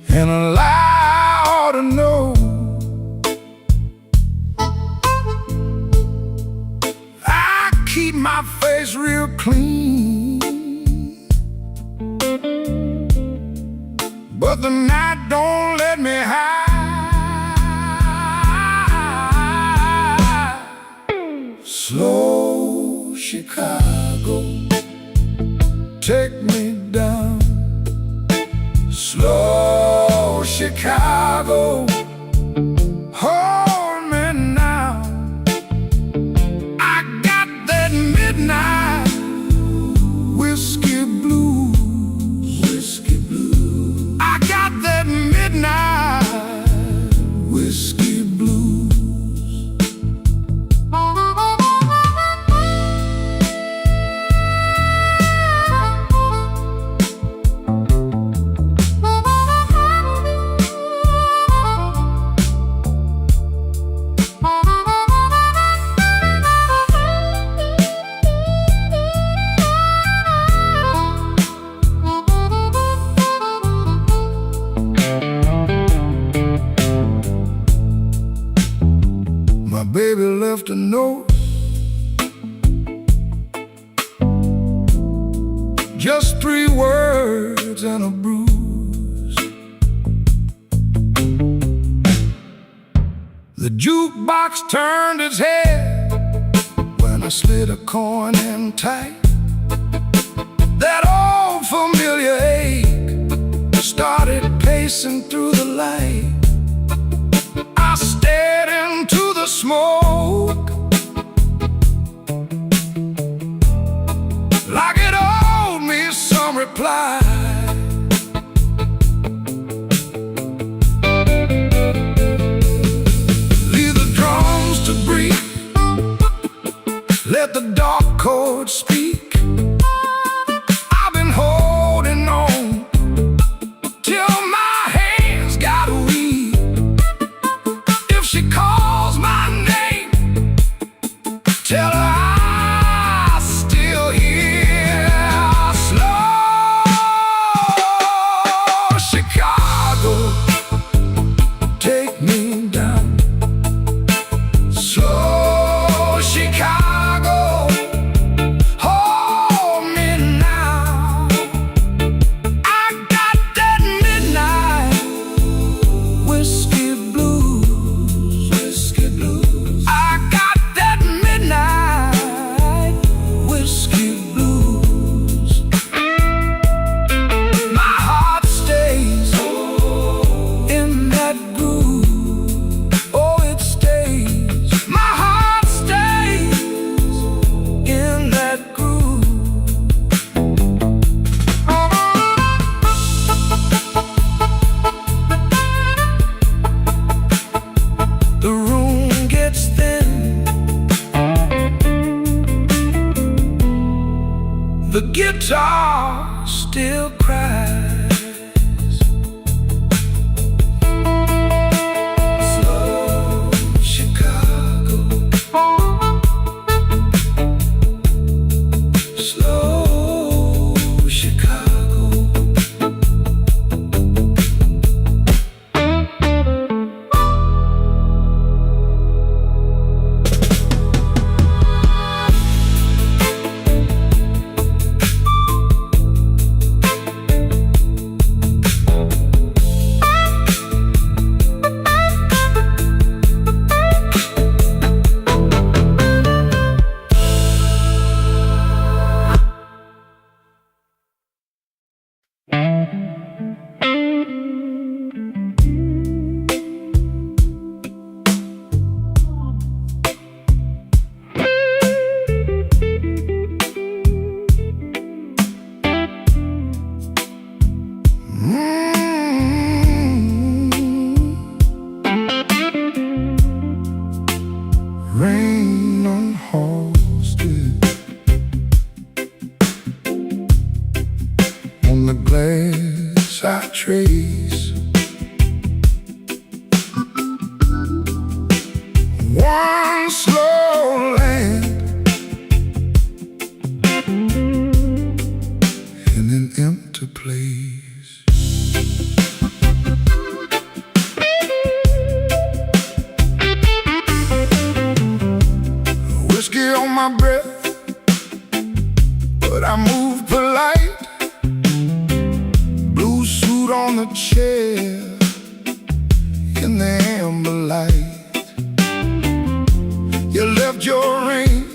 and a lie ought to know. Keep my face real clean, but the night don't let me hide. Slow Chicago, take me down. Slow Chicago, hold me now. Midnight whiskey blues, whiskey blues. I got that midnight whiskey blues. My baby left a note, just 3 words and a bruise. The jukebox turned its head when I slid a coin in tight. That old familiar ache started pacing through the light. I stared into the smoke like it owed me some reply. Leave the drums to breathe, let the dark chords speak. I've been holding on till my hands got weak. If she calls my name, tell her I'm still here. Slow Chicago, take me down. Slow Chicago, hold me now. I got that midnight whiskey blues, whiskey blues. I got that midnight whiskey blues. My heart stays in that groove. Oh, it stays. My heart stays in that groove. The room gets thin, the guitar still cries. Slow Chicago, slow Chicago. Rain on horses on the glass I trace. One slow land in an empty place. Whiskey on my breath, but I move polite. Blue suit on the chair in the amber light. You left your ring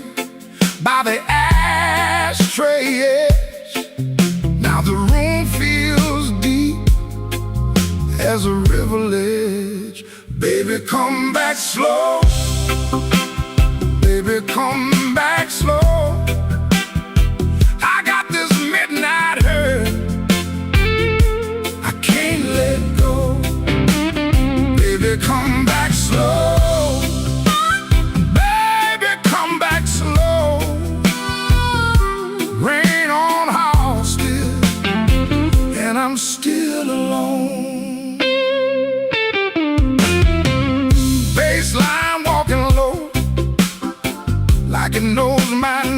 by the ashtray edge. Now the room feels deep as a river ledge. Baby, come back slow. Baby, come back slow. I got this midnight hurt, I can't let go. Baby, come back slow. Baby, come back slow. Rain on house still, and I'm still alone. Baseline walking low like it knows my name.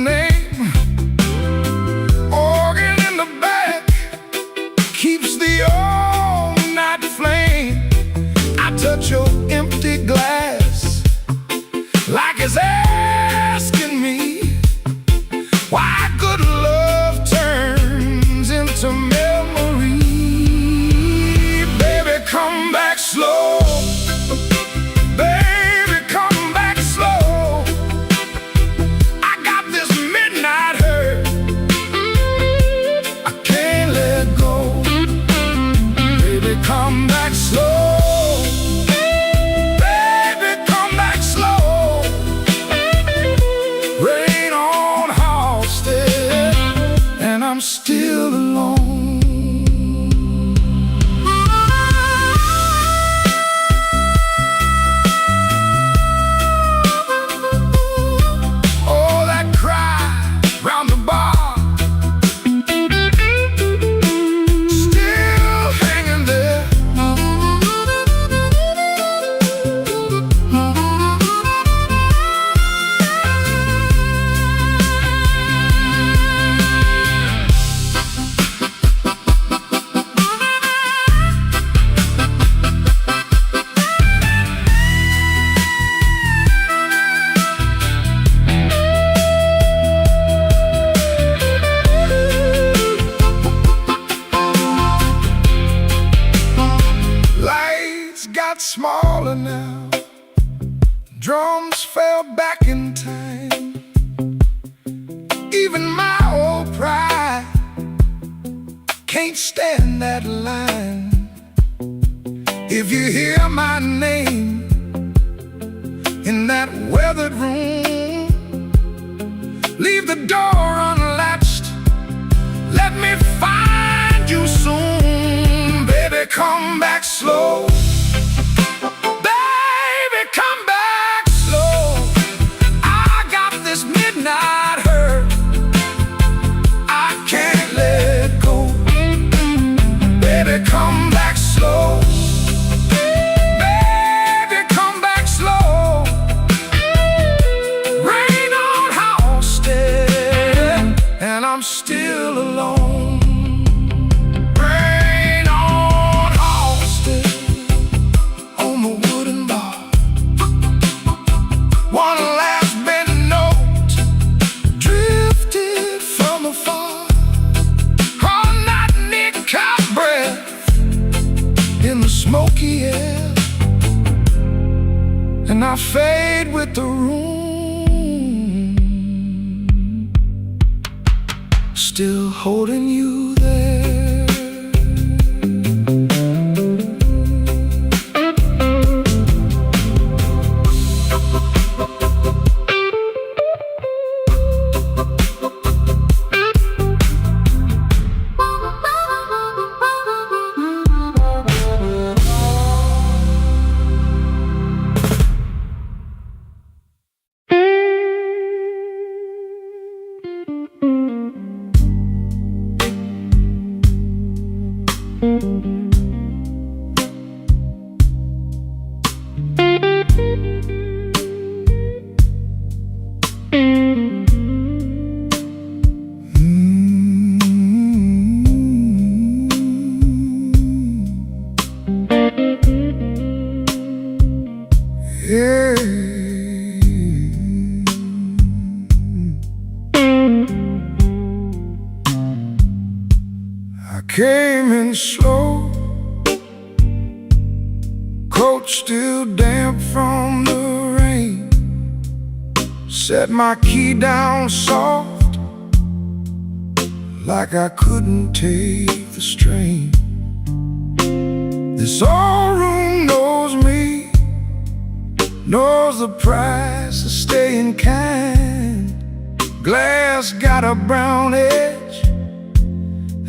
got smaller now. Drums fell back in time. Even my old pride can't stand that line. If you hear my name in that weathered room, leave the door unlatched. Let me find you soon. Baby, come back slow. Baby, come back slow. I got this midnight hurt I can't let go. Baby, come back slow. Baby, come back slow. Rain on Halsted, and I'm still alone. Rain on Halsted, on the wooden bar. One last bent note drifted from afar. On that nick-hot breath in the smoky air, and I fade with the room, still holding you there. I came in slow, coat still damp from the rain. Set my key down soft, like I couldn't take the strain. This old room knows me, knows the price of staying kind. Glass got a brown edge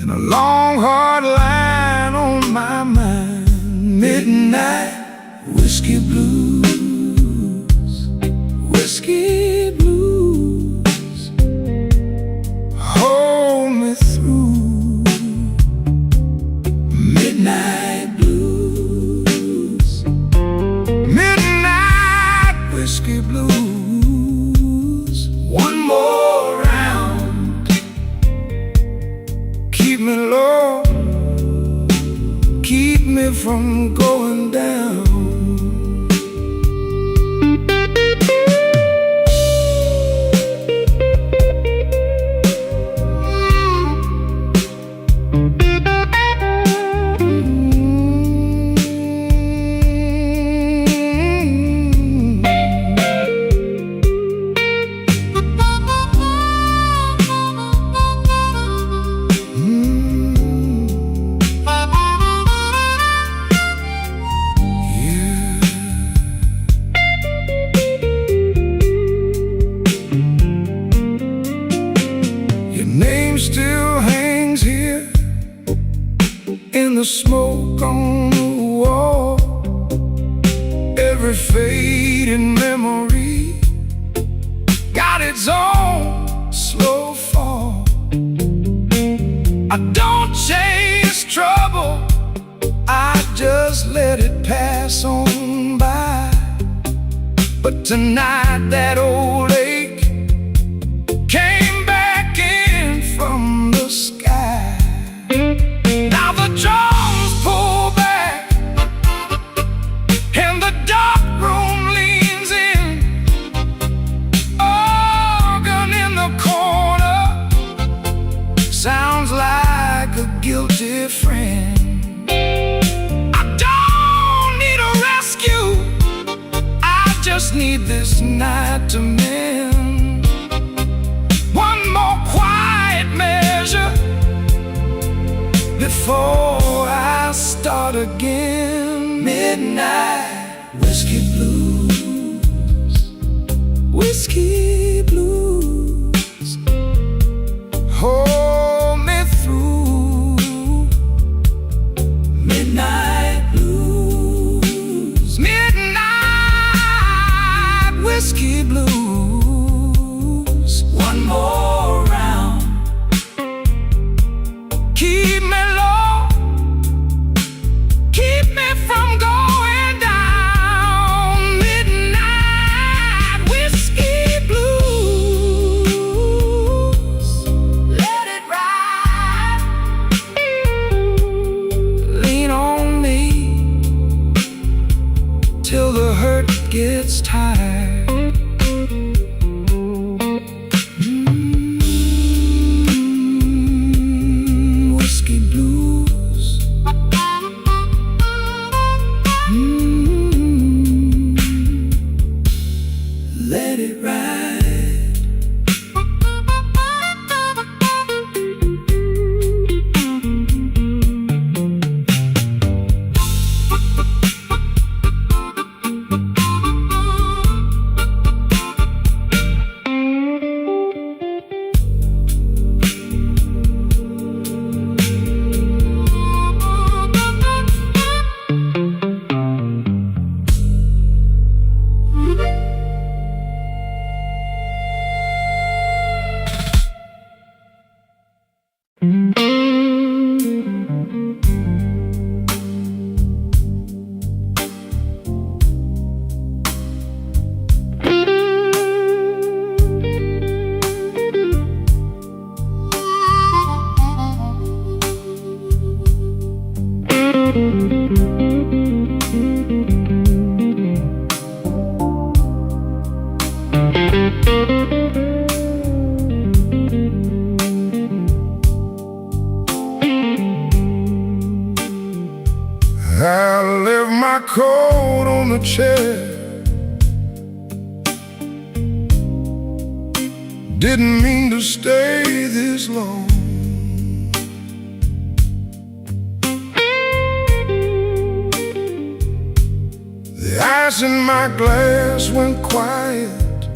and a long hard line on my mind. Midnight whiskey blues, whiskey blues, hold me through. Midnight blues, midnight whiskey blues. One more round, keep me low, keep me from going down. Still hangs here in the smoke on the wall. Every fading memory got its own slow fall. I don't chase trouble, I just let it pass on by. But tonight that old ache came back in from the sky. Now the drums pull back and the dark room leans in. Organ in the corner sounds like a guilty friend. I don't need a just need this night to mend. One more quiet measure before I start again. Midnight whiskey blues, whiskey blues, hold me through. Midnight blues, midnight whiskey blues. One more round, keep me low, keep me from going down. Midnight whiskey blues, let it ride. Lean on me till the hurt gets tired. Whiskey blues. Let it ride. I left my coat on the chair. Didn't mean to stay this long. The ice in my glass went quiet.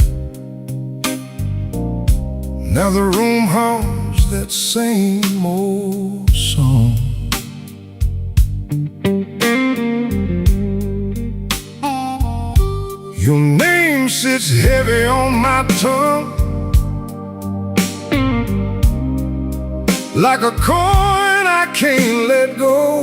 Now the room hums that same old song. Your name sits heavy on my tongue, like a coin I can't let go.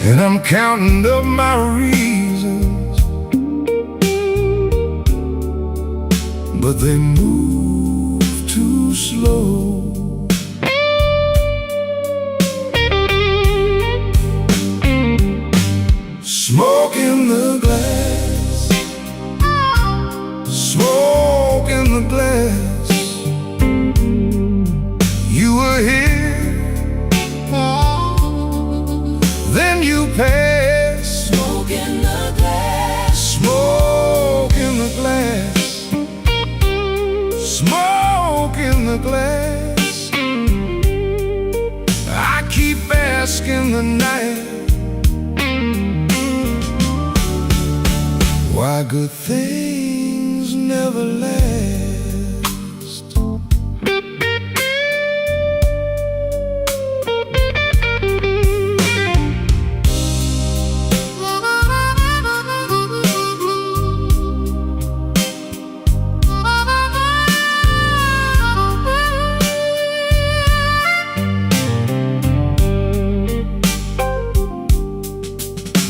And I'm counting up my reasons, but they move too slow. Smoke in the glass, smoke in the glass. You were here, then you passed. Smoke in the glass, smoke in the glass, smoke in the glass. I keep asking the night why good things never last.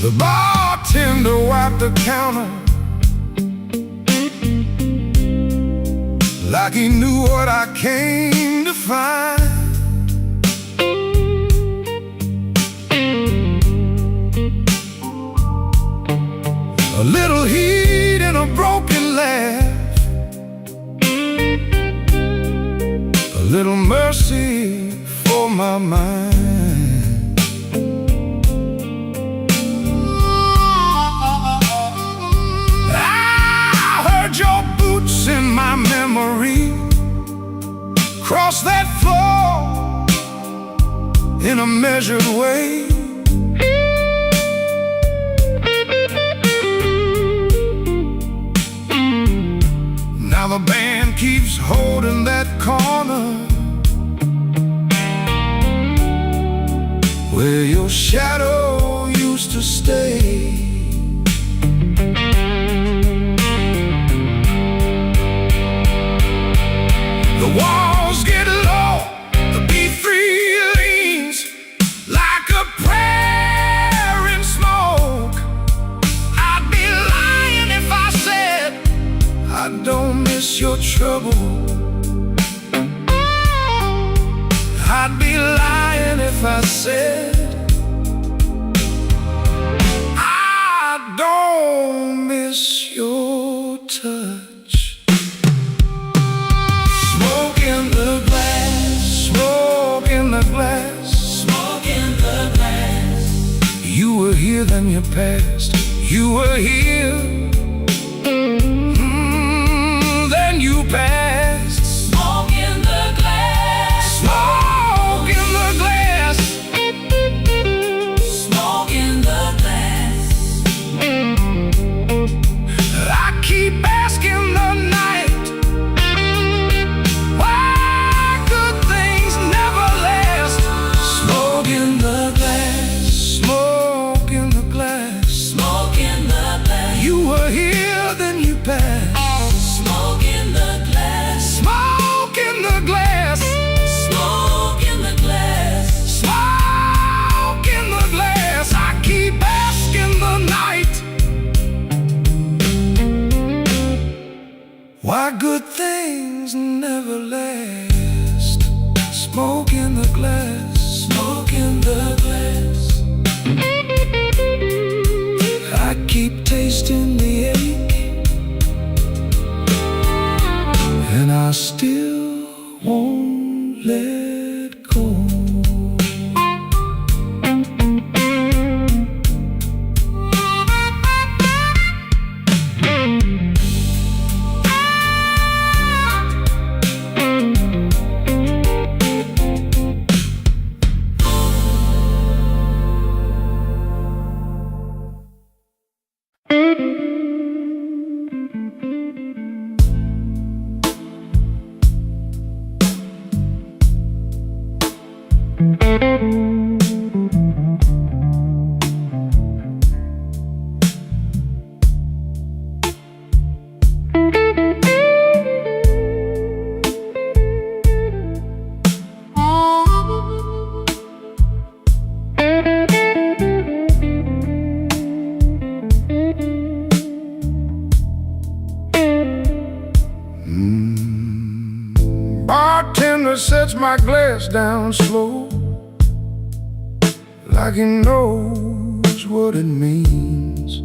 The bartender wiped the counter like he knew what I came to find. A little heat and a broken laugh, a little mercy for my mind. memory cross that floor in a measured way. Now the band keeps holding that corner where your shadow used to stay. The walls get low, the B3 leans like a prayer in smoke. I'd be lying if I said I don't miss your trouble. I'd be lying if I said I don't miss your touch. Smoke in the glass, smoke in the glass, smoke in the glass. You were here, then you passed. You were here, then you passed. Smoke in the glass, smoke in the glass, smoke in the glass. I keep asking the night why good things never last. Smoke in the glass, smoke in the glass, smoke in the glass. You were here, then you passed. Smoke in the glass, smoke in the glass, smoke in the glass, smoke in the glass. I keep asking the night why good things never last. Smoke in the glass, smoke in the glass. I keep tasting the ache, and I still won't let go. Bartender sets my glass down slow, like he knows what it means.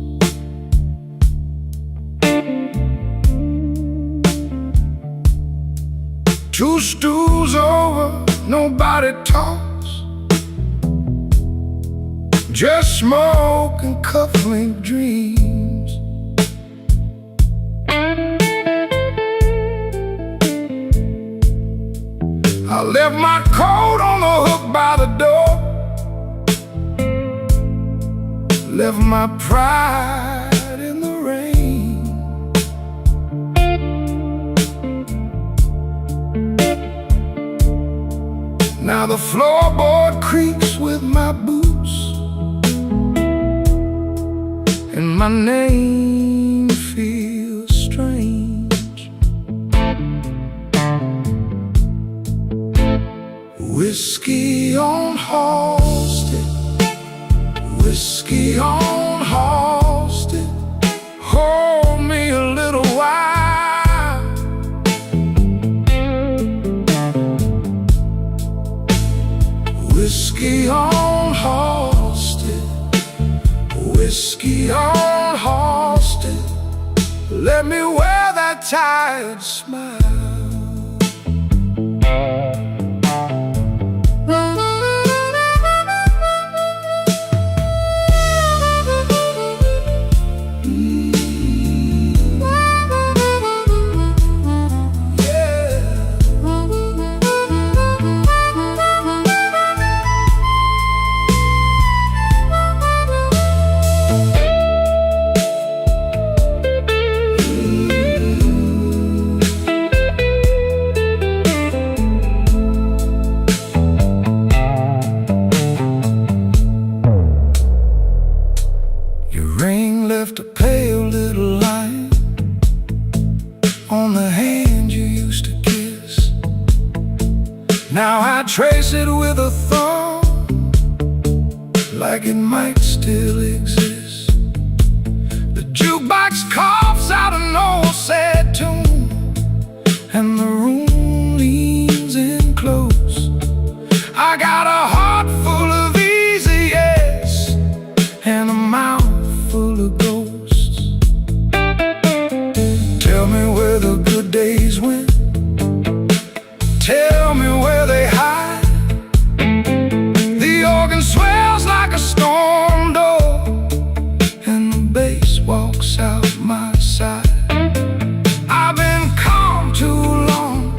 Two stools over, nobody talks, just smoke and cufflink dreams. I left my coat on the hook by the door, left my pride in the rain. Now the floorboard creaks with my boots, and my name feels strange. Whiskey on Halsted, whiskey on Halsted, hold me a little while. Whiskey on Halsted, whiskey on Halsted, let me wear that tired smile. Now I trace it with a thumb, like it might still exist. The jukebox coughs out an old sad tune, and the room leans in close. I got a heart full of easy yes, and a mouth full of ghosts. Tell me where the good days went, tell me where they hide. The organ swells like a storm door, and the bass walks out my side. I've been calm too long,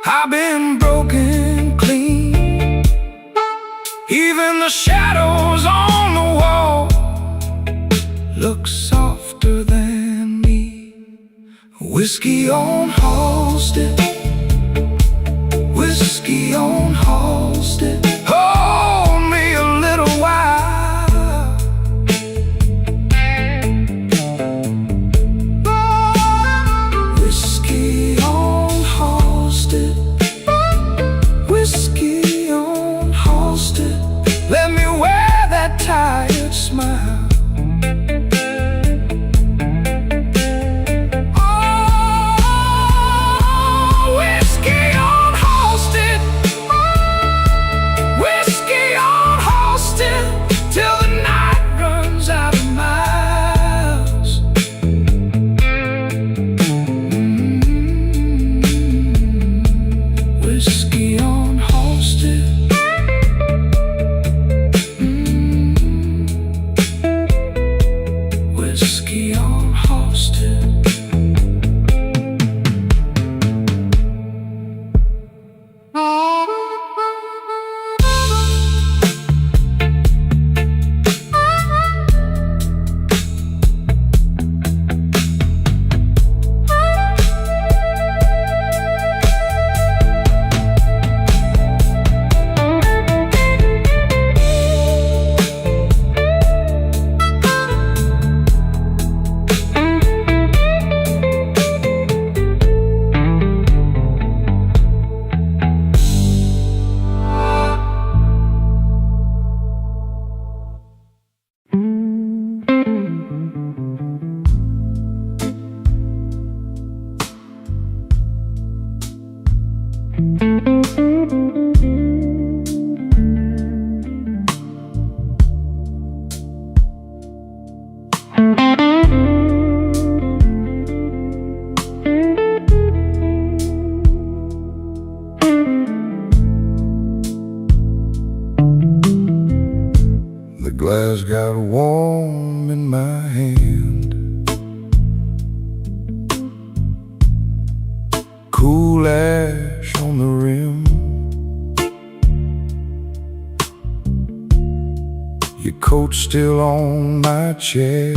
I've been broken clean. Even the shadows on the wall look softer than me. Whiskey on Halsted, whiskey on Halsted, hold me a little while. Whiskey on Halsted, whiskey on Halsted, let me wear that tired smile. The glass got warm in my hand, cool ash on the rim. Your coat's still on my chair,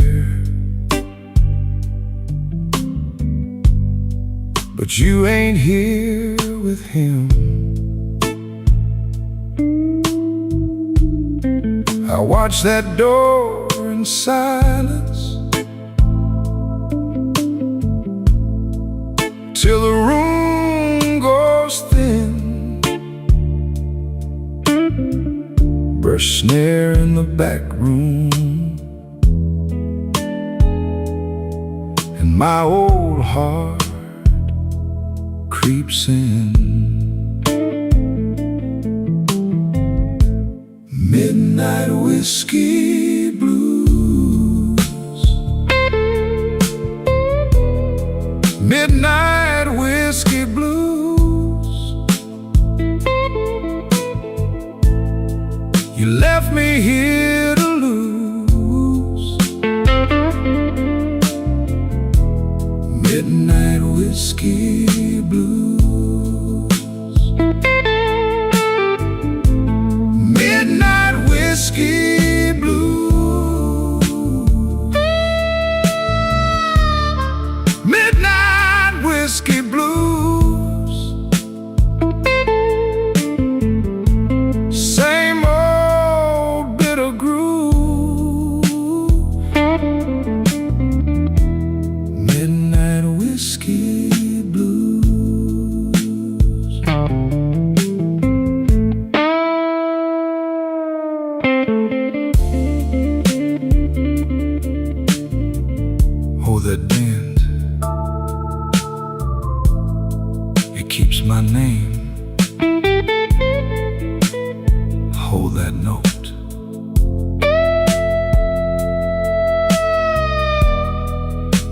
but you ain't here with him. I watch that door in silence till the room goes thin. Brush snare in the back room, and my old heart creeps in. Midnight whiskey blues, midnight whiskey blues. You left me here to lose. Midnight whiskey blues. Whiskey blues, midnight whiskey blues. Same old bitter name. Hold that note.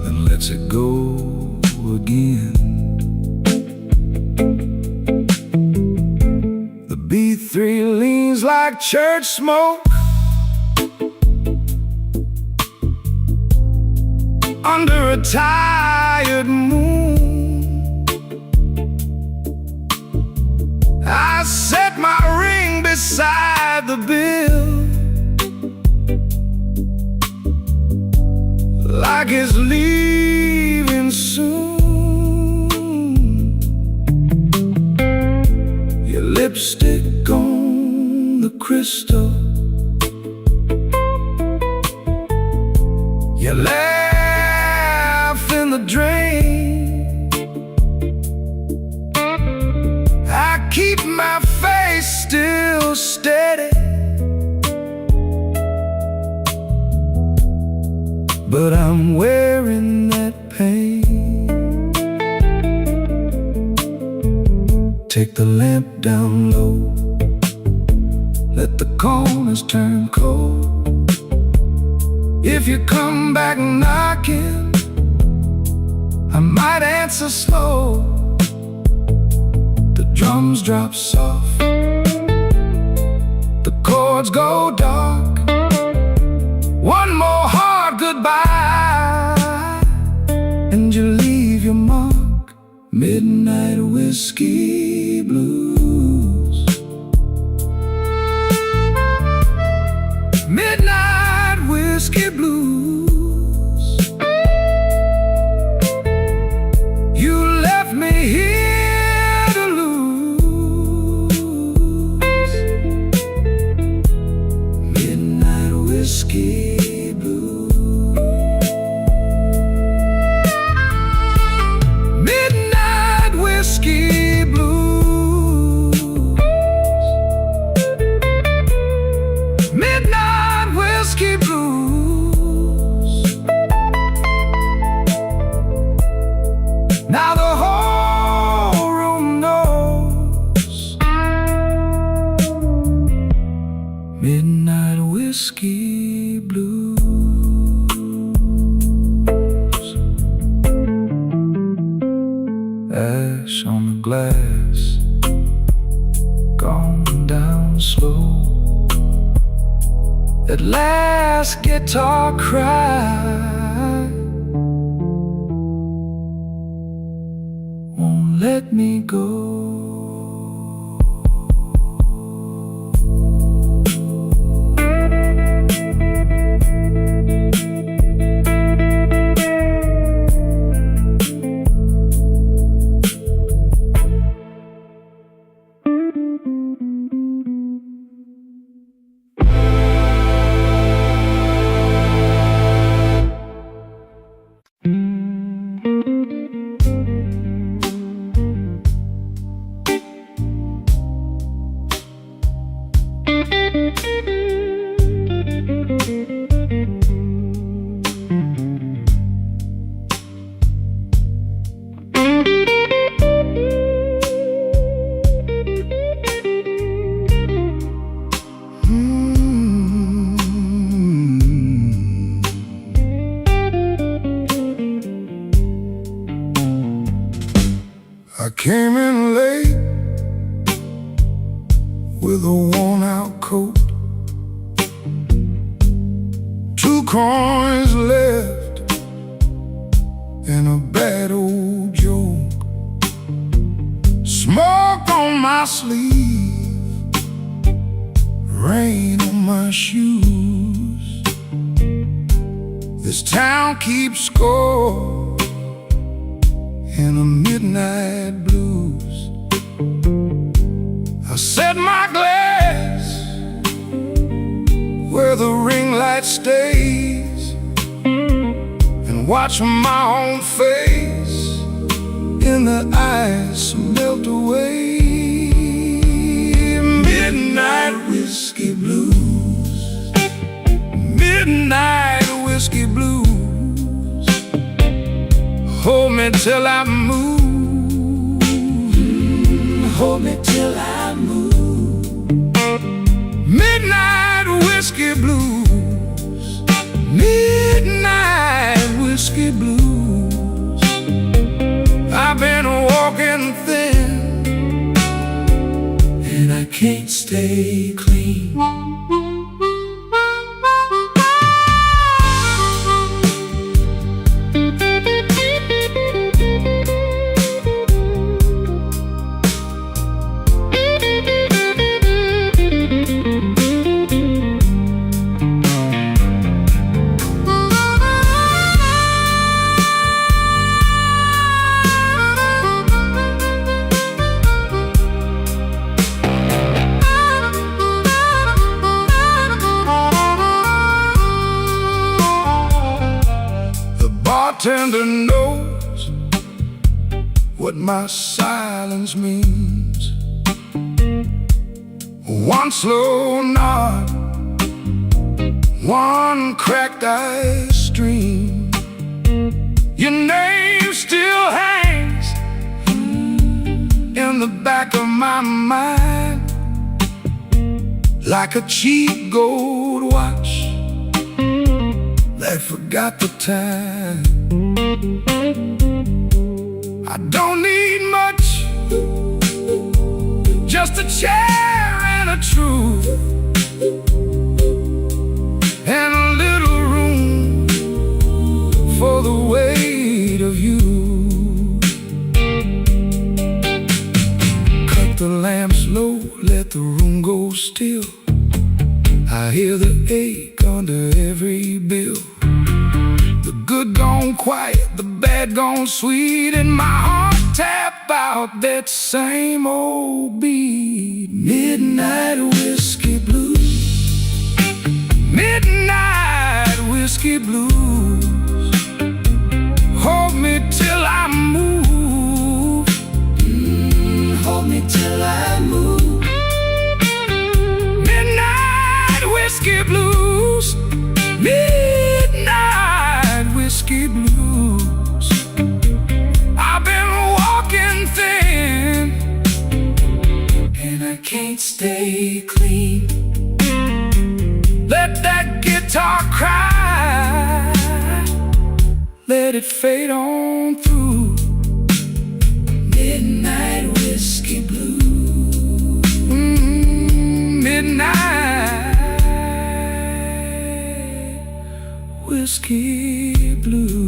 Then let's it go again. The B3 leans like church smoke under a tired moon. I set my ring beside the bill, like it's leaving soon. Your lipstick on the crystal, you laugh in the drain. I keep my face still steady, but I'm wearing that pain. Take the lamp down low, let the corners turn cold. If you come back knocking, I might answer slow. The drums drop soft, the chords go dark. One more hard goodbye, and you leave your mark. Midnight whiskey blues. Midnight whiskey blues. You left me here to lose. Midnight whiskey blues. Midnight whiskey blues. Midnight whiskey blues. Now the whole room knows. Midnight whiskey blues. Ash on the glass, gone down slow. At last, guitar cry won't let me go. I came in late with a worn-out coat, 2 coins left and a bad old joke. Smoke on my sleeve, rain on my shoes. This town keeps score in the midnight blues. I set my glass where the ring light stays and watch my own face in the ice melt away. Midnight whiskey blues. Midnight whiskey blues. Hold me till I move. hold me till I move. Midnight whiskey blues. Midnight whiskey blues. I've been walking thin, and I can't stay clean. Bartender knows what my silence means. One slow nod, one cracked ice stream. Your name still hangs in the back of my mind, like a cheap gold watch that forgot the time. I don't need much, just a chair and a truth, and a little room for the weight of you. Cut the lamps low, let the room go still. I hear the ache under every bill. The good gone quiet, the bad gone sweet, and my heart tap out that same old beat. Midnight whiskey blues. Midnight whiskey blues. Hold me till I move. Hold me till I move. Midnight whiskey blues. Midnight whiskey blues. I've been walking thin, and I can't stay clean. Let that guitar cry, let it fade on through. Midnight whiskey blues. Midnight whiskey blues.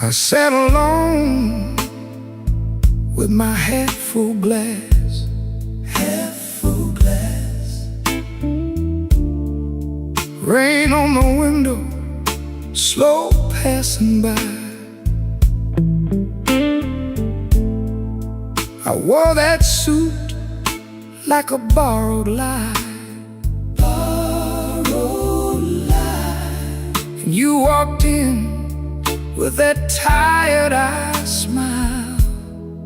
I sat alone with my half full glass, half full glass. Rain on the window, slow passing by. I wore that suit like a borrowed lie, borrowed lie. And you walked in with that tired-eyed smile.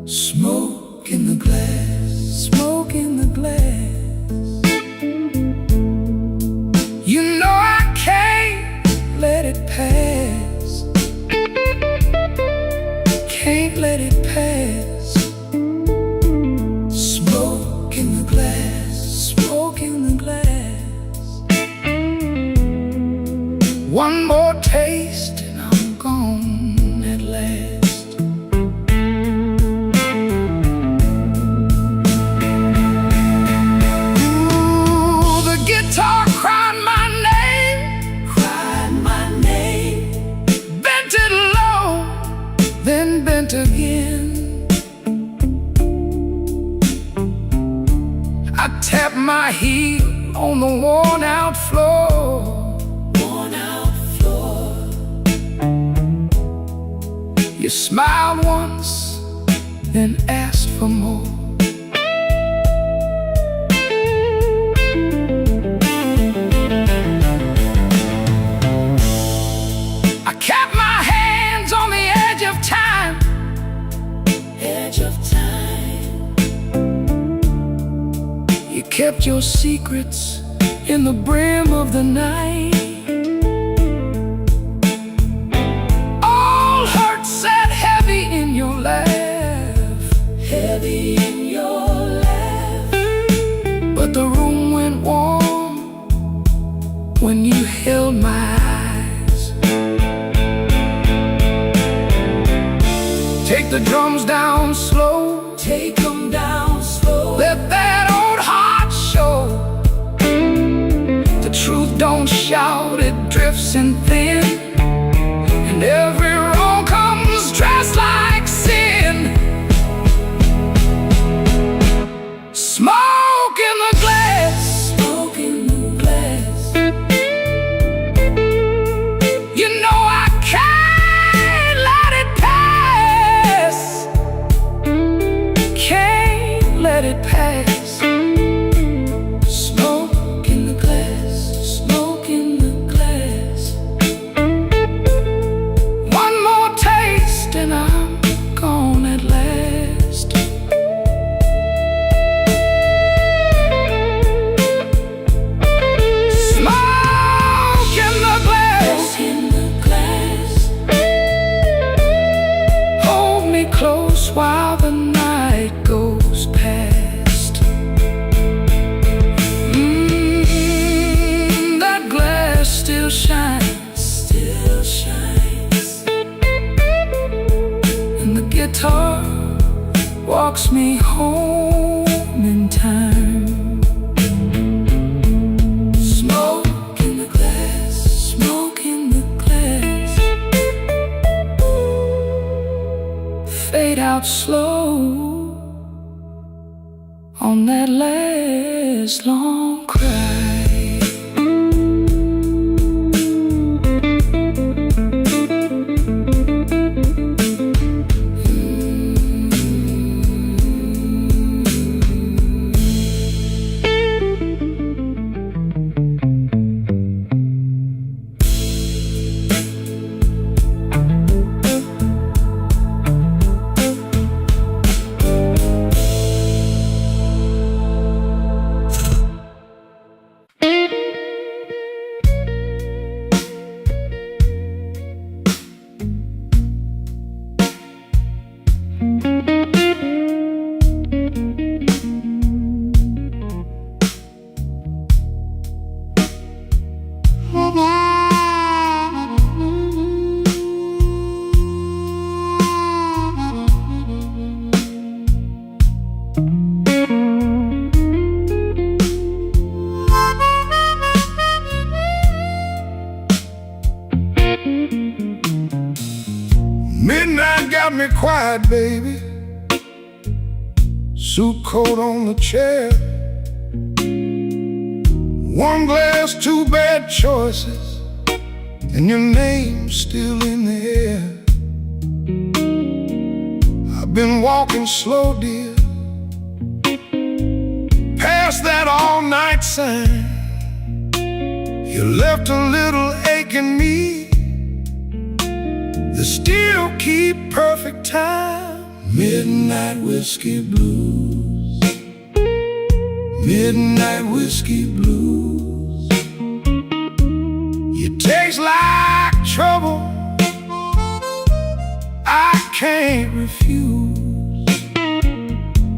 Smoke in the glass, smoke in the glass. You know I can't let it pass, can't let it pass. Smoke in the glass, One more taste and I'm gone at last. Ooh, the guitar cried my name, bent it low, then bent again. I tapped my heel on the worn-out floor. You smiled once, then asked for more. I kept my hands on the edge of time. You kept your secrets in the brim of the night. All hurt sat heavy in your laugh, but the room went warm when you held my eyes. Take the drums down slow, Take 'em down slow. let that old heart show. The truth don't shout, it drifts in thin, and every wrong comes dressed like sin. Smoke in the glass, Smoke in the glass. you know I can't let it pass. Can't let it pass. Smoke in the glass. Smoke in the glass. One more taste and I'm gone at last. Smoke in the glass, Smoke in the glass. hold me close while the night goes past. That glass still shines, Still shines. and the guitar walks me home in time. Smoke in the glass. Smoke in the glass. Fade out slow on that last long cry. Midnight got me quiet, baby. Suit coat on the chair. One glass, two bad choices, and your name's still in the air. I've been walking slow, dear, past that all-night sign. You left a little ache in me that still keep perfect time. Midnight whiskey blues, midnight whiskey blues. You taste like trouble, I can't refuse.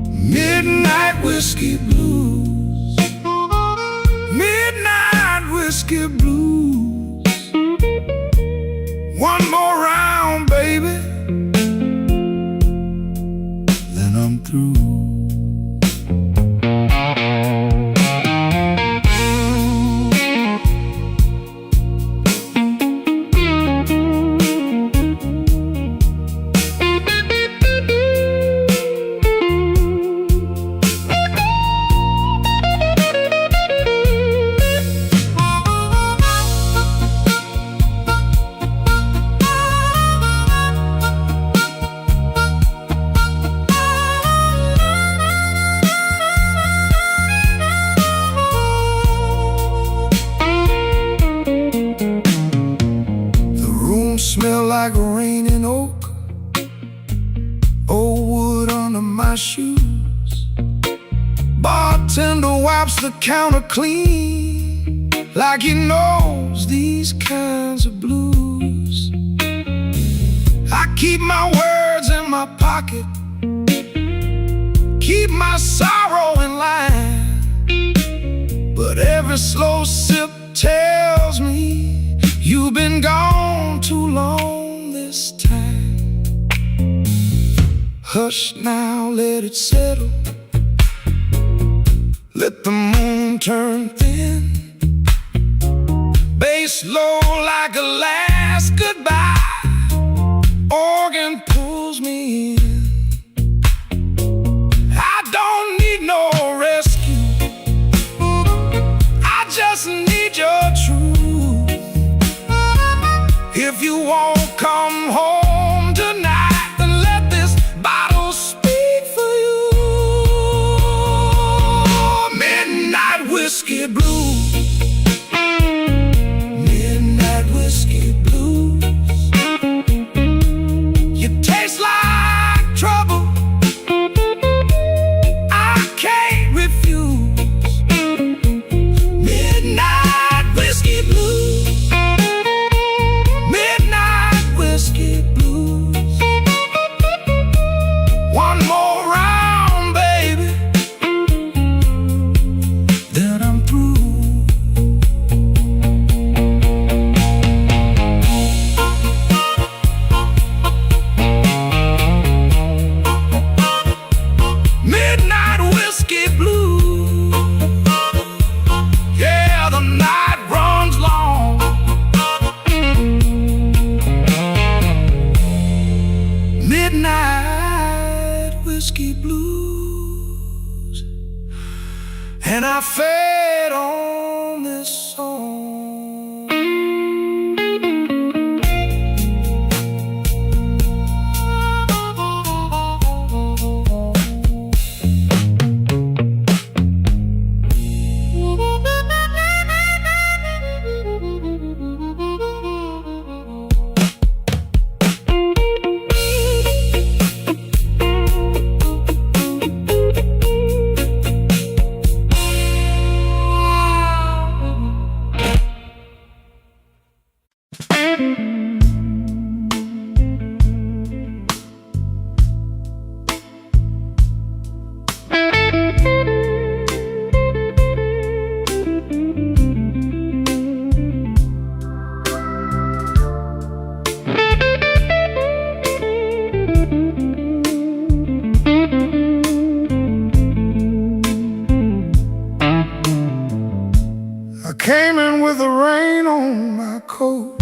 Midnight whiskey blues, midnight whiskey blues. my shoes. Bartender wipes the counter clean, like he knows these kinds of blues. I keep my words in my pocket, keep my sorrow in line, but every slow sip tells me you've been gone too long this time. Hush now, let it settle, let the moon turn thin, bass low like a last goodbye. Organ pulls me in. I don't need no rescue, I just need your truth. If you won't come home tonight, then let this bottle speak for you. Midnight whiskey blues, midnight whiskey blues. You taste like trouble, I can't refuse. Midnight whiskey blues, midnight whiskey blues. One more round, baby, then I'm through. Midnight whiskey blues. Yeah, the night runs long. Midnight whiskey blues. And I fed on this song. I came in with the rain on my coat,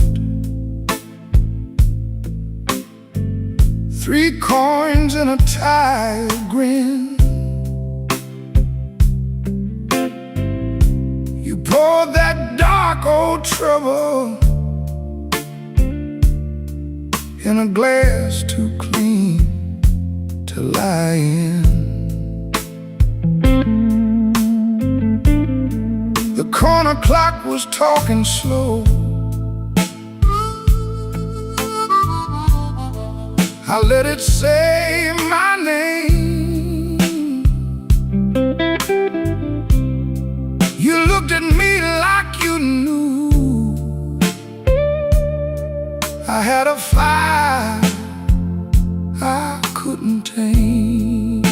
3 coins and a tired grin. You poured that dark old trouble in a glass too clean to lie in. The corner clock was talking slow. I let it say my name. You looked at me like you knew I had a fire I couldn't tame.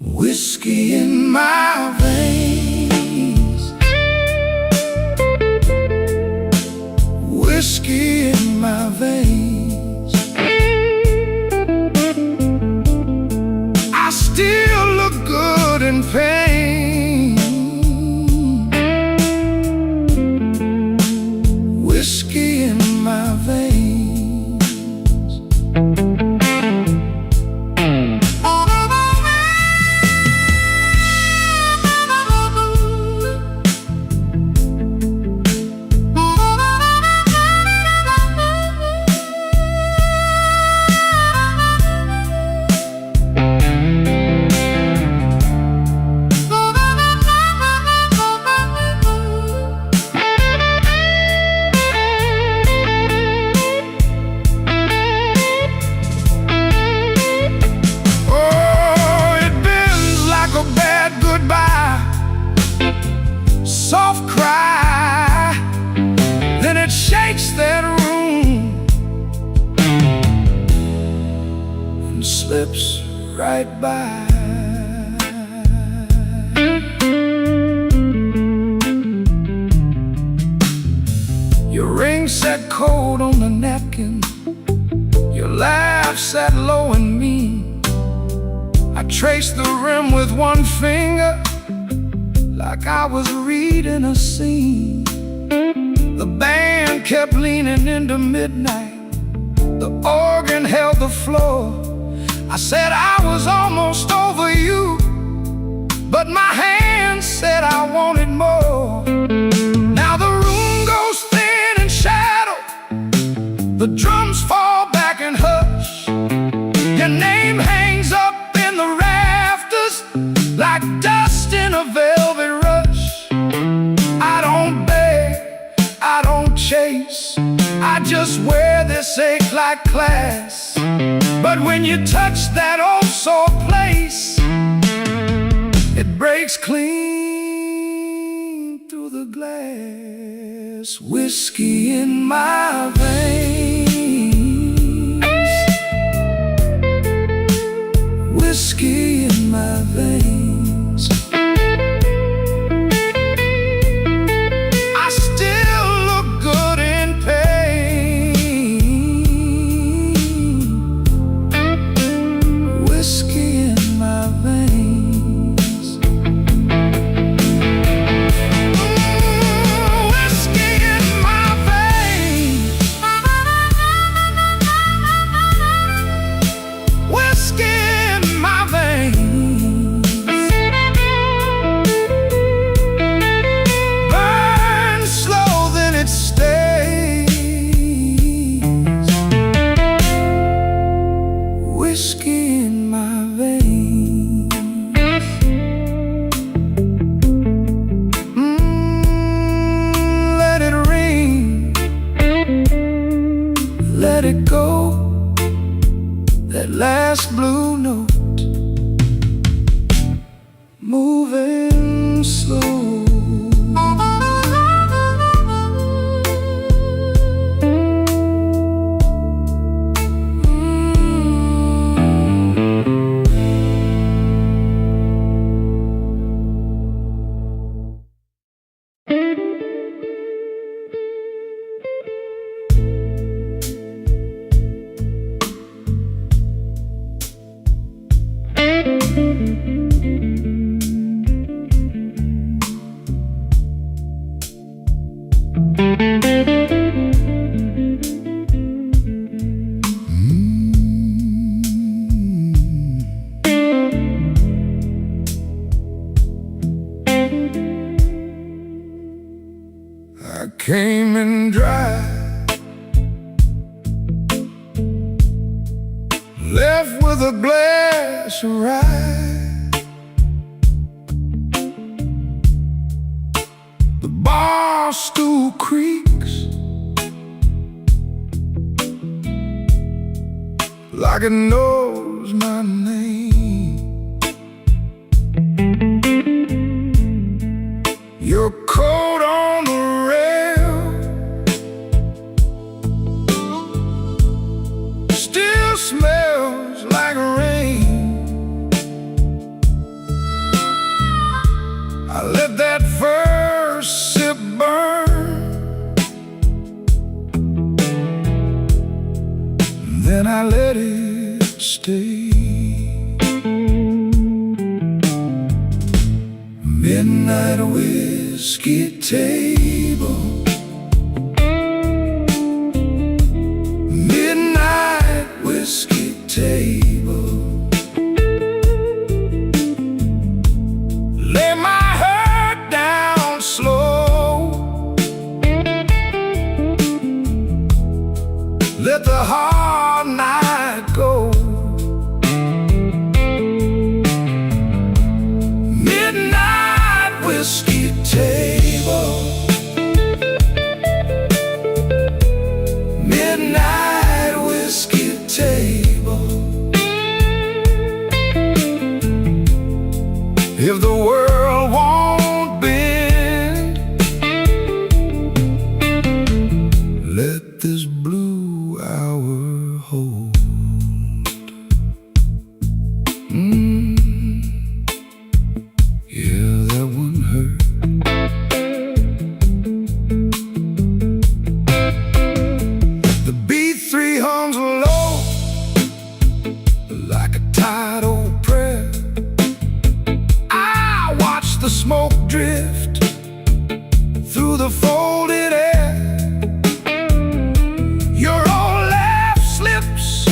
Whiskey in my veins, whiskey in my veins. I still look good in pain. Whiskey in my veins. slips right by. Your ring sat cold on the napkin, your laugh sat low and mean. I traced the rim with one finger, like I was reading a scene. The band kept leaning into midnight, the organ held the floor. I said I was almost over you, but my hand said I wanted more. Now the room goes thin and shadow, the drums fall back and hush. Your name hangs up in the rafters like dust in a velvet rush. I don't beg, I don't chase, I just wear this ache like class. But when you touch that old sore place, it breaks clean through the glass. Whiskey in my veins, whiskey in my veins. I still look good in pain. Whiskey in my veins. Whiskey in my veins. Whiskey in my veins. Burn slow, then it stays. Whiskey in my veins. Let it ring, let it go, that last blue note, moving slow. I came in dry, left with a glass of rye. The bar stool creaks like it knows my name. Your coat on the rail still smells like rain. I let that first sip burn, then I let it stay. Midnight whiskey table, midnight whiskey table. Lay my head down slow, let the hard night go. Midnight whiskey table, midnight whiskey table. If the world won't bend, let this blue hour hold. the smoke drift through the folded air. Your old laugh slips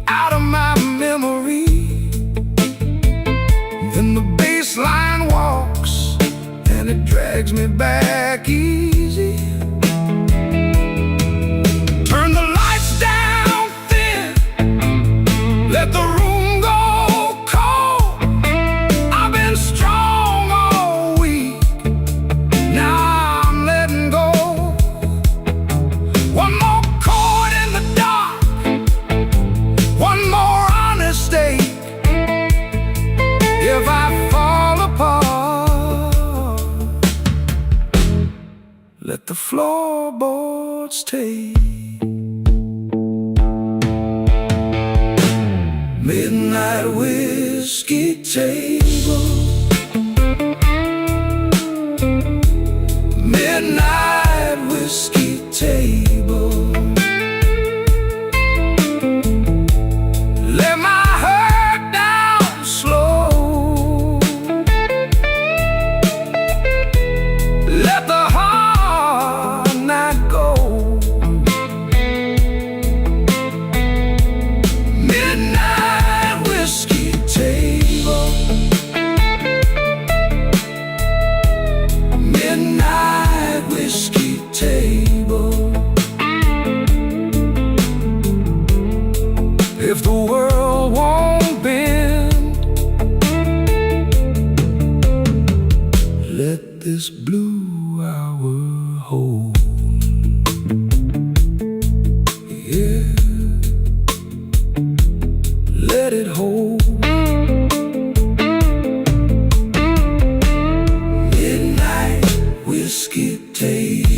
out of my memory. Then the bass line walks and it drags me back easy. Turn the lights down thin, let the room go cold. I've been strong all week, now I'm letting go. One more chord in the dark, one more honest ache. If I fall apart, let the floorboards take. Midnight whiskey table, midnight whiskey table. Let my heart down slow, let the hard night go. Midnight whiskey table, midnight whiskey table. If the world won't bend, let this blue hour hold. Yeah, let it hold. Midnight whiskey table.